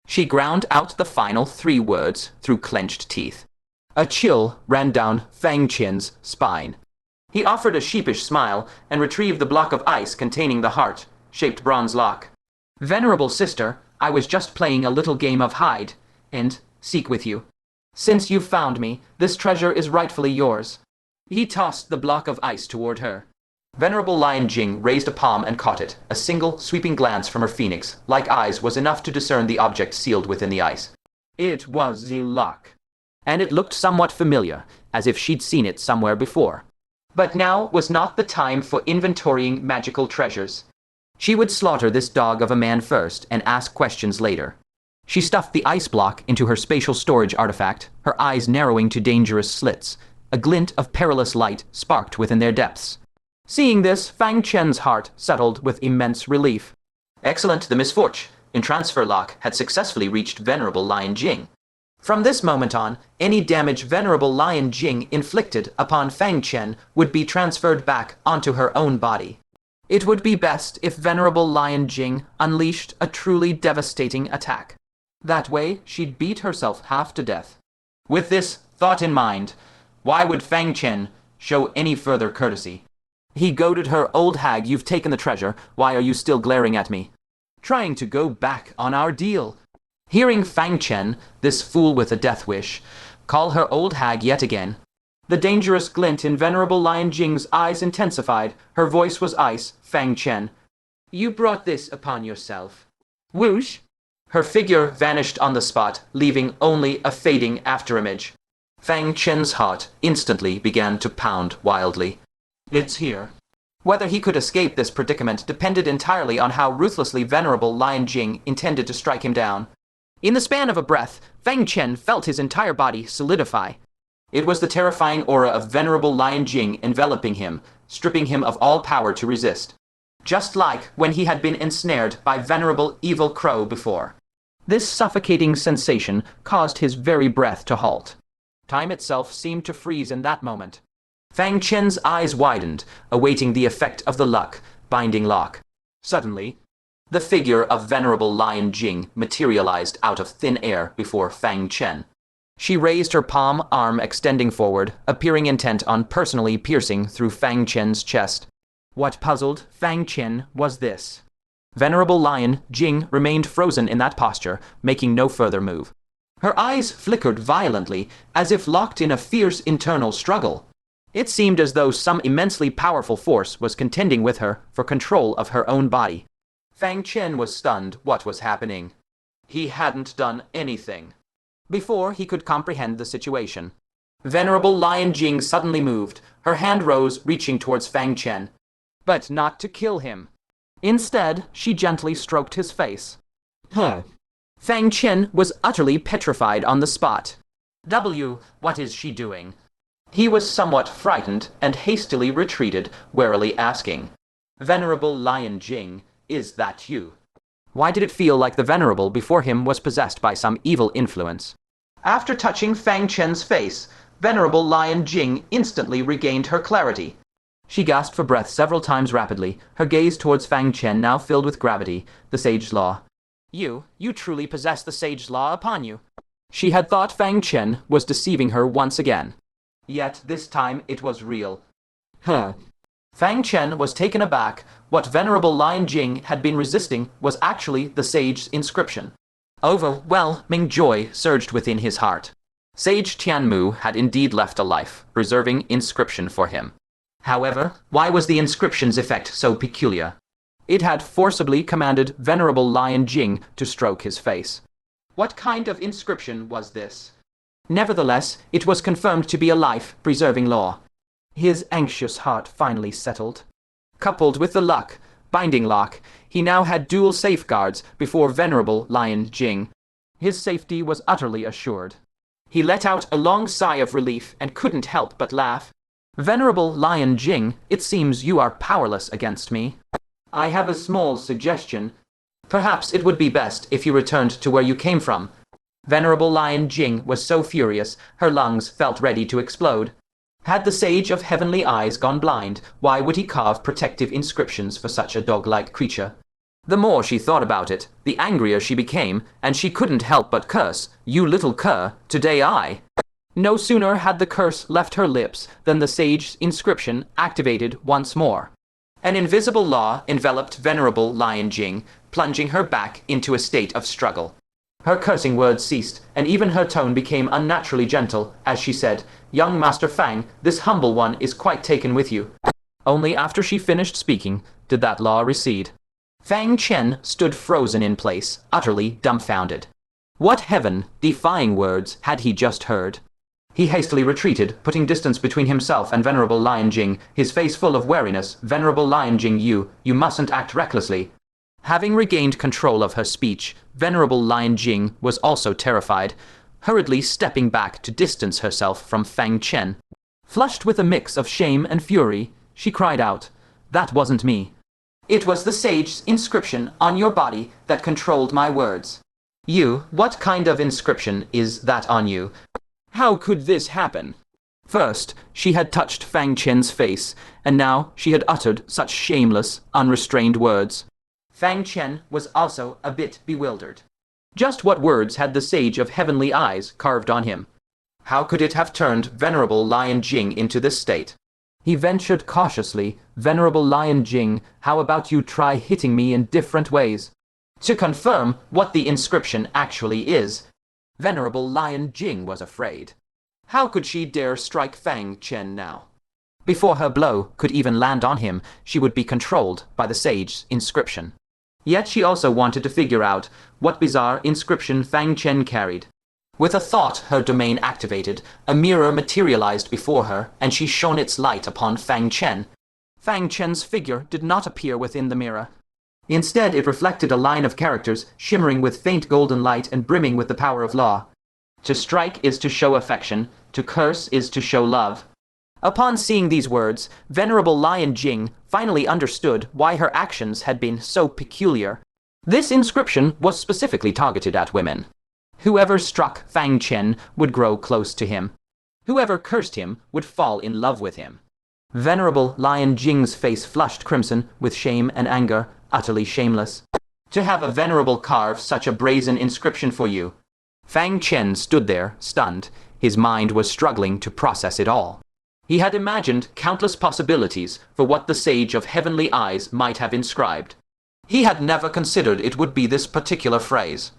She ground out the final 3 words through clenched teeth. A chill ran down Fang Chen's spine. He offered a sheepish smile and retrieved the block of ice containing the heart-shaped bronze lock. Venerable sister, I was just playing a little game of hide and seek with you. Since you've found me, this treasure is rightfully yours. He tossed the block of ice toward her. Venerable Lion Jing raised a palm and caught it. A single, sweeping glance from her phoenix-like eyes was enough to discern the object sealed within the ice. It was the lock. And it looked somewhat familiar, as if she'd seen it somewhere before. But now was not the time for inventorying magical treasures. She would slaughter this dog of a man first and ask questions later. She stuffed the ice block into her spatial storage artifact, her eyes narrowing to dangerous slits. A glint of perilous light sparked within their depths. Seeing this, Fang Chen's heart settled with immense relief. Excellent, the misfortune in transfer lock had successfully reached Venerable Lion Jing. From this moment on, any damage Venerable Lion Jing inflicted upon Fang Chen would be transferred back onto her own body. It would be best if Venerable Lion Jing unleashed a truly devastating attack. That way, she'd beat herself half to death. With this thought in mind, why would Fang Chen show any further courtesy? He goaded her. Old hag, you've taken the treasure. Why are you still glaring at me? Trying to go back on our deal. Hearing Fang Chen, this fool with a death wish, call her old hag yet again, the dangerous glint in Venerable Lion Jing's eyes intensified. Her voice was ice. Fang Chen, you brought this upon yourself. Whoosh! Her figure vanished on the spot, leaving only a fading afterimage. Fang Chen's heart instantly began to pound wildly. It's here. Whether he could escape this predicament depended entirely on how ruthlessly Venerable Lion Jing intended to strike him down. In the span of a breath, Fang Chen felt his entire body solidify. It was the terrifying aura of Venerable Lion Jing enveloping him, stripping him of all power to resist. Just like when he had been ensnared by Venerable Evil Crow before. This suffocating sensation caused his very breath to halt. Time itself seemed to freeze in that moment. Fang Chen's eyes widened, awaiting the effect of the binding lock. Suddenly, the figure of Venerable Lion Jing materialized out of thin air before Fang Chen. She raised her palm arm extending forward, appearing intent on personally piercing through Fang Chen's chest. What puzzled Fang Chen was this. Venerable Lion Jing remained frozen in that posture, making no further move. Her eyes flickered violently, as if locked in a fierce internal struggle. It seemed as though some immensely powerful force was contending with her for control of her own body. Fang Chen was stunned. What was happening? He hadn't done anything. Before he could comprehend the situation, Venerable Lion Jing suddenly moved. Her hand rose, reaching towards Fang Chen. But not to kill him. Instead, she gently stroked his face. Fang Chen was utterly petrified on the spot. What is she doing? He was somewhat frightened and hastily retreated, warily asking, Venerable Lion Jing, is that you? Why did it feel like the Venerable before him was possessed by some evil influence? After touching Fang Chen's face, Venerable Lion Jing instantly regained her clarity. She gasped for breath several times rapidly, her gaze towards Fang Chen now filled with gravity, the Sage Law. You truly possess the Sage Law upon you. She had thought Fang Chen was deceiving her once again. Yet this time it was real. Fang Chen was taken aback. What Venerable Lion Jing had been resisting was actually the sage's inscription. Overwhelming joy surged within his heart. Sage Tianmu had indeed left a life-preserving inscription for him. However, why was the inscription's effect so peculiar? It had forcibly commanded Venerable Lion Jing to stroke his face. What kind of inscription was this? Nevertheless, it was confirmed to be a life-preserving law. His anxious heart finally settled. Coupled with the binding lock, he now had dual safeguards before Venerable Lion Jing. His safety was utterly assured. He let out a long sigh of relief and couldn't help but laugh. Venerable Lion Jing, it seems you are powerless against me. I have a small suggestion. Perhaps it would be best if you returned to where you came from. Venerable Lion Jing was so furious, her lungs felt ready to explode. Had the Sage of Heavenly Eyes gone blind, why would he carve protective inscriptions for such a dog-like creature? The more she thought about it, the angrier she became, and she couldn't help but curse, "You little cur, today I." No sooner had the curse left her lips than the sage's inscription activated once more. An invisible law enveloped Venerable Lion Jing, plunging her back into a state of struggle. Her cursing words ceased, and even her tone became unnaturally gentle as she said, "Young Master Fang, this humble one is quite taken with you." Only after she finished speaking did that law recede. Fang Chen stood frozen in place, utterly dumbfounded. What heaven-defying words had he just heard? He hastily retreated, putting distance between himself and Venerable Lion Jing, his face full of wariness. "Venerable Lion Jing, you mustn't act recklessly." Having regained control of her speech, Venerable Lion Jing was also terrified, hurriedly stepping back to distance herself from Fang Chen. Flushed with a mix of shame and fury, she cried out, "That wasn't me. It was the sage's inscription on your body that controlled my words." What kind of inscription is that on you? How could this happen? First, she had touched Fang Chen's face, and now she had uttered such shameless, unrestrained words. Fang Chen was also a bit bewildered. Just what words had the Sage of Heavenly Eyes carved on him? How could it have turned Venerable Lion Jing into this state? He ventured cautiously, "Venerable Lion Jing, how about you try hitting me in different ways? To confirm what the inscription actually is." Venerable Lion Jing was afraid. How could she dare strike Fang Chen now? Before her blow could even land on him, she would be controlled by the sage's inscription. Yet she also wanted to figure out what bizarre inscription Fang Chen carried. With a thought her domain activated, a mirror materialized before her, and she shone its light upon Fang Chen. Fang Chen's figure did not appear within the mirror. Instead, it reflected a line of characters shimmering with faint golden light and brimming with the power of law. To strike is to show affection, to curse is to show love. Upon seeing these words, Venerable Lion Jing finally understood why her actions had been so peculiar. This inscription was specifically targeted at women. Whoever struck Fang Chen would grow close to him. Whoever cursed him would fall in love with him. Venerable Lion Jing's face flushed crimson with shame and anger, utterly shameless. To have a venerable carve such a brazen inscription for you. Fang Chen stood there, stunned. His mind was struggling to process it all. He had imagined countless possibilities for what the Sage of Heavenly Eyes might have inscribed. He had never considered it would be this particular phrase.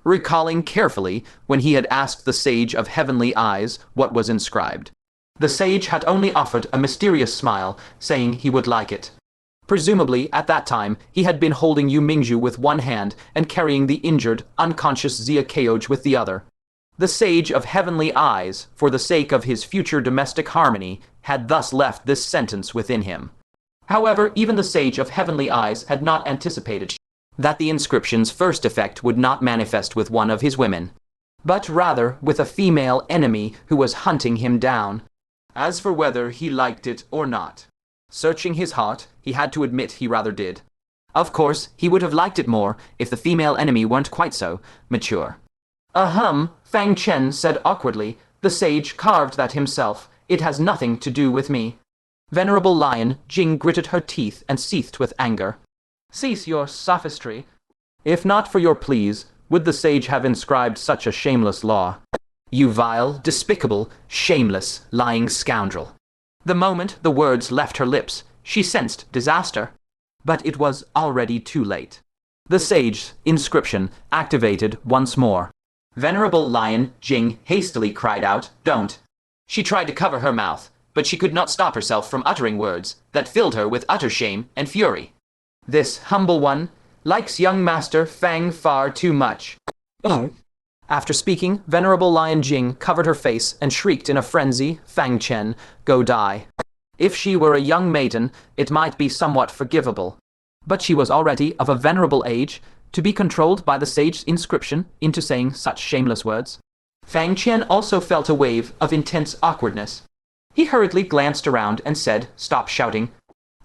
Recalling carefully when he had asked the Sage of Heavenly Eyes what was inscribed, the sage had only offered a mysterious smile, saying he would like it. Presumably, at that time, he had been holding Yu Mingzhu with one hand and carrying the injured, unconscious Xia Keoj with the other. The Sage of Heavenly Eyes, for the sake of his future domestic harmony, had thus left this sentence within him. However, even the Sage of Heavenly Eyes had not anticipated that the inscription's first effect would not manifest with one of his women, but rather with a female enemy who was hunting him down. As for whether he liked it or not, searching his heart, he had to admit he rather did. Of course, he would have liked it more if the female enemy weren't quite so mature. Fang Chen said awkwardly, "The sage carved that himself. It has nothing to do with me." Venerable Lion Jing gritted her teeth and seethed with anger. "Cease your sophistry. If not for your pleas, would the sage have inscribed such a shameless law? You vile, despicable, shameless, lying scoundrel." The moment the words left her lips, she sensed disaster. But it was already too late. The sage's inscription activated once more. Venerable Lion Jing hastily cried out, "Don't." She tried to cover her mouth, but she could not stop herself from uttering words that filled her with utter shame and fury. "This humble one likes young Master Fang far too much." After speaking, Venerable Lion Jing covered her face and shrieked in a frenzy, "Fang Chen, go die." If she were a young maiden, it might be somewhat forgivable. But she was already of a venerable age. To be controlled by the sage's inscription into saying such shameless words. Fang Qian also felt a wave of intense awkwardness. He hurriedly glanced around and said, "Stop shouting.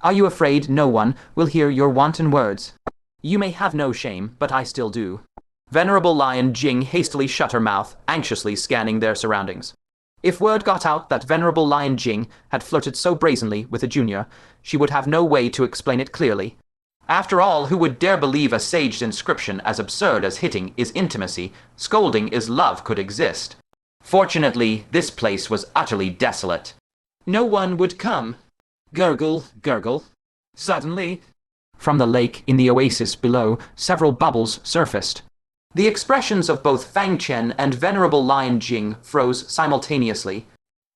Are you afraid no one will hear your wanton words? You may have no shame, but I still do." Venerable Lion Jing hastily shut her mouth, anxiously scanning their surroundings. If word got out that Venerable Lion Jing had flirted so brazenly with a junior, she would have no way to explain it clearly. After all, who would dare believe a sage's inscription as absurd as hitting is intimacy, scolding is love could exist? Fortunately, this place was utterly desolate. No one would come. Gurgle, gurgle. Suddenly, from the lake in the oasis below, several bubbles surfaced. The expressions of both Fang Qian and Venerable Lion Jing froze simultaneously.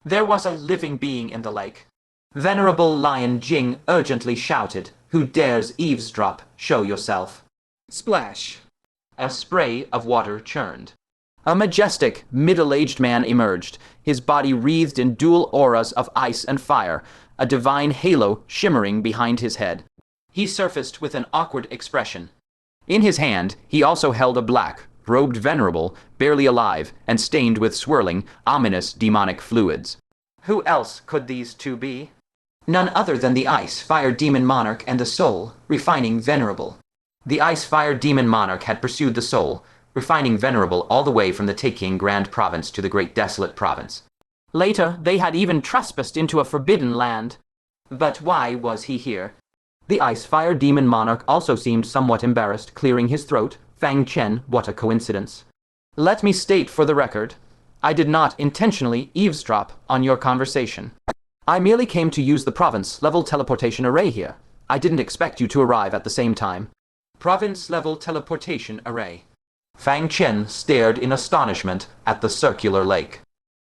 There was a living being in the lake. Venerable Lion Jing urgently shouted, "Who dares eavesdrop? Show yourself." Splash. A spray of water churned. A majestic, middle-aged man emerged, his body wreathed in dual auras of ice and fire, a divine halo shimmering behind his head. He surfaced with an awkward expression. In his hand, he also held a black, robed venerable, barely alive, and stained with swirling, ominous demonic fluids. Who else could these two be? None other than the Ice-Fire Demon Monarch and the Soul, refining Venerable. The Ice-Fire Demon Monarch had pursued the Soul, refining Venerable all the way from the Taking Grand Province to the Great Desolate Province. Later, they had even trespassed into a forbidden land. But why was he here? The Ice-Fire Demon Monarch also seemed somewhat embarrassed, clearing his throat. Fang Qian, what a coincidence. Let me state for the record, I did not intentionally eavesdrop on your conversation. I merely came to use the province-level teleportation array here. I didn't expect you to arrive at the same time. Province-level teleportation array. Fang Qian stared in astonishment at the circular lake.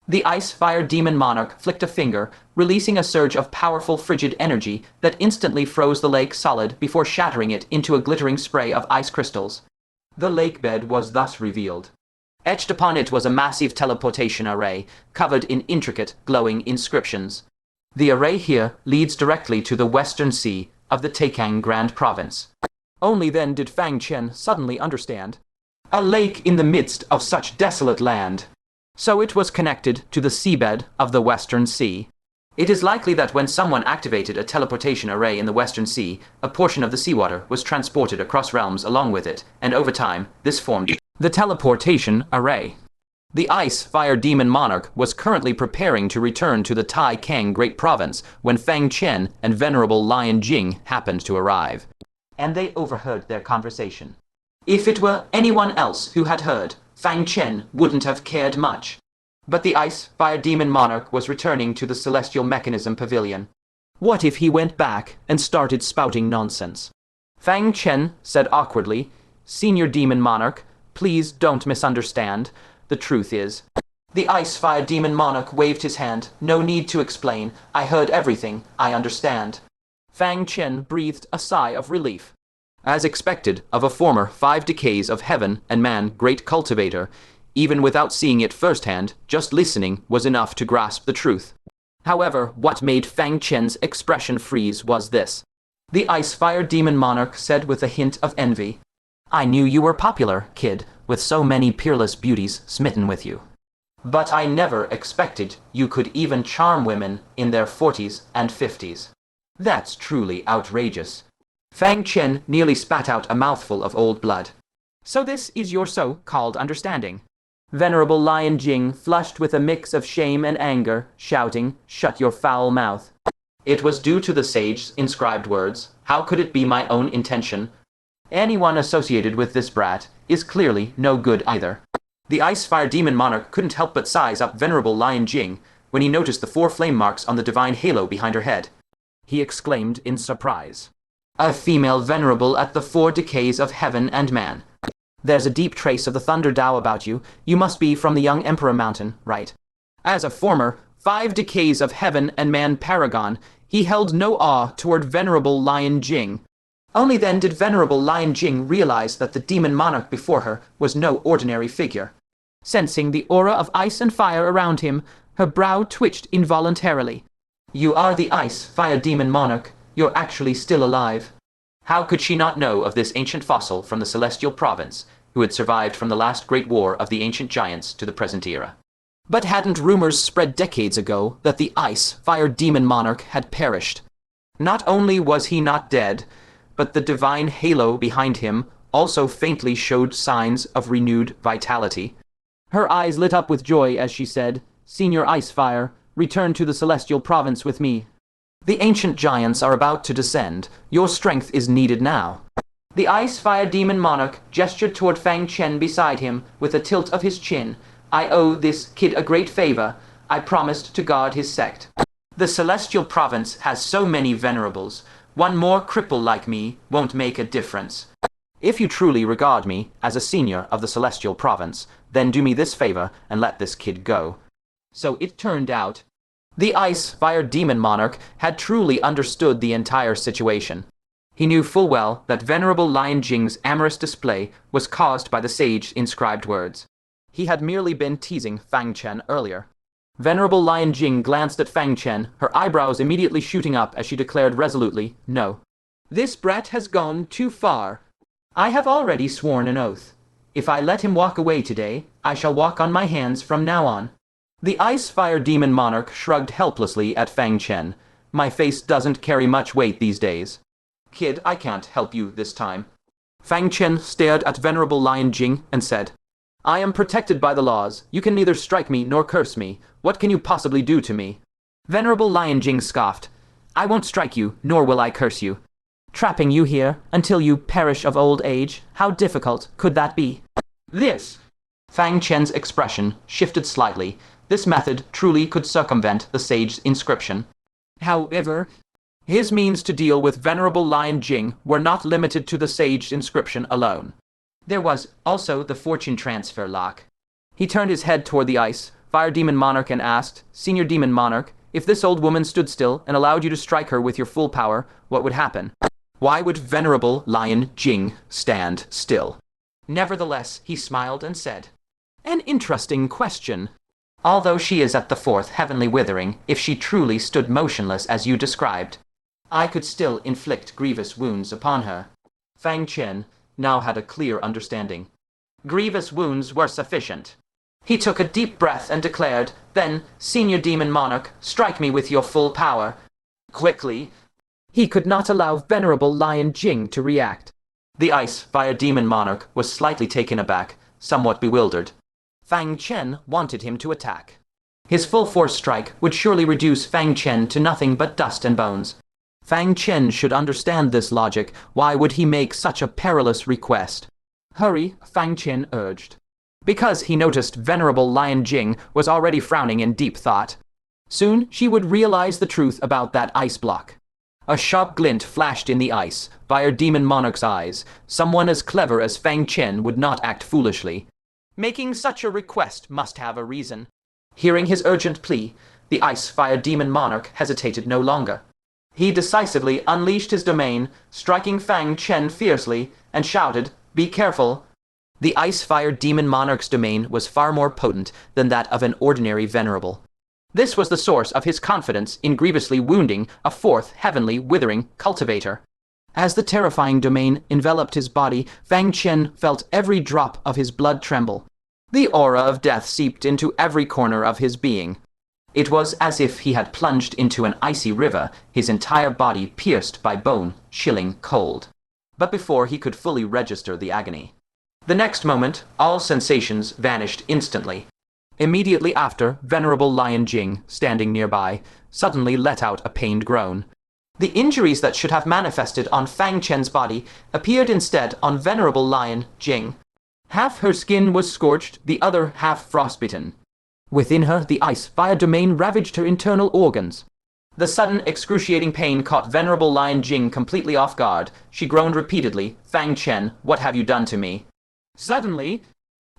The Ice-Fire Demon Monarch flicked a finger, releasing a surge of powerful frigid energy that instantly froze the lake solid before shattering it into a glittering spray of ice crystals. The lake bed was thus revealed. Etched upon it was a massive teleportation array, covered in intricate, glowing inscriptions. The array here leads directly to the western sea of the Taikang Grand Province. Only then did Fang Qian suddenly understand. A lake in the midst of such desolate land. So it was connected to the seabed of the Western Sea. It is likely that when someone activated a teleportation array in the Western Sea, a portion of the seawater was transported across realms along with it, and over time, this formed the teleportation array. The Ice-Fire Demon Monarch was currently preparing to return to the Tai Kang Great Province when Fang Qian and Venerable Lion Jing happened to arrive. And they overheard their conversation. If it were anyone else who had heard, Fang Qian wouldn't have cared much. But the Ice-Fire Demon Monarch was returning to the Celestial Mechanism Pavilion. What if he went back and started spouting nonsense? Fang Qian said awkwardly, "Senior Demon Monarch, please don't misunderstand. The truth is..." The Ice-Fire Demon Monarch waved his hand. "No need to explain. I heard everything. I understand." Fang Qian breathed a sigh of relief. As expected of a former 5 decays of heaven and man great cultivator, even without seeing it firsthand, just listening was enough to grasp the truth. However, what made Fang Qian's expression freeze was this. The Ice-Fire Demon Monarch said with a hint of envy, "I knew you were popular, kid, with so many peerless beauties smitten with you. But I never expected you could even charm women in their 40s and 50s. That's truly outrageous." Fang Qian nearly spat out a mouthful of old blood. "So this is your so-called understanding?" Venerable Lion Jing flushed with a mix of shame and anger, shouting, "Shut your foul mouth." It was due to the sage's inscribed words. How could it be my own intention? Anyone associated with this brat is clearly no good either. The Ice-Fire Demon Monarch couldn't help but size up Venerable Lion Jing when he noticed the 4 flame marks on the divine halo behind her head. He exclaimed in surprise. "A female venerable at the 4 decays of heaven and man. There's a deep trace of the Thunder Dao about you. You must be from the Young Emperor Mountain, right?" As a former 5 decays of heaven and man paragon, he held no awe toward Venerable Lion Jing. Only then did Venerable Lion Jing realize that the demon monarch before her was no ordinary figure. Sensing the aura of ice and fire around him, her brow twitched involuntarily. "You are the Ice-Fire Demon Monarch. You're actually still alive. How could she not know of this ancient fossil from the celestial province, who had survived from the last great war of the ancient giants to the present era? But hadn't rumors spread decades ago that the ice fire demon monarch had perished? Not only was he not dead, but the divine halo behind him also faintly showed signs of renewed vitality. Her eyes lit up with joy as she said, "Senior Icefire, return to the celestial province with me. The ancient giants are about to descend. Your strength is needed now." The ice-fire demon monarch gestured toward Fang Chen beside him with a tilt of his chin. "I owe this kid a great favor. I promised to guard his sect. The celestial province has so many venerables. One more cripple like me won't make a difference. If you truly regard me as a senior of the celestial province, then do me this favor and let this kid go." So it turned out. The ice-fire demon monarch had truly understood the entire situation. He knew full well that Venerable Lion Jing's amorous display was caused by the sage inscribed words. He had merely been teasing Fang Chen earlier. Venerable Lion Jing glanced at Fang Chen, her eyebrows immediately shooting up as she declared resolutely, "No. This brat has gone too far. I have already sworn an oath. If I let him walk away today, I shall walk on my hands from now on." The ice-fire demon monarch shrugged helplessly at Fang Chen. "My face doesn't carry much weight these days. Kid, I can't help you this time." Fang Chen stared at Venerable Lion Jing and said, "I am protected by the laws. You can neither strike me nor curse me. What can you possibly do to me?" Venerable Lion Jing scoffed. "I won't strike you, nor will I curse you. Trapping you here until you perish of old age, how difficult could that be?" This. Fang Chen's expression shifted slightly. This method truly could circumvent the sage's inscription. However, his means to deal with Venerable Lion Jing were not limited to the sage's inscription alone. There was also the fortune transfer lock. He turned his head toward the ice, fire demon monarch, and asked, "Senior demon monarch, if this old woman stood still and allowed you to strike her with your full power, what would happen?" Why would Venerable Lion Jing stand still? Nevertheless, he smiled and said, "An interesting question. Although she is at the fourth heavenly withering, if she truly stood motionless as you described, I could still inflict grievous wounds upon her." Fang Chen now had a clear understanding. Grievous wounds were sufficient. He took a deep breath and declared, "Then, Senior Demon Monarch, strike me with your full power." Quickly. He could not allow Venerable Lion Jing to react. The ice-fire demon monarch was slightly taken aback, somewhat bewildered. Fang Chen wanted him to attack. His full-force strike would surely reduce Fang Chen to nothing but dust and bones. Fang Chen should understand this logic. Why would he make such a perilous request? "Hurry," Fang Chen urged. Because he noticed Venerable Lion Jing was already frowning in deep thought. Soon she would realize the truth about that ice block. A sharp glint flashed in the ice, fire demon monarch's eyes. Someone as clever as Fang Chen would not act foolishly. Making such a request must have a reason. Hearing his urgent plea, the ice-fire demon monarch hesitated no longer. He decisively unleashed his domain, striking Fang Chen fiercely, and shouted, "Be careful!" The ice-fire demon monarch's domain was far more potent than that of an ordinary venerable. This was the source of his confidence in grievously wounding a fourth heavenly withering cultivator. As the terrifying domain enveloped his body, Fang Chen felt every drop of his blood tremble. The aura of death seeped into every corner of his being. It was as if he had plunged into an icy river, his entire body pierced by bone-chilling cold. But before he could fully register the agony, the next moment, all sensations vanished instantly. Immediately after, Venerable Lion Jing, standing nearby, suddenly let out a pained groan. The injuries that should have manifested on Fang Chen's body appeared instead on Venerable Lion Jing. Half her skin was scorched, the other half frostbitten. Within her, the ice-fire domain ravaged her internal organs. The sudden excruciating pain caught Venerable Lion Jing completely off guard. She groaned repeatedly, "Fang Chen, what have you done to me?" Suddenly,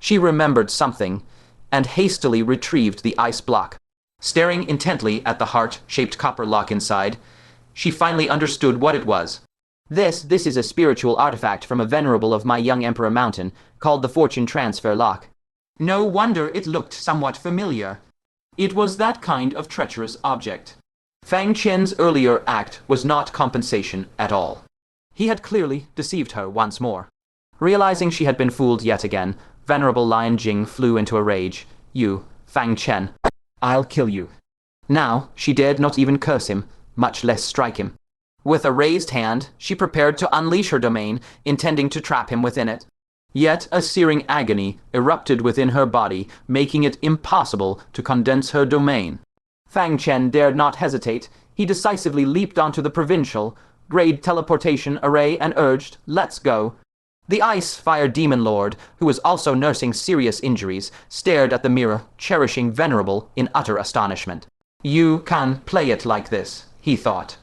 she remembered something, and hastily retrieved the ice block. Staring intently at the heart-shaped copper lock inside, she finally understood what it was. This is a spiritual artifact from a venerable of my young Emperor Mountain, called the Fortune Transfer Lock. No wonder it looked somewhat familiar. It was that kind of treacherous object. Fang Chen's earlier act was not compensation at all. He had clearly deceived her once more. Realizing she had been fooled yet again, Venerable Lion Jing flew into a rage. You, Fang Chen, I'll kill you. Now she dared not even curse him, much less strike him. With a raised hand, she prepared to unleash her domain, intending to trap him within it. Yet a searing agony erupted within her body, making it impossible to condense her domain. Fang Chen dared not hesitate. He decisively leaped onto the provincial grade teleportation array and urged, "Let's go." The Ice Fire Demon Lord, who was also nursing serious injuries, stared at the mirror, cherishing Venerable in utter astonishment. You can play it like this, he thought.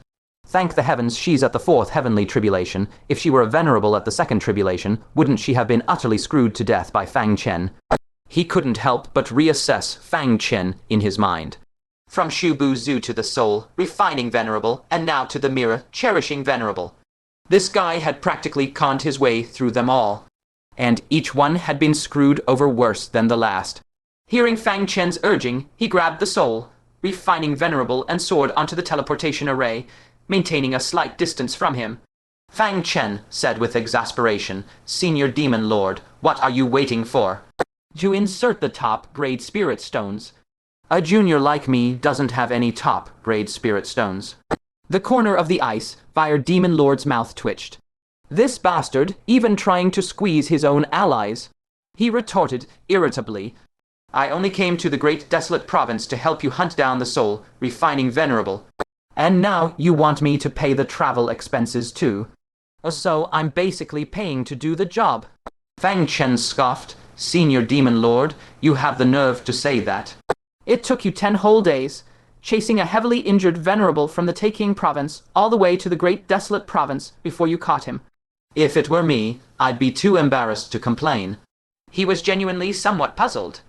Thank the heavens she's at the fourth heavenly tribulation. If she were a Venerable at the second tribulation, wouldn't she have been utterly screwed to death by Fang Chen? He couldn't help but reassess Fang Chen in his mind. From Shubu Zhu to the soul, refining Venerable, and now to the mirror, cherishing Venerable. This guy had practically conned his way through them all, and each one had been screwed over worse than the last. Hearing Fang Chen's urging, he grabbed the soul, refining Venerable, and soared onto the teleportation array, maintaining a slight distance from him. Fang Chen said with exasperation, "Senior Demon Lord, what are you waiting for? To insert the top-grade spirit stones. A junior like me doesn't have any top-grade spirit stones." The corner of the Ice Fire Demon Lord's mouth twitched. This bastard even trying to squeeze his own allies. He retorted irritably, "I only came to the Great Desolate Province to help you hunt down the soul, refining Venerable. And now you want me to pay the travel expenses too. So I'm basically paying to do the job." Fang Chen scoffed, "Senior Demon Lord, you have the nerve to say that. It took you 10 whole days, chasing a heavily injured Venerable from the Taking Province all the way to the Great Desolate Province before you caught him. If it were me, I'd be too embarrassed to complain." He was genuinely somewhat puzzled.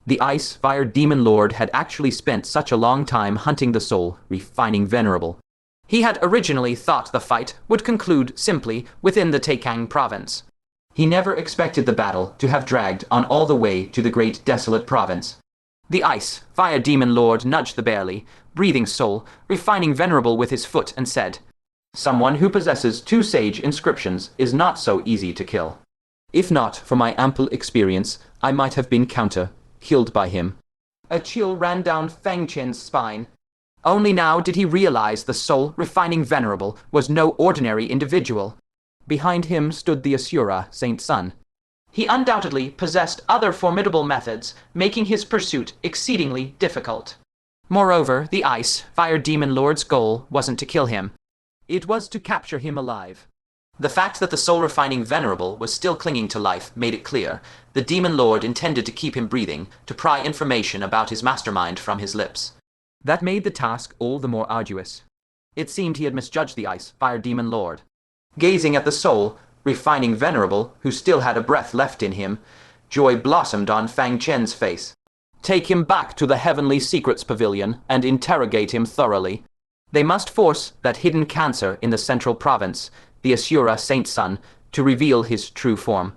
The Ice Fire Demon Lord had actually spent such a long time hunting the soul, refining Venerable. He had originally thought the fight would conclude simply within the Taking Province. He never expected the battle to have dragged on all the way to the Great Desolate Province. The Ice Fire Demon Lord nudged the barely breathing soul, refining Venerable with his foot, and said, "Someone who possesses 2 sage inscriptions is not so easy to kill. If not for my ample experience, I might have been killed by him." A chill ran down Fang Chen's spine. Only now did he realize the soul refining Venerable was no ordinary individual. Behind him stood the Asura Saint Sun. He undoubtedly possessed other formidable methods, making his pursuit exceedingly difficult. Moreover, the Ice Fire Demon Lord's goal wasn't to kill him. It was to capture him alive. The fact that the soul-refining Venerable was still clinging to life made it clear. The Demon Lord intended to keep him breathing, to pry information about his mastermind from his lips. That made the task all the more arduous. It seemed he had misjudged the Ice Fire Demon Lord. Gazing at the soul, refining Venerable, who still had a breath left in him, joy blossomed on Fang Chen's face. Take him back to the Heavenly Secrets Pavilion and interrogate him thoroughly. They must force that hidden cancer in the Central Province, the Asura Saint Sun, to reveal his true form.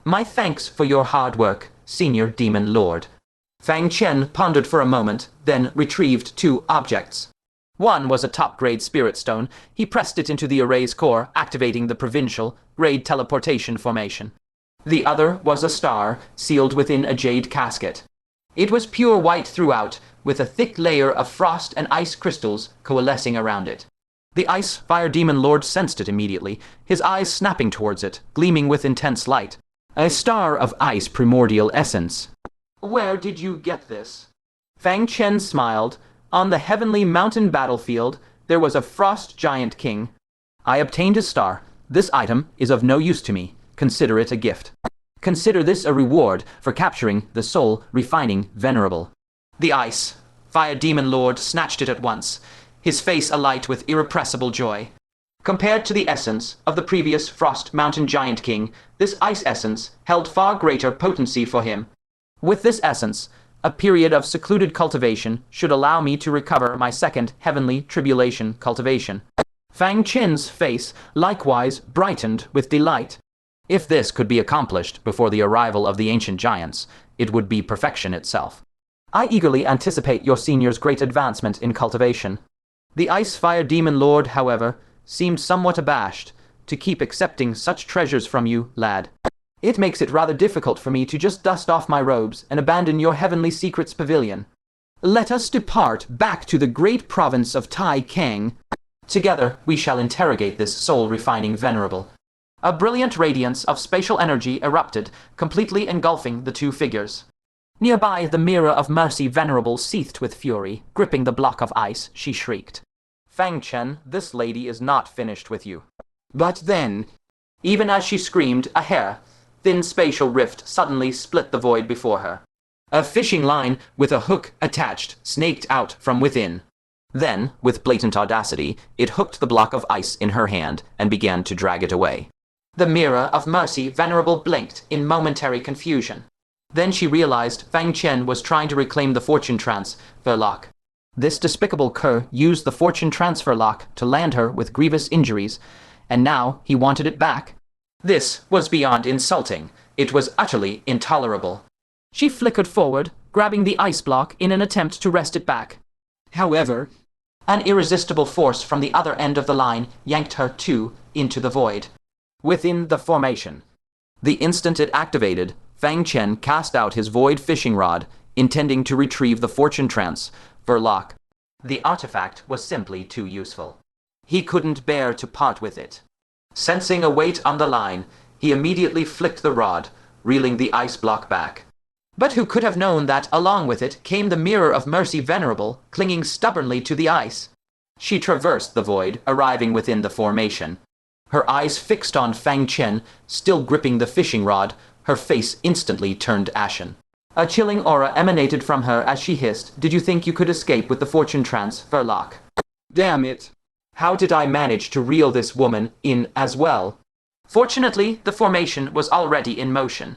My thanks for your hard work, Senior Demon Lord. Fang Chen pondered for a moment, then retrieved 2 objects. One was a top-grade spirit stone. He pressed it into the array's core, activating the provincial grade teleportation formation. The other was a star, sealed within a jade casket. It was pure white throughout, with a thick layer of frost and ice crystals coalescing around it. The Ice Fire Demon Lord sensed it immediately, his eyes snapping towards it, gleaming with intense light. A star of ice primordial essence. Where did you get this? Fang Chen smiled. On the heavenly mountain battlefield, there was a frost giant king. I obtained his star. This item is of no use to me. Consider it a gift. Consider this a reward for capturing the soul refining Venerable. The Ice Fire Demon Lord snatched it at once, his face alight with irrepressible joy. Compared to the essence of the previous Frost Mountain Giant King, this ice essence held far greater potency for him. With this essence, a period of secluded cultivation should allow me to recover my second heavenly tribulation cultivation. Fang Chen's face likewise brightened with delight. If this could be accomplished before the arrival of the ancient giants, it would be perfection itself. I eagerly anticipate your senior's great advancement in cultivation. The Ice Fire Demon Lord, however, seemed somewhat abashed, to keep accepting such treasures from you, lad. It makes it rather difficult for me to just dust off my robes and abandon your heavenly secrets pavilion. Let us depart back to the great province of Tai Kang. Together we shall interrogate this soul-refining venerable. A brilliant radiance of spatial energy erupted, completely engulfing the two figures. Nearby, the mirror of mercy venerable seethed with fury. Gripping the block of ice, she shrieked. Fang Chen, this lady is not finished with you. But then, even as she screamed, a thin spatial rift suddenly split the void before her. A fishing line with a hook attached snaked out from within. Then, with blatant audacity, it hooked the block of ice in her hand and began to drag it away. The mirror of mercy venerable blinked in momentary confusion. Then she realized Fang Chen was trying to reclaim the fortune transfer lock. This despicable cur used the fortune transfer lock to land her with grievous injuries, and now he wanted it back. This was beyond insulting. It was utterly intolerable. She flickered forward, grabbing the ice block in an attempt to wrest it back. however, An irresistible force from the other end of the line yanked her too into the void. Within the formation. The instant it activated, Fang Chen cast out his void fishing rod, intending to retrieve the fortune transfer lock. The artifact was simply too useful. He couldn't bear to part with it. Sensing a weight on the line, he immediately flicked the rod, reeling the ice block back. But who could have known that along with it came the mirror of mercy venerable, clinging stubbornly to the ice? She traversed the void, arriving within the formation. Her eyes fixed on Fang Chen, still gripping the fishing rod, her face instantly turned ashen. A chilling aura emanated from her as she hissed, "Did you think you could escape with the fortune transfer lock? damn it. How did I manage to reel this woman in as well?" Fortunately, the formation was already in motion.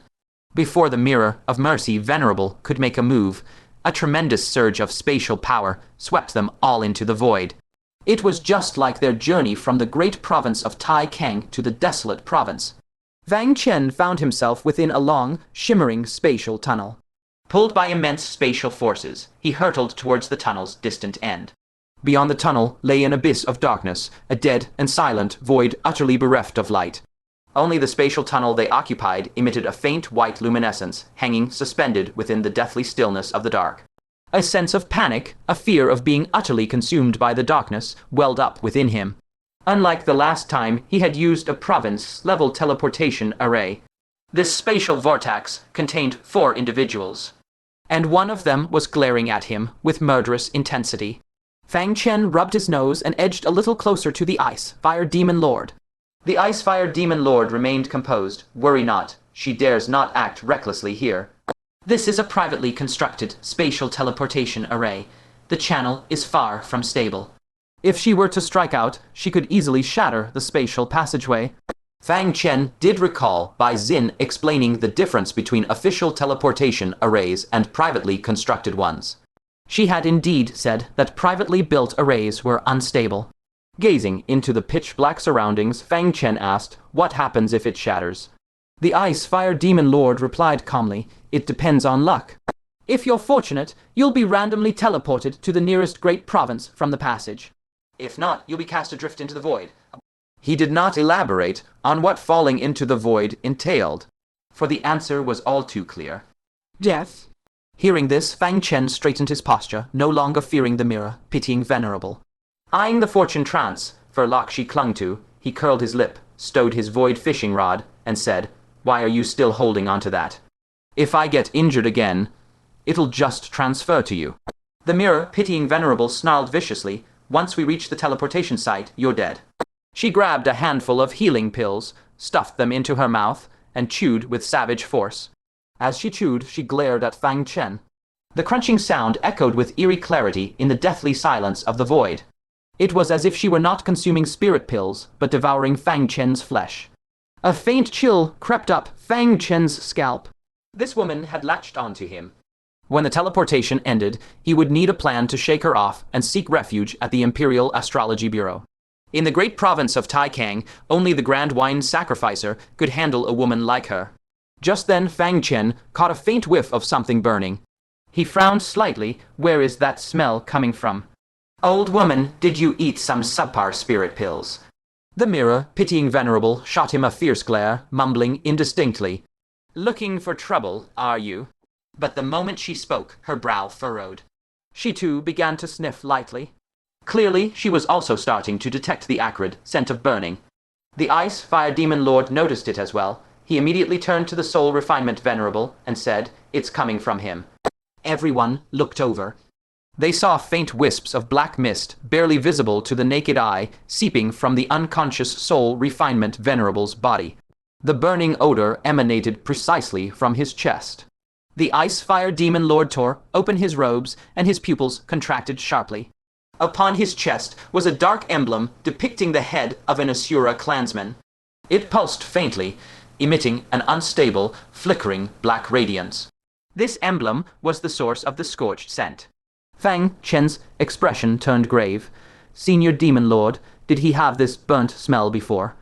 Before the mirror of mercy venerable could make a move, a tremendous surge of spatial power swept them all into the void. It was just like their journey from the great province of Tai Kang to the desolate province. Fang Chen found himself within a long, shimmering spatial tunnel. Pulled by immense spatial forces, he hurtled towards the tunnel's distant end. Beyond the tunnel lay an abyss of darkness, a dead and silent void utterly bereft of light. Only the spatial tunnel they occupied emitted a faint white luminescence, hanging suspended within the deathly stillness of the dark. A sense of panic, a fear of being utterly consumed by the darkness, welled up within him. Unlike the last time he had used a province-level teleportation array, this spatial vortex contained 4 individuals, and one of them was glaring at him with murderous intensity. Fang Chen rubbed his nose and edged a little closer to the Ice Fire Demon Lord. The Ice Fire Demon Lord remained composed. "Worry not, she dares not act recklessly here. This is a privately constructed spatial teleportation array. The channel is far from stable. If she were to strike out, she could easily shatter the spatial passageway." Fang Chen did recall Bai Xin explaining the difference between official teleportation arrays and privately constructed ones. She had indeed said that privately built arrays were unstable. Gazing into the pitch-black surroundings, Fang Chen asked, "What happens if it shatters?" The Ice Fire Demon Lord replied calmly, "It depends on luck. If you're fortunate, you'll be randomly teleported to the nearest great province from the passage. If not, you'll be cast adrift into the void." He did not elaborate on what falling into the void entailed, for the answer was all too clear. Death. Hearing this, Fang Chen straightened his posture, no longer fearing the mirror, pitying Venerable. Eyeing the fortune transfer lock she clung to, he curled his lip, stowed his void fishing rod, and said, "Why are you still holding onto that? If I get injured again, it'll just transfer to you." The mirror, pitying Venerable, snarled viciously, "Once we reach the teleportation site, you're dead." She grabbed a handful of healing pills, stuffed them into her mouth, and chewed with savage force. As she chewed, she glared at Fang Chen. The crunching sound echoed with eerie clarity in the deathly silence of the void. It was as if she were not consuming spirit pills, but devouring Fang Chen's flesh. A faint chill crept up Fang Chen's scalp. This woman had latched onto him. When the teleportation ended, he would need a plan to shake her off and seek refuge at the Imperial Astrology Bureau. In the great province of Tai Kang, only the Grand Wine Sacrificer could handle a woman like her. Just then, Fang Chen caught a faint whiff of something burning. He frowned slightly. "Where is that smell coming from?" "Old woman, did you eat some subpar spirit pills?" The mirror, pitying Venerable, shot him a fierce glare, mumbling indistinctly, "Looking for trouble, are you?" But the moment she spoke, her brow furrowed. She too began to sniff lightly. Clearly, she was also starting to detect the acrid scent of burning. The Ice Fire Demon Lord noticed it as well. He immediately turned to the Soul Refinement Venerable and said, "It's coming from him." Everyone looked over. They saw faint wisps of black mist, barely visible to the naked eye, seeping from the unconscious Soul Refinement Venerable's body. The burning odor emanated precisely from his chest. The Ice Fire Demon Lord tore open his robes, and his pupils contracted sharply. Upon his chest was a dark emblem depicting the head of an Asura clansman. It pulsed faintly, emitting an unstable, flickering black radiance. This emblem was the source of the scorched scent. Fang Chen's expression turned grave. "Senior Demon Lord, did he have this burnt smell before?"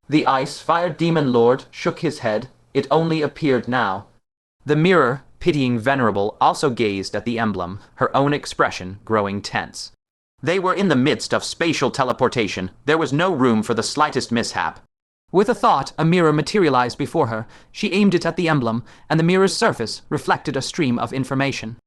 The Ice Fire Demon Lord shook his head. It only appeared now. The mirror, pitying Venerable, also gazed at the emblem, her own expression growing tense. They were in the midst of spatial teleportation. There was no room for the slightest mishap. With a thought, a mirror materialized before her. She aimed it at the emblem, and the mirror's surface reflected a stream of information.